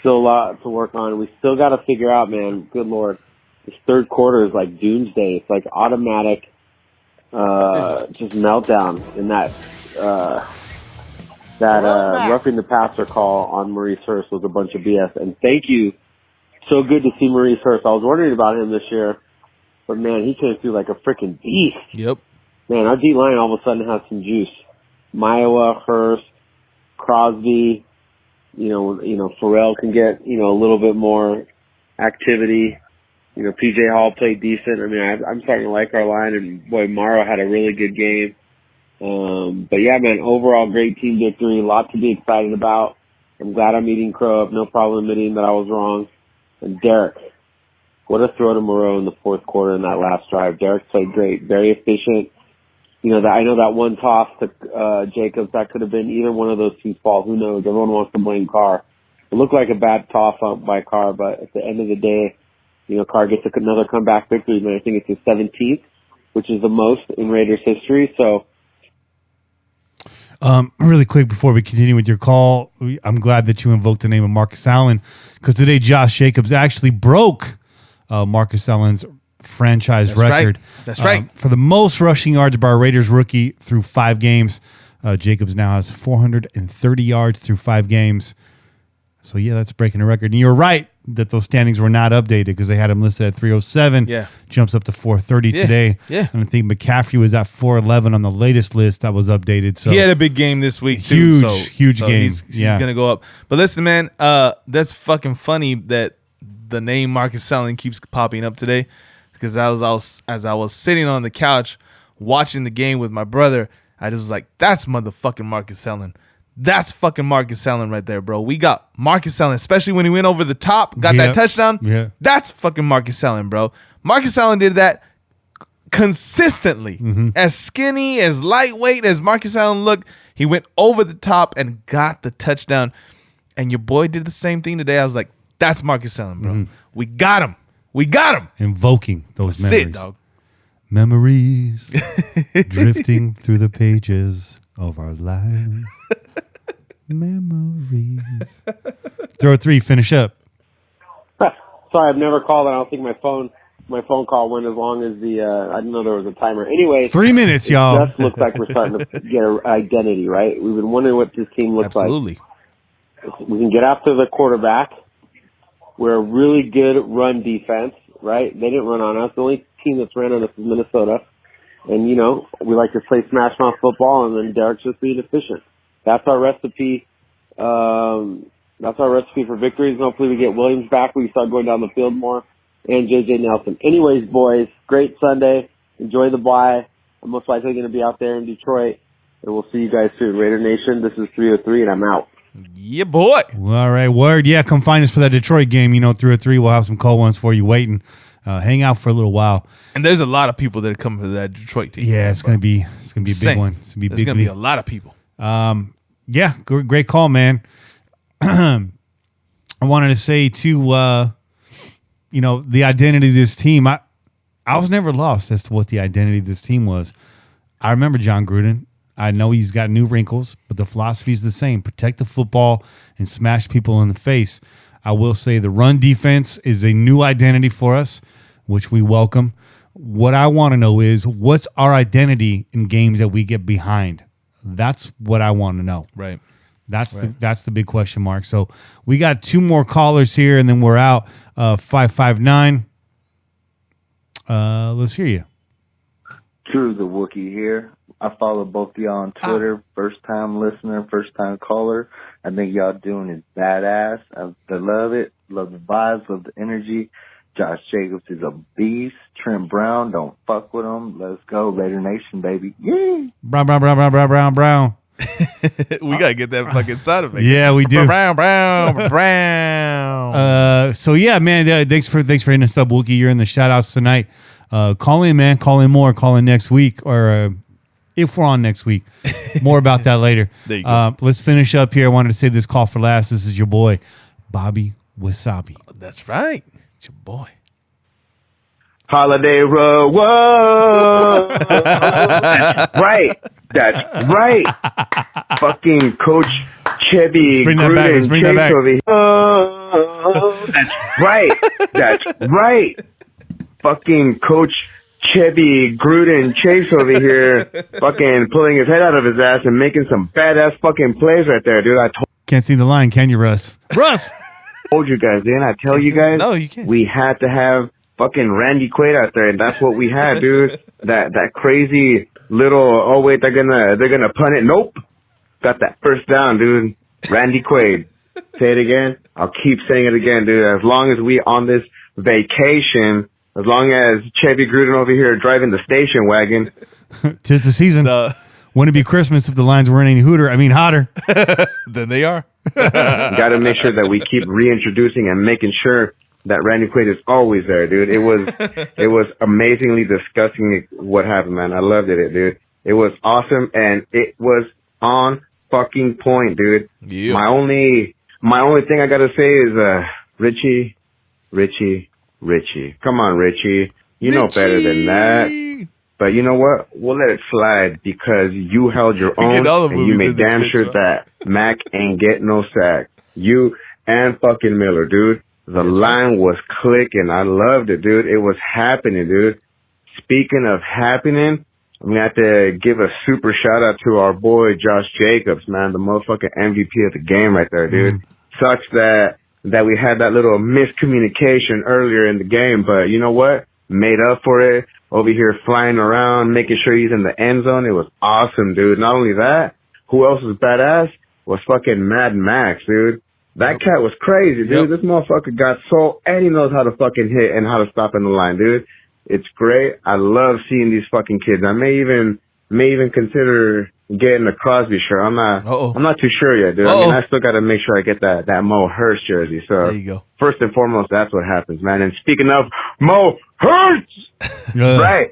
Still a lot to work on. We still got to figure out, man. Good Lord. This third quarter is like doomsday. It's like automatic, just meltdown in that roughing the passer call on Maurice Hurst was a bunch of BS. And thank you. So good to see Maurice Hurst. I was wondering about him this year, but man, he came through like a freaking beast. Yep. Man, our D line all of a sudden has some juice. Maiwa, Hurst, Crosby, you know, Farrell can get, a little bit more activity. PJ Hall played decent. I mean, I'm starting to like our line, and boy, Morrow had a really good game. But yeah, man, overall great team victory. A lot to be excited about. I'm glad I'm eating crow up. No problem admitting that I was wrong. And Derek, what a throw to Moreau in the fourth quarter in that last drive. Derek played great, very efficient. I know that one toss to Jacobs, that could have been either one of those two falls. Who knows? Everyone wants to blame Carr. It looked like a bad toss up by Carr, but at the end of the day, Carr gets another comeback victory, man. I think it's his 17th, which is the most in Raiders history. So, Really quick before we continue with your call, I'm glad that you invoked the name of Marcus Allen because today Josh Jacobs actually broke Marcus Allen's franchise record. That's right. For the most rushing yards by a Raiders rookie through 5 games. Jacobs now has 430 yards through 5 games. So, yeah, that's breaking a record. And you're right that those standings were not updated because they had him listed at 307. Yeah. Jumps up to 430 today. Yeah. And I think McCaffrey was at 411 on the latest list that was updated. So he had a big game this week, too. Huge game. He's going to go up. But listen, man, that's fucking funny that the name Marcus Allen keeps popping up today because as I was sitting on the couch watching the game with my brother, I just was like, that's motherfucking Marcus Allen. That's fucking Marcus Allen right there, bro. We got Marcus Allen, especially when he went over the top, got that touchdown. Yeah. That's fucking Marcus Allen, bro. Marcus Allen did that consistently. As skinny, as lightweight as Marcus Allen looked, he went over the top and got the touchdown. And your boy did the same thing today. I was like, that's Marcus Allen, bro. We got him. We got him. Invoking those That's memories. it, dog. Memories drifting through the pages of our lives. Memories. Throw 3, finish up. Sorry, I've never called. I don't think my phone call went as long as the. I didn't know there was a timer. Anyway, 3 minutes, y'all. It just looks like we're starting to get an identity, right? We've been wondering what this team looks Absolutely. like. We can get after the quarterback. We're a really good run defense, right? They didn't run on us. The only team that's ran on us is Minnesota. And, you know, we like to play smash mouth football, and then Derek's just being efficient. That's our recipe. That's our recipe for victories. And hopefully we get Williams back. We start going down the field more. And J.J. Nelson. Anyways, boys, great Sunday. Enjoy the bye. I'm most likely going to be out there in Detroit. And we'll see you guys soon. Raider Nation, this is 303, and I'm out. Yeah, boy. All right, word. Yeah, come find us for that Detroit game. You know, 303. We'll have some cold ones for you waiting. Hang out for a little while. And there's a lot of people that are coming to that Detroit team. Yeah, it's gonna be a big one. It's gonna be There's gonna be a lot of people. Yeah, great call, man. I wanted to say too, you know, the identity of this team. I was never lost as to what the identity of this team was. I remember Jon Gruden. I know he's got new wrinkles, but the philosophy is the same. Protect the football and smash people in the face. I will say the run defense is a new identity for us, which we welcome. What I want to know is what's our identity in games that we get behind? That's what I want to know. Right. That's the big question mark. So we got 2 more callers here, and then we're out. 559. Let's hear you. True, the Wookiee here. I follow both of y'all on Twitter. First time listener, first time caller. I think y'all doing is badass. I love it. Love the vibes, love the energy. Josh Jacobs is a beast. Trent Brown, don't fuck with him. Let's go, Raider Nation, baby. Yeah. Brown. We gotta get that fucking sound effect. Yeah, we do. Brown. So yeah, man. Thanks for hitting us up, Wookie. You're in the shout outs tonight. Call in, man. Call in more. Call in next week, or if we're on next week. More about that later. There you go. Let's finish up here. I wanted to save this call for last. This is your boy, Bobby Wasabi. That's right. It's your boy. Holiday Row. Whoa. That's right. Fucking Coach Chevy Gruden. Let's bring that back. Over here. Oh, that's right. Fucking Coach Chevy Gruden Chase over here, fucking pulling his head out of his ass and making some badass fucking plays right there, dude. Can't see the line, can you, Russ? Russ! Told you guys, didn't I tell you guys? No, you can't. We had to have fucking Randy Quaid out there, and that's what we had, dude. That crazy little, oh wait, they're gonna punt it. Nope. Got that first down, dude. Randy Quaid. Say it again. I'll keep saying it again, dude. As long as we on this vacation, as long as Chevy Gruden over here driving the station wagon. 'Tis the season. Wouldn't it be Christmas if the lines weren't any hotter? Then they are. Got to make sure that we keep reintroducing and making sure that Randy Quaid is always there, dude. It was amazingly disgusting what happened, man. I loved it, dude. It was awesome, and it was on fucking point, dude. Yeah. My only thing I gotta say is, Richie. Come on, Richie. You know better than that. But you know what? We'll let it slide because you held your own and you made damn sure that Mac ain't get no sack. You and fucking Miller, dude. The line was clicking. I loved it, dude. It was happening, dude. Speaking of happening, I'm going to have to give a super shout out to our boy Josh Jacobs, man, the motherfucking MVP of the game right there, dude. Sucks that we had that little miscommunication earlier in the game, but you know what? Made up for it. Over here flying around, making sure he's in the end zone. It was awesome, dude. Not only that, who else was badass? Was fucking Mad Max, dude. That cat was crazy, dude. This motherfucker got soul, and he knows how to fucking hit and how to stop in the line, dude. It's great. I love seeing these fucking kids. I may even consider getting a Crosby shirt. I'm not too sure yet, dude. I mean, I still got to make sure I get that Mo Hurst jersey. So there you go. First and foremost, that's what happens, man. And speaking of Mo Hurst, right?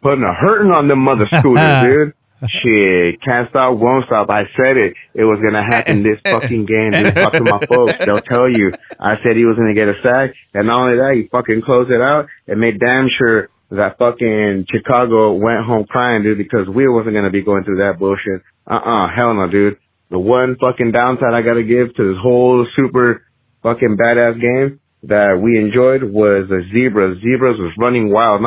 Putting a hurting on them mother scooters, dude. Shit, can't stop, won't stop. I said it. It was going to happen this fucking game. Dude, talk to my folks. They'll tell you. I said he was going to get a sack. And not only that, he fucking closed it out and made damn sure that fucking Chicago went home crying, dude, because we wasn't going to be going through that bullshit. Hell no, dude. The one fucking downside I got to give to this whole super fucking badass game that we enjoyed was the Zebras. Zebras was running wild.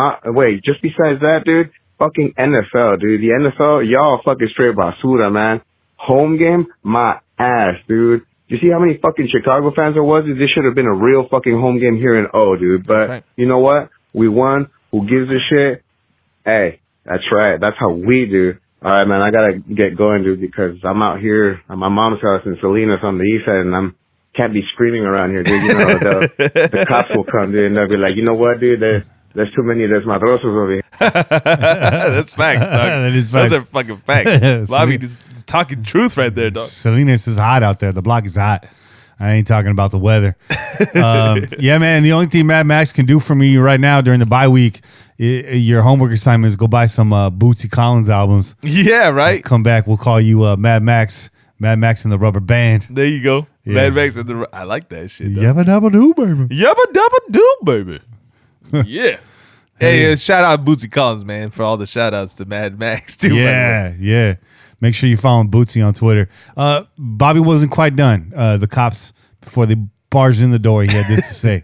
Just besides that, dude, fucking NFL, dude. The NFL, y'all fucking straight basura, man. Home game, my ass, dude. You see how many fucking Chicago fans there was? This should have been a real fucking home game here in O, dude. But you know what? We won. Who gives a shit? Hey, that's right. That's how we do. All right, man, I got to get going, dude, because I'm out here at my mom's house in Salinas on the east side, and can't be screaming around here, dude. You know, the cops will come, dude, and they'll be like, you know what, dude? There's too many desmadrosos over here. That's facts, dog. That is facts. Those are fucking facts. Bobby just talking truth right there, dog. Salinas is hot out there. The block is hot. I ain't talking about the weather. Yeah, man. The only thing Mad Max can do for me right now during the bye week, your homework assignment is go buy some Bootsy Collins albums. Yeah, right. Come back. We'll call you Mad Max and the Rubber Band. There you go. Yeah. Mad Max and the. I like that shit. Yabba dabba doo, baby. Yabba dabba doo, baby. Yeah. Hey, shout out Bootsy Collins, man, for all the shout outs to Mad Max, too. Yeah. Make sure you follow Bootsy on Twitter. Bobby wasn't quite done. The cops, before they barged in the door, he had this to say.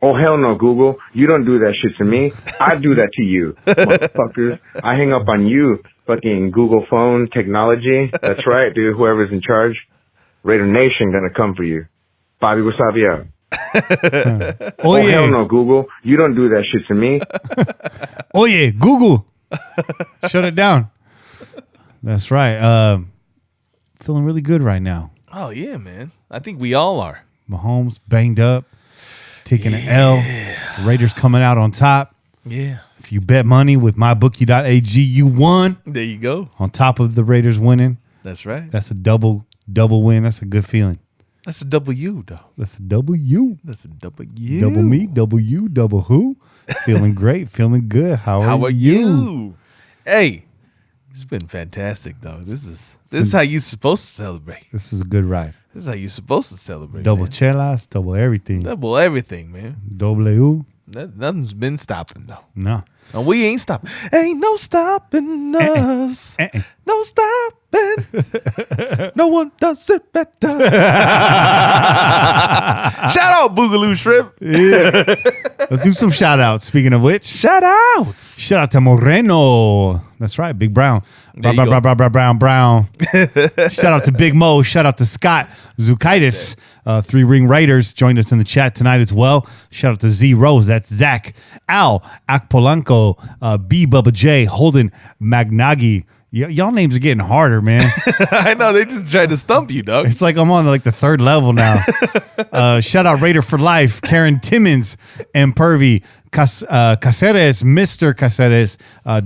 Oh, hell no, Google. You don't do that shit to me. I do that to you, motherfuckers. I hang up on you, fucking Google phone technology. That's right, dude. Whoever's in charge. Raider Nation gonna come for you. Bobby Wasavia. Oh, yeah. Hell no, Google. You don't do that shit to me. Oh, yeah, Google. Shut it down. That's right. Feeling really good right now. Oh, yeah, man. I think we all are. Mahomes banged up, taking an L. Raiders coming out on top. Yeah. If you bet money with mybookie.ag, you won. There you go. On top of the Raiders winning. That's right. That's a double win. That's a good feeling. That's a W, though. That's a W. That's a W. Double me, double you, double who. Feeling great, feeling good. How are you? Hey, it's been fantastic, though. This is how you're supposed to celebrate. This is a good ride. This is how you're supposed to celebrate. Double man. chelas, double everything. Double everything, man. Double U. Nothing's been stopping, though. No. And we ain't stopping. Ain't no stopping us. No stopping. No one does it better. Shout out Boogaloo Shrimp. Yeah. Let's do some shout outs. Speaking of which, shout outs. Shout out to Moreno. That's right, Big Brown. Brown. Shout out to Big Mo. Shout out to Scott Zukaitis. 3 Ring Raiders joined us in the chat tonight as well. Shout out to Z Rose. That's Zach. Al Akpolanko. B Bubba J. Holden Magnagi. Y'all names are getting harder, man. I know. They just tried to stump you, dog. It's like I'm on like the 3rd level now. Shout out Raider for Life. Karen Timmons and Pervy. Caceres, Mr. Caceres.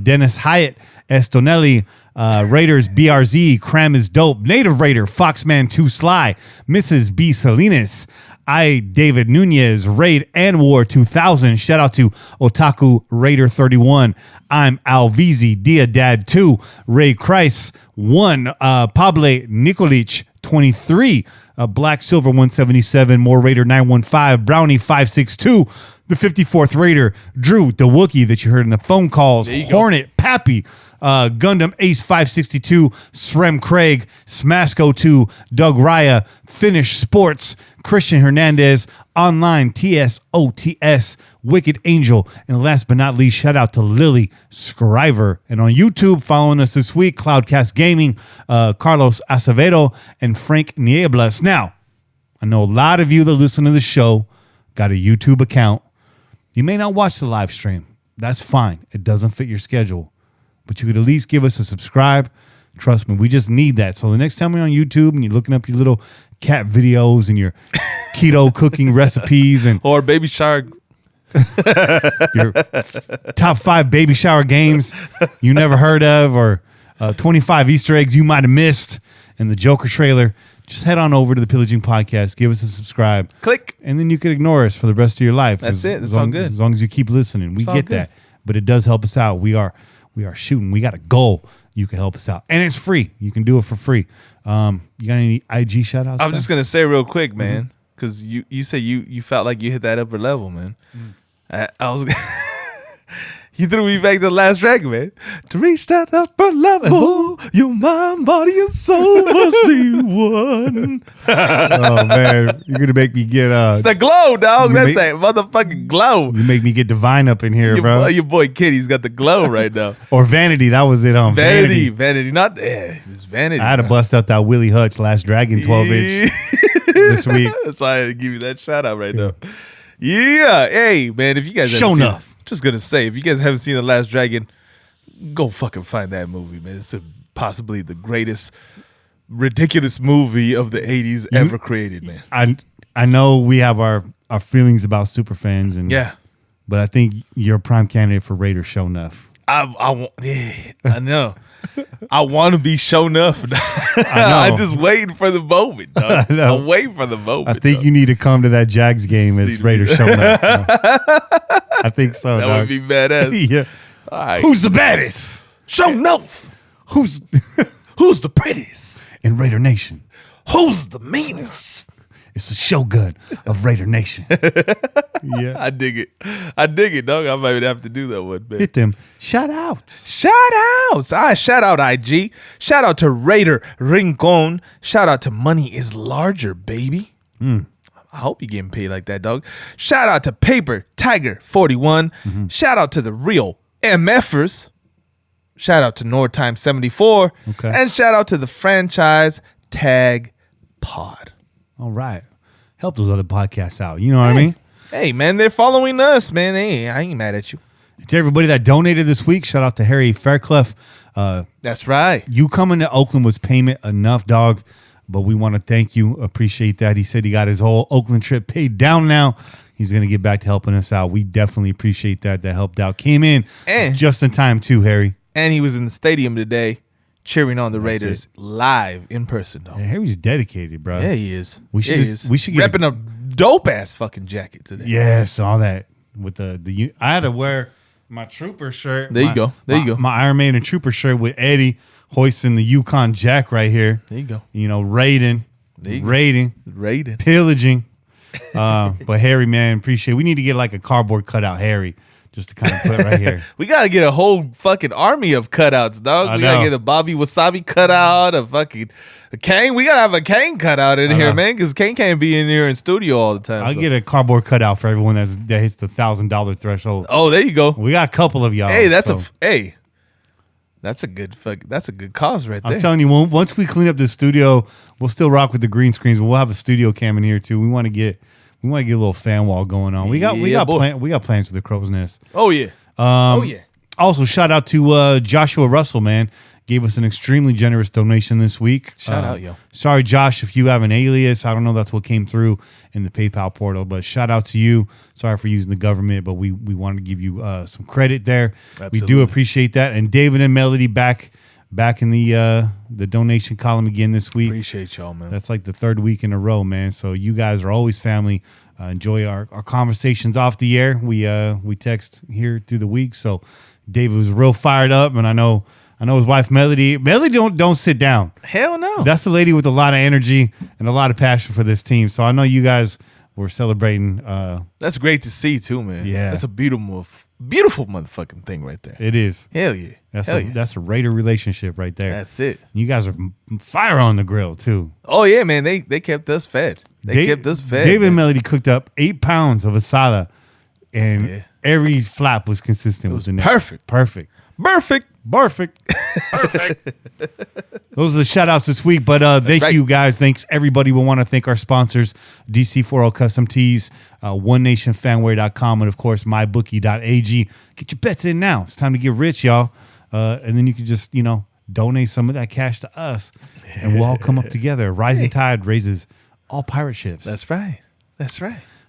Dennis Hyatt. Estonelli. Raiders BRZ. Cram is dope. Native Raider. Foxman 2 Sly. Mrs. B Salinas. David Nunez, Raid and War 2000. Shout out to Otaku Raider 31. I'm Alvizi, Dia Dad 2. Ray Kreis 1. Pable Nikolic 23. Black Silver 177. More Raider 915. Brownie 562. the 54th Raider, Drew, the Wookiee that you heard in the phone calls, Hornet, Pappy, Gundam Ace 562, Srem Craig, Smasco 2, Doug Raya, Finish Sports, Christian Hernandez, Online, TSOTS, Wicked Angel, and last but not least, shout out to Lily Scriver. And on YouTube, following us this week, Cloudcast Gaming, Carlos Acevedo, and Frank Nieblas. Now, I know a lot of you that listen to the show got a YouTube account. You may not watch the live stream. That's fine. It doesn't fit your schedule. But you could at least give us a subscribe. Trust me, we just need that. So the next time we're on YouTube and you're looking up your little cat videos and your keto cooking recipes and or baby shower, your top 5 baby shower games you never heard of, or 25 Easter eggs you might have missed in the Joker trailer, just head on over to the Pillaging Podcast, give us a subscribe, click, and then you can ignore us for the rest of your life. That's it. That's all good. As long as you keep listening, we get that. But it does help us out. We are shooting. We got a goal. You can help us out, and it's free. You can do it for free. You got any IG shout outs? I'm just gonna say real quick, man, because you said you felt like you hit that upper level, man. I was you threw me back to the Last Dragon, man. To reach that upper level, your mind, body, and soul must be one. Oh man, you're gonna make me get it's the glow, dog. That's that motherfucking glow. You make me get divine up in here, bro. Your boy Kitty's got the glow right now. Or Vanity, that was it on Vanity, not it's Vanity. I had to bust out that Willie Hutch Last Dragon 12-inch this week. That's why I had to give you that shout out right now. Yeah, hey man, if you guys show enough. Just gonna say, if you guys haven't seen The Last Dragon, go fucking find that movie, man. It's possibly the greatest ridiculous movie of the 80s ever created, man. I know we have our feelings about superfans, and but I think you're a prime candidate for Raiders show enough. I know. I want to be shown enough. I'm just waiting for the moment, dog. I'm waiting for the moment. I think you need to come to that Jags game as Raiders show enough. I think so. That would be badass. Yeah. All right. Who's the baddest? Show enough. Who's the prettiest in Raider Nation? Who's the meanest? It's the Shogun of Raider Nation. Yeah, I dig it, dog. I might have to do that one, man. Hit them. Shout out. Shout out IG. Shout out to Raider Rincon. Shout out to Money is Larger, baby. I hope you're getting paid like that, dog. Shout out to Paper Tiger 41. Shout out to the real MFers. Shout out to Nordtime 74. Okay. And shout out to the franchise Tag Pod. All right. Help those other podcasts out. You know what I mean? Hey, man, they're following us, man. Hey, I ain't mad at you. To everybody that donated this week, shout out to Harry Fairclough. That's right. You coming to Oakland was payment enough, dog. But we want to thank you. Appreciate that. He said he got his whole Oakland trip paid down now. He's going to get back to helping us out. We definitely appreciate that. That helped out. Came in just in time, too, Harry. And he was in the stadium today cheering on the Raiders live in person, though. Yeah, Harry's dedicated, bro. Yeah, he is. We should get repping a dope ass fucking jacket today. Yeah, saw that with the. I had to wear my Trooper shirt. There you go. My Iron Maiden Trooper shirt with Eddie hoisting the Yukon Jack right here. There you go. You know, raiding, pillaging. But Harry, man, appreciate it. We need to get like a cardboard cutout Harry. Just to kind of put right here. We got to get a whole fucking army of cutouts, dog. We got to get a Bobby Wasabi cutout, a Kane. We got to have a Kane cutout in here, man, because Kane can't be in here in studio all the time. I'll get a cardboard cutout for everyone that hits the $1,000 threshold. Oh, there you go. We got a couple of y'all. Hey, that's a good cause right there. I'm telling you, once we clean up the studio, we'll still rock with the green screens, but we'll have a studio cam in here too. We want to get a little fan wall going on. We got plans for the Crow's Nest. Oh yeah. Also, shout out to Joshua Russell, man. Gave us an extremely generous donation this week. Shout out, yo. Sorry, Josh, if you have an alias. I don't know that's what came through in the PayPal portal, but shout out to you. Sorry for using the government, but we wanted to give you some credit there. Absolutely. We do appreciate that. And David and Melody back in the donation column again this week. Appreciate y'all, man. That's like the third week in a row, man. So you guys are always family. Enjoy our conversations off the air. We text here through the week. So David was real fired up, and I know his wife Melody don't sit down. Hell no. That's a lady with a lot of energy and a lot of passion for this team. So I know you guys we're celebrating. That's great to see too, man. Yeah. That's a beautiful motherfucking thing right there. It is. Hell yeah. That's a Raider relationship right there. That's it. You guys are fire on the grill too. Oh yeah, man. They kept us fed. Kept us fed. David and Melody cooked up 8 pounds of asada, and every flap was consistent. It was perfect. Perfect. Those are the shout outs this week. But thank you guys. Thanks everybody. We want to thank our sponsors, DC40 Custom Tees, OneNationFanware.com, and of course MyBookie.ag. Get your bets in now. It's time to get rich, y'all. And then you can just, donate some of that cash to us, and we'll all come up together. Rising tide raises all pirate ships. That's right.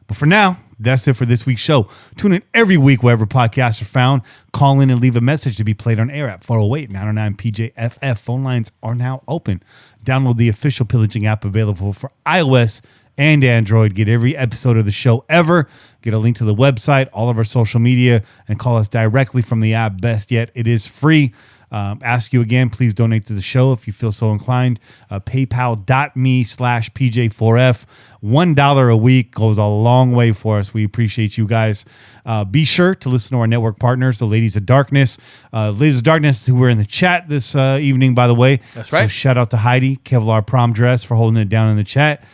But for now, that's it for this week's show. Tune in every week wherever podcasts are found. Call in and leave a message to be played on air at 408-909-PJFF. Phone lines are now open. Download the official Pillaging app available for iOS and Android. Get every episode of the show ever. Get a link to the website, all of our social media, and call us directly from the app. Best yet, it is free. Ask you again, please donate to the show if you feel so inclined. PayPal.me/PJ4F. $1 a week goes a long way for us. We appreciate you guys. Be sure to listen to our network partners, the Ladies of Darkness. Ladies of Darkness, who were in the chat this evening, by the way. That's right. So shout out to Heidi, Kevlar Prom Dress, for holding it down in the chat.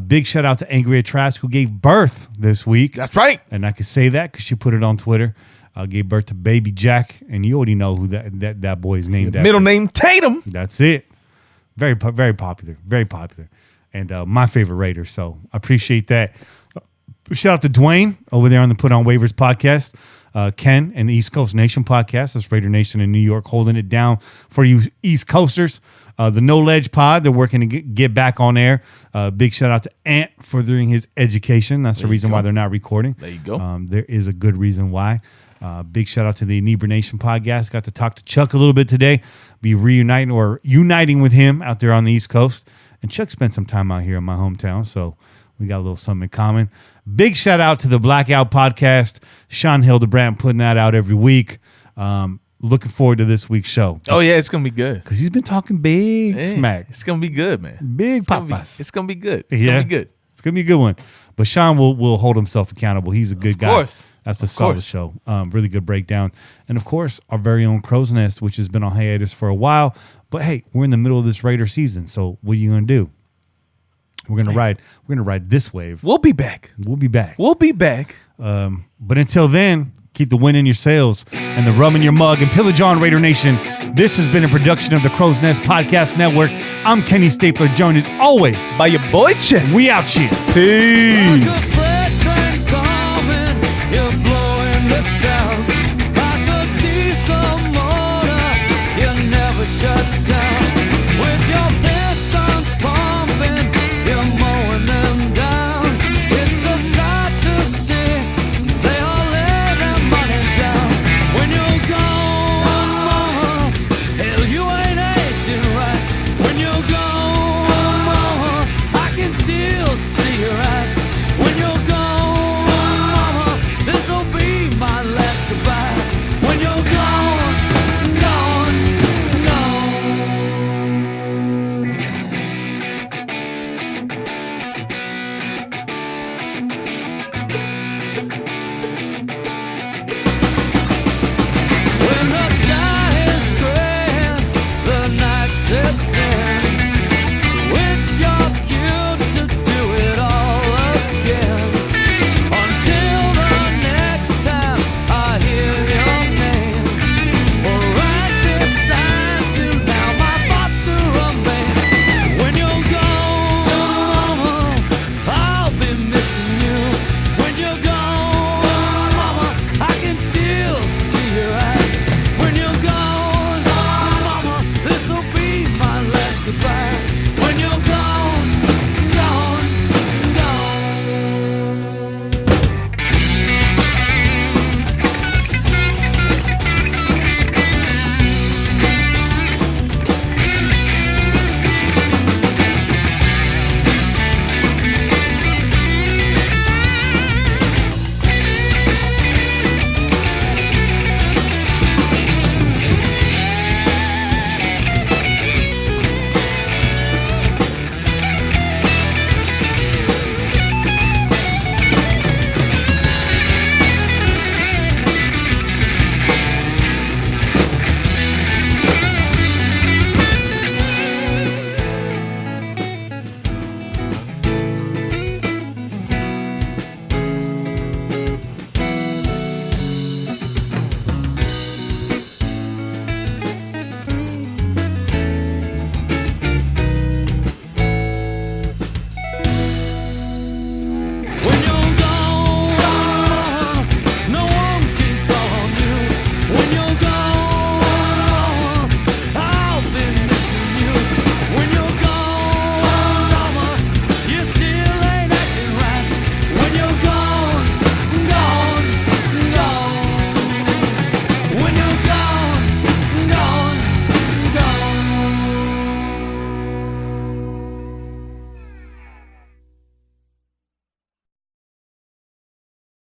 Big shout out to Angry at Trask, who gave birth this week. That's right. And I can say that because she put it on Twitter. Gave birth to baby Jack, and you already know who that boy is named after. Middle name Tatum. That's it. Very popular. And my favorite Raider, so I appreciate that. Shout out to Dwayne over there on the Put On Waivers podcast. Ken and the East Coast Nation podcast. That's Raider Nation in New York holding it down for you East Coasters. The No Ledge pod, they're working to get back on air. Big shout out to Ant for doing his education. That's the reason why they're not recording. There you go. There is a good reason why. Big shout out to the Inebrination podcast. Got to talk to Chuck a little bit today. Be uniting with him out there on the East Coast. And Chuck spent some time out here in my hometown, so we got a little something in common. Big shout out to the Blackout podcast. Sean Hildebrand putting that out every week. Looking forward to this week's show. Oh, yeah, it's going to be good. Because he's been talking big smack. It's going to be good, man. Big papas. It's going to be good. It's going to be good. It's going to be a good one. But Sean will hold himself accountable. He's a good guy. Of course. That's a solid show. Really good breakdown. And, of course, our very own Crow's Nest, which has been on hiatus for a while. But, hey, we're in the middle of this Raider season, so what are you going to do? We're going to ride. We're going to ride this wave. We'll be back. But until then, keep the wind in your sails and the rum in your mug and pillage on, Raider Nation. This has been a production of the Crow's Nest Podcast Network. I'm Kenny Stapler, joined as always by your boy Chet. We out here. Peace. You're blowing the tower.